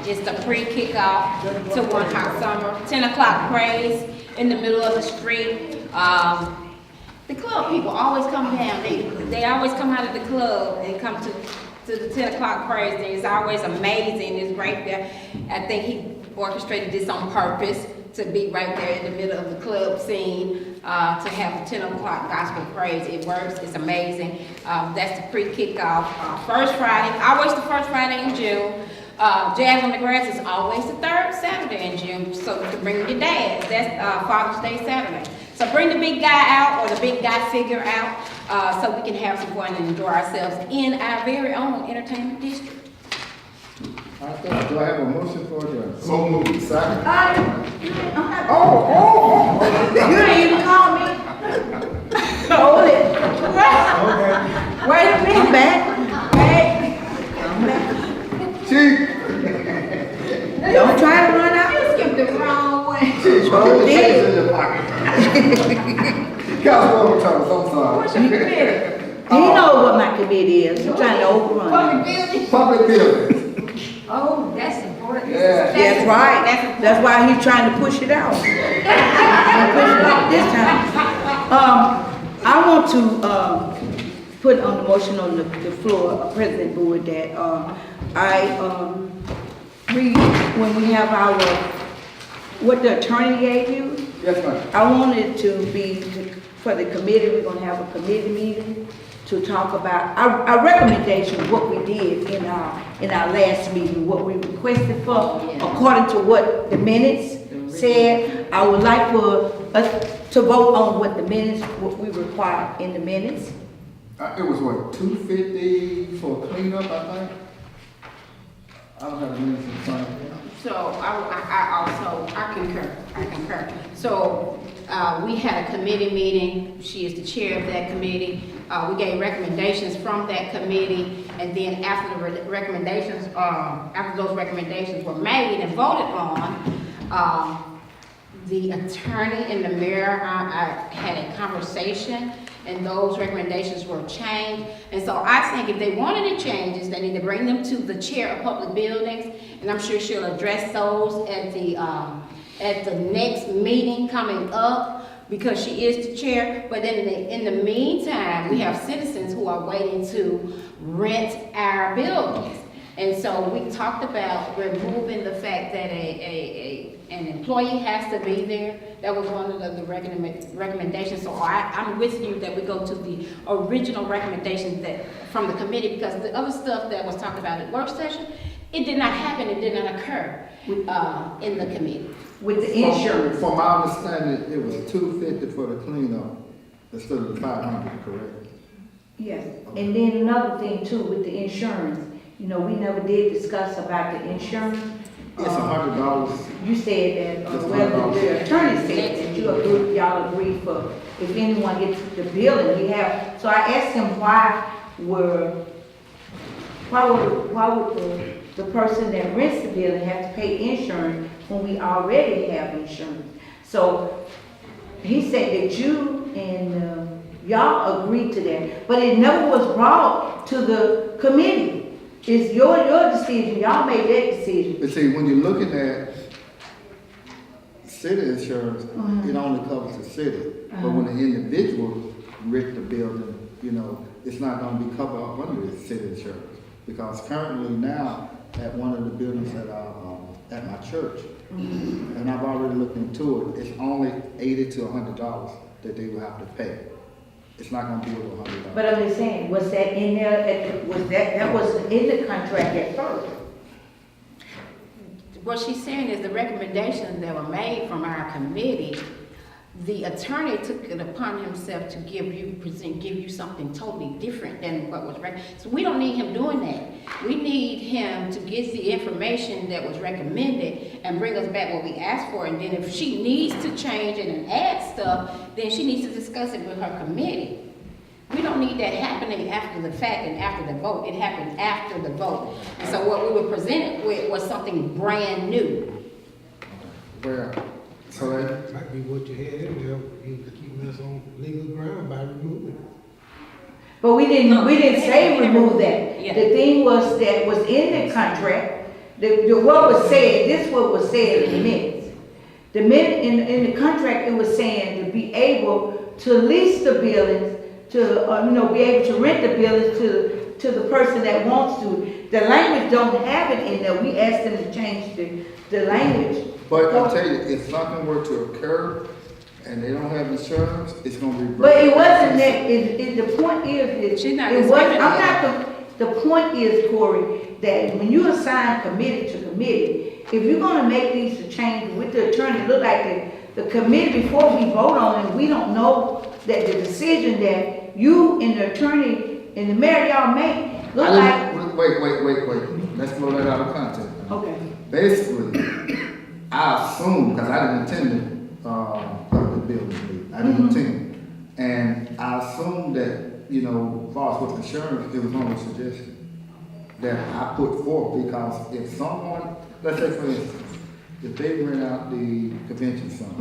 [SPEAKER 8] It's the pre-kickoff to one hot summer. 10 o'clock praise in the middle of the street. The club people always come down. They always come out of the club and come to the 10 o'clock praise. It's always amazing. It's right there. I think he orchestrated this on purpose to be right there in the middle of the club scene, to have a 10 o'clock gospel praise. It works. It's amazing. That's the pre-kickoff. First Friday, always the first Friday in June. Jazz on the Grass is always the third Saturday in June. So to bring your dads, that's Father's Day Saturday. So bring the big guy out or the big guy figure out. so we can have some fun and enjoy ourselves in our very own entertainment district.
[SPEAKER 1] I think, do I have a motion for adjournment?
[SPEAKER 3] So moved.
[SPEAKER 1] Second?
[SPEAKER 7] You didn't even call me. Hold it. Wait a minute, back. Hey. Come back.
[SPEAKER 1] Chief?
[SPEAKER 7] Don't try to run out.
[SPEAKER 8] You skipped the wrong way.
[SPEAKER 7] Sure did.
[SPEAKER 1] In your pocket. Councilwoman Thomas, I'm sorry.
[SPEAKER 8] What's your committee?
[SPEAKER 7] You know what my committee is. You're trying to overrun.
[SPEAKER 8] Public building?
[SPEAKER 1] Public buildings.
[SPEAKER 8] Oh, that's important.
[SPEAKER 1] Yeah.
[SPEAKER 7] That's right. That's why he's trying to push it out. Push it out this time. I want to put on the motion on the floor, President Boyd, that when we have our, what the attorney gave you,
[SPEAKER 1] Yes, ma'am.
[SPEAKER 7] I want it to be, for the committee, we're gonna have a committee meeting to talk about our recommendation, what we did in our last meeting, what we requested for, according to what the minutes said. I would like for us to vote on what the minutes, what we require in the minutes.
[SPEAKER 1] It was what, $250 for cleanup, I think? I don't have the minutes in front of me.
[SPEAKER 8] So I concur. So, we had a committee meeting. She is the chair of that committee. We gave recommendations from that committee, and then after the recommendations, after those recommendations were made and voted on, the attorney and the mayor, I had a conversation, and those recommendations were changed. And so I think if they want any changes, they need to bring them to the chair of public buildings, and I'm sure she'll address those at the next meeting coming up, because she is the chair. But then in the meantime, we have citizens who are waiting to rent our buildings. And so we talked about removing the fact that an employee has to be there. That was one of the recommendations. So I'm with you that we go to the original recommendations that from the committee, because the other stuff that was talked about at work session, it did not happen, it did not occur in the committee.
[SPEAKER 7] With the insurance.
[SPEAKER 1] From my understanding, it was $250 for the cleanup instead of the $500, correct?
[SPEAKER 7] Yes, and then another thing too, with the insurance, you know, we never did discuss about the insurance.
[SPEAKER 1] It's $100.
[SPEAKER 7] You said that,
[SPEAKER 1] It's
[SPEAKER 7] well,
[SPEAKER 1] $100.
[SPEAKER 7] the attorney said that y'all agree for, if anyone gets the billing, we have, so I asked him why would the person that rents the building have to pay insurance when we already have insurance? So he said that you and y'all agreed to that, but it never was brought to the committee. It's your decision. Y'all made that decision.
[SPEAKER 1] But see, when you're looking at city insurance, it only covers the city. But when an individual rent the building, you know, it's not gonna be covered up under the city insurance. Because currently now, at one of the buildings at my church, and I've already looked into it, it's only $80 to $100 that they will have to pay. It's not gonna be over $100.
[SPEAKER 7] But I'm just saying, was that in there, that wasn't in the contract at first?
[SPEAKER 8] What she's saying is the recommendations that were made from our committee, the attorney took it upon himself to give you something totally different than what was recommended. So we don't need him doing that. We need him to get the information that was recommended and bring us back what we asked for. And then if she needs to change it and add stuff, then she needs to discuss it with her committee. We don't need that happening after the fact and after the vote. It happened after the vote. And so what we were presented with was something brand new.
[SPEAKER 1] Well, so that,
[SPEAKER 11] Might be what you had in there, you was keeping us on legal ground by removing it.
[SPEAKER 7] But we didn't say remove that.
[SPEAKER 8] Yeah.
[SPEAKER 7] The thing was that was in the contract, what was said, this what was said in the minutes. The minute, in the contract, it was saying to be able to lease the buildings, to, be able to rent the buildings to the person that wants to. The language don't have it in there. We asked them to change the language.
[SPEAKER 1] but I'll tell you, if something were to occur and they don't have insurance, it's gonna be.
[SPEAKER 7] But it wasn't that, the point is,
[SPEAKER 8] She's not
[SPEAKER 7] it was,
[SPEAKER 8] disputing
[SPEAKER 7] I'm
[SPEAKER 8] that.
[SPEAKER 7] not, the point is, Corey, that when you assign committee to committee, if you're gonna make these changes with the attorney, look like the committee, before we vote on it, we don't know that the decision that you and the attorney and the mayor y'all make look like,
[SPEAKER 1] Wait. Let's blow that out of context.
[SPEAKER 7] okay.
[SPEAKER 1] Basically, I assumed, because I didn't attend the building meeting, I didn't attend. And I assumed that, you know, as far as with insurance, it was only a suggestion that I put forth, because if someone, let's say for instance, if they rent out the convention center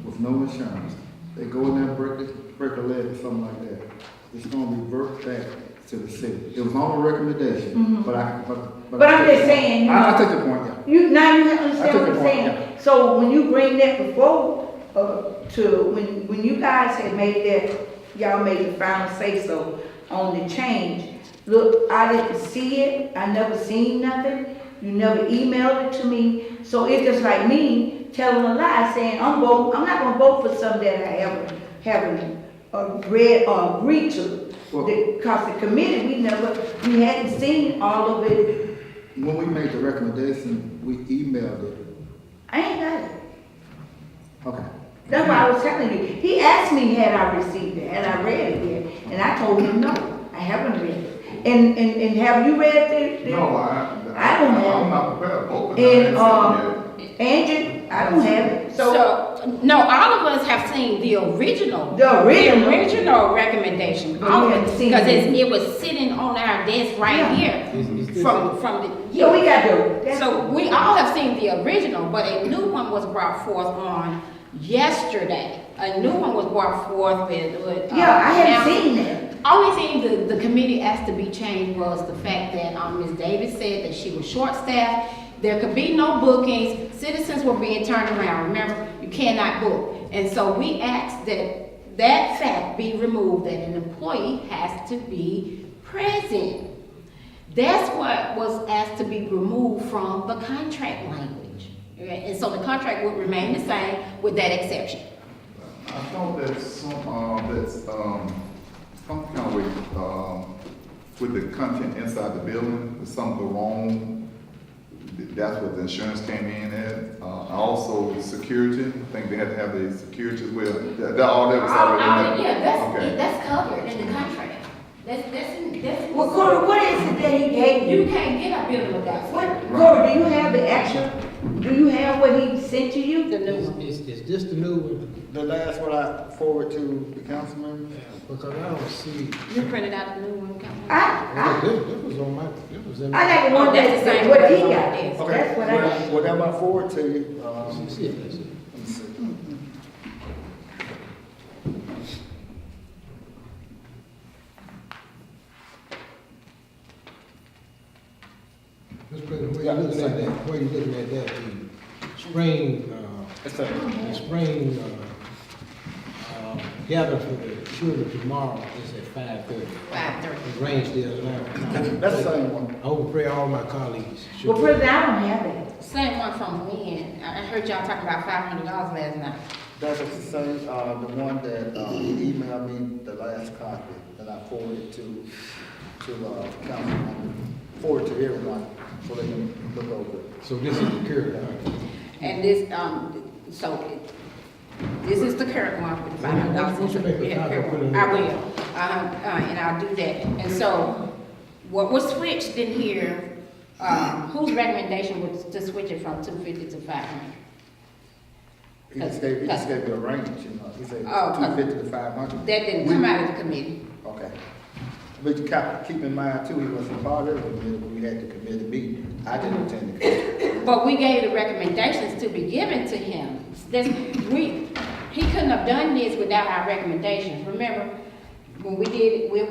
[SPEAKER 1] with no insurance, they go in there, break a leg or something like that, it's gonna revert back to the city. It was on a recommendation, but
[SPEAKER 7] I'm just saying,
[SPEAKER 1] I take your point, yeah.
[SPEAKER 7] you
[SPEAKER 1] I
[SPEAKER 7] understand
[SPEAKER 1] took
[SPEAKER 7] what
[SPEAKER 1] your
[SPEAKER 7] I'm
[SPEAKER 1] point,
[SPEAKER 7] saying? So when you bring that before, when you guys had made that, y'all made the final say so on the change, look, I didn't see it, I never seen nothing, you never emailed it to me, so it's just like me telling a lie, saying I'm not gonna vote for something that I haven't read or agreed to.
[SPEAKER 1] Well,
[SPEAKER 7] Because the committee, we hadn't seen all of it.
[SPEAKER 1] when we made the recommendation, we emailed it.
[SPEAKER 7] I ain't got it.
[SPEAKER 1] Okay.
[SPEAKER 7] That's why I was telling you. He asked me had I received it, had I read it yet, and I told him no, I haven't read it. And have you read the?
[SPEAKER 3] No,
[SPEAKER 7] I don't have it.
[SPEAKER 3] I'm not prepared to vote. And,
[SPEAKER 7] Angie, I don't have it.
[SPEAKER 8] So, no, all of us have seen the original.
[SPEAKER 7] The original
[SPEAKER 8] recommendation.
[SPEAKER 7] But
[SPEAKER 8] All
[SPEAKER 7] we
[SPEAKER 8] of
[SPEAKER 7] haven't
[SPEAKER 8] it,
[SPEAKER 7] seen
[SPEAKER 8] because
[SPEAKER 7] it.
[SPEAKER 8] it was sitting on our desk right here. From the.
[SPEAKER 7] Yeah, we got the.
[SPEAKER 8] So we all have seen the original, but a new one was brought forth on yesterday. A new one was brought forth with.
[SPEAKER 7] Yeah, I haven't seen that.
[SPEAKER 8] Only thing the committee asked to be changed was the fact that Ms. Davis said that she was short-staffed. There could be no bookings. Citizens were being turned around. Remember, you cannot book. And so we asked that that fact be removed, that an employee has to be present. That's what was asked to be removed from the contract language. Okay? And so the contract would remain the same with that exception.
[SPEAKER 3] I thought that some kind of way, with the content inside the building, if something go wrong, that's what the insurance came in at. Also, security, I think they had to have the security as well. All that was already in there.
[SPEAKER 8] Yeah, that's covered in the contract. That's.
[SPEAKER 7] Well, Corey, what is it that he gave you?
[SPEAKER 8] You can't get a building without.
[SPEAKER 7] Corey, do you have the actual, do you have what he sent to you?
[SPEAKER 8] The new one.
[SPEAKER 5] Is this the new one?
[SPEAKER 1] The last one I forward to the council members?
[SPEAKER 5] Because I don't see.
[SPEAKER 8] You printed out the new one, Councilman?
[SPEAKER 5] This was on my, this was in my.
[SPEAKER 7] I got the one
[SPEAKER 8] Oh, that's the
[SPEAKER 7] that's
[SPEAKER 8] same
[SPEAKER 7] what he
[SPEAKER 8] one.
[SPEAKER 7] got.
[SPEAKER 8] Yes.
[SPEAKER 7] That's what I got.
[SPEAKER 1] Whatever I forward to you,
[SPEAKER 5] Let's see it, let's see it.
[SPEAKER 1] let me see.
[SPEAKER 5] Mr. President, where
[SPEAKER 1] Yeah,
[SPEAKER 5] you looking at
[SPEAKER 1] same.
[SPEAKER 5] that, where you looking at that, the spring,
[SPEAKER 1] It's a,
[SPEAKER 5] the spring, gather for the children tomorrow is at 5:30.
[SPEAKER 8] 5:30.
[SPEAKER 5] The rain still now.
[SPEAKER 1] that's the same one.
[SPEAKER 5] I hope and pray all my colleagues should.
[SPEAKER 7] Well, President, I don't have that.
[SPEAKER 8] Same one from when? I heard y'all talking about $500 last night.
[SPEAKER 1] That's the same, the one that, he emailed me the last copy that I forwarded to council, forward to everyone, so they can look over it.
[SPEAKER 5] So this is the current one.
[SPEAKER 8] And this, this is the current one with $500.
[SPEAKER 5] Won't you make a
[SPEAKER 8] Yeah,
[SPEAKER 5] copy,
[SPEAKER 8] current
[SPEAKER 5] put it
[SPEAKER 8] one.
[SPEAKER 5] in
[SPEAKER 8] I
[SPEAKER 5] there?
[SPEAKER 8] will, and I'll do that. And so, what was switched in here, whose recommendation was to switch it from 250 to 500?
[SPEAKER 1] He just gave you a range, you know, he said
[SPEAKER 8] Oh,
[SPEAKER 1] 250 to 500.
[SPEAKER 8] That didn't come out of the committee.
[SPEAKER 1] Okay. But you keep in mind too, he was a part of the committee, but we had the committee meeting. I didn't attend the committee.
[SPEAKER 8] But we gave the recommendations to be given to him. He couldn't have done this without our recommendations. Remember, when we did it, we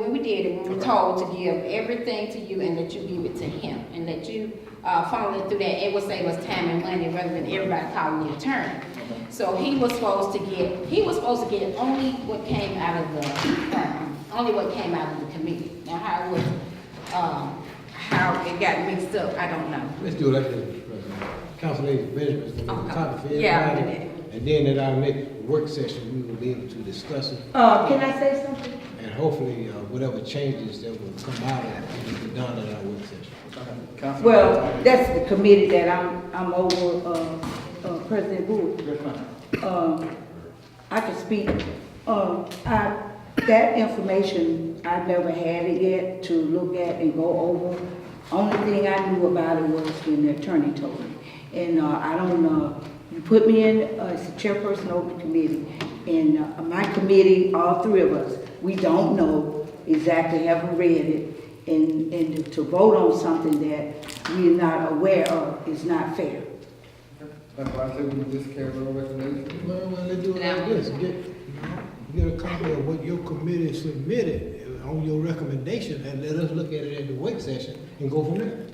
[SPEAKER 8] were told to give everything to you and that you give it to him and that you follow it through that. It would save us time and money rather than everybody calling the attorney. So he was supposed to get only what came out of the committee. Now how it got mixed up, I don't know.
[SPEAKER 5] Let's do it like this, Mr. President. Council Lady Benjamin's gonna make a copy for everybody.
[SPEAKER 8] Yeah, I'll do that.
[SPEAKER 5] And then at our next work session, we will be able to discuss it.
[SPEAKER 7] Can I say something?
[SPEAKER 5] And hopefully, whatever changes that will come out of it will be done at our work session.
[SPEAKER 1] Council-
[SPEAKER 7] Well, that's the committee that I'm over, President Bowie.
[SPEAKER 1] Yes, ma'am.
[SPEAKER 7] I can speak. That information, I've never had it yet to look at and go over. Only thing I knew about it was when the attorney told me. And I don't know, you put me in as the chairperson of the committee, and my committee, all three of us, we don't know exactly, haven't read it, and to vote on something that we're not aware of is not fair.
[SPEAKER 1] That's why I said we just carry the recommendation.
[SPEAKER 11] Well, let's do it like this, get a copy of what your committee submitted on your recommendation, and let us look at it at the work session and go from there.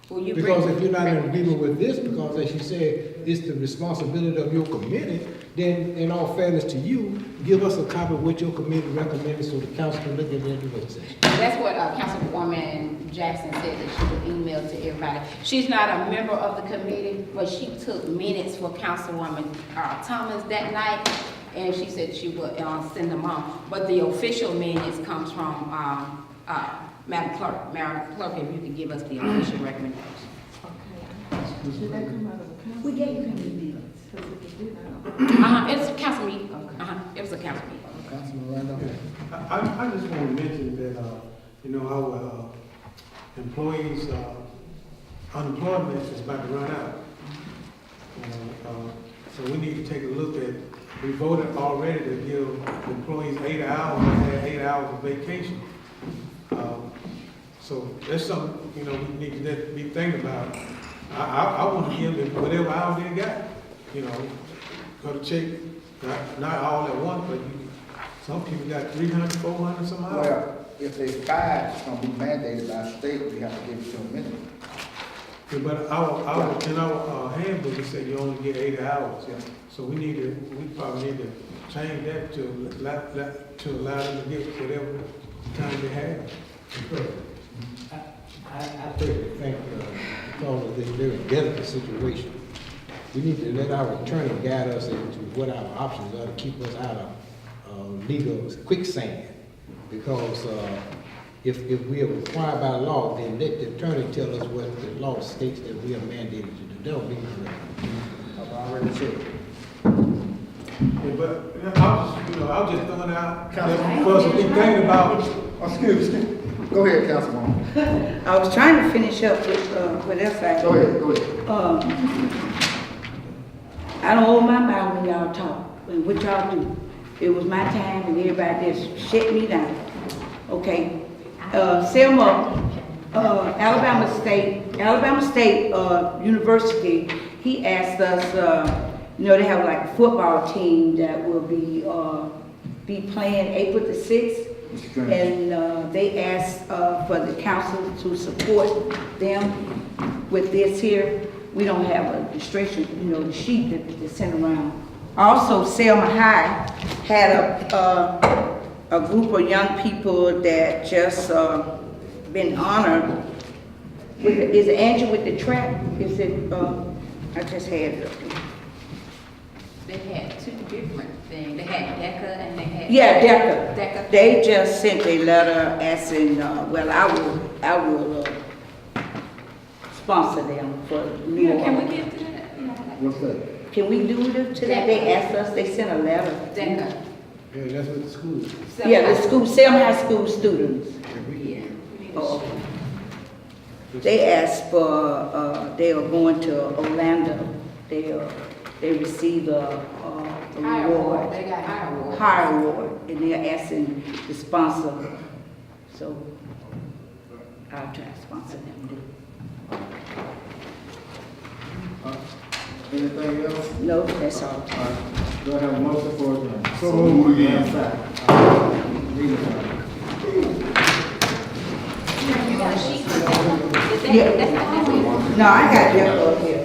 [SPEAKER 8] Will you
[SPEAKER 11] Because
[SPEAKER 8] bring-
[SPEAKER 11] if you're not in agreement with this, because as you said, it's the responsibility of your committee, then in all fairness to you, give us a copy of what your committee recommended so the council can look at it at the work session.
[SPEAKER 8] That's what Councilwoman Jackson said, that she would email to everybody. She's not a member of the committee, but she took minutes for Councilwoman Thomas that night, and she said she would send them on. But the official minutes comes from Madam Clerk. Madam Clerk, if you could give us the official recommendation.
[SPEAKER 4] Should that come out of the council?
[SPEAKER 8] We gave you committee minutes.
[SPEAKER 4] Because we could do that.
[SPEAKER 8] It was a council meeting. It was a council meeting.
[SPEAKER 1] Councilman Randall?
[SPEAKER 11] I just want to mention that, our employees, unemployment is about to run out. So we need to take a look at, we voted already to give employees 8 hours, and have 8 hours of vacation. So that's something, we need to be thinking about. I want to give them whatever hours they got, go to check, not all at once, but some people got 300, 400 some hours.
[SPEAKER 1] Well, if they 5, it's gonna be mandated by state, we have to give it to them minimum.
[SPEAKER 11] Yeah, but in our handbook, it said you only get 8 hours.
[SPEAKER 1] Yeah.
[SPEAKER 11] So we probably need to change that to allow them to get whatever time they have. I personally think, because of this very delicate situation, we need to let our attorney guide us into what our options are to keep us out of legal quicksand. Because if we are required by law, then let the attorney tell us what the law states that we are mandated to do. That would be correct.
[SPEAKER 1] I've already checked.
[SPEAKER 11] Yeah, but I was just throwing out, because we think about,
[SPEAKER 1] Excuse me. Go ahead, Councilwoman.
[SPEAKER 7] I was trying to finish up with what else I.
[SPEAKER 1] Go ahead.
[SPEAKER 7] I don't hold my mouth when y'all talk, and what y'all do. It was my time, and everybody just shut me down. Okay, Selma, Alabama State University, he asked us, they have like a football team that will be playing April the 6th. And they asked for the council to support them with this here. We don't have a registration, the sheet that's sent around. Also, Selma High had a group of young people that just been honored. Is it Angie with the track? Is it, I just had it up here.
[SPEAKER 8] They had two different things. They had DECA and they had.
[SPEAKER 7] Yeah, DECA.
[SPEAKER 8] DECA.
[SPEAKER 7] They just sent a letter asking, I will sponsor them for
[SPEAKER 8] Yeah,
[SPEAKER 7] more.
[SPEAKER 8] can we get to that?
[SPEAKER 1] What's that?
[SPEAKER 7] Can we do it to that? They asked us, they sent a letter.
[SPEAKER 8] DECA.
[SPEAKER 11] yeah, that's what the school.
[SPEAKER 7] Yeah, the school, Selma High School students.
[SPEAKER 8] Yeah.
[SPEAKER 7] Oh, okay. They asked for, they are going to Orlando. They received a
[SPEAKER 8] High award.
[SPEAKER 7] reward,
[SPEAKER 8] They got high award.
[SPEAKER 7] high award, and they're asking the sponsor. So I'll try to sponsor them.
[SPEAKER 1] Anything else?
[SPEAKER 7] No, that's all.
[SPEAKER 1] All right. Do I have a motion for adjournment?
[SPEAKER 3] So moved again.
[SPEAKER 8] You got a sheet.
[SPEAKER 7] Yeah.
[SPEAKER 8] That's not this.
[SPEAKER 7] No, I got that up here.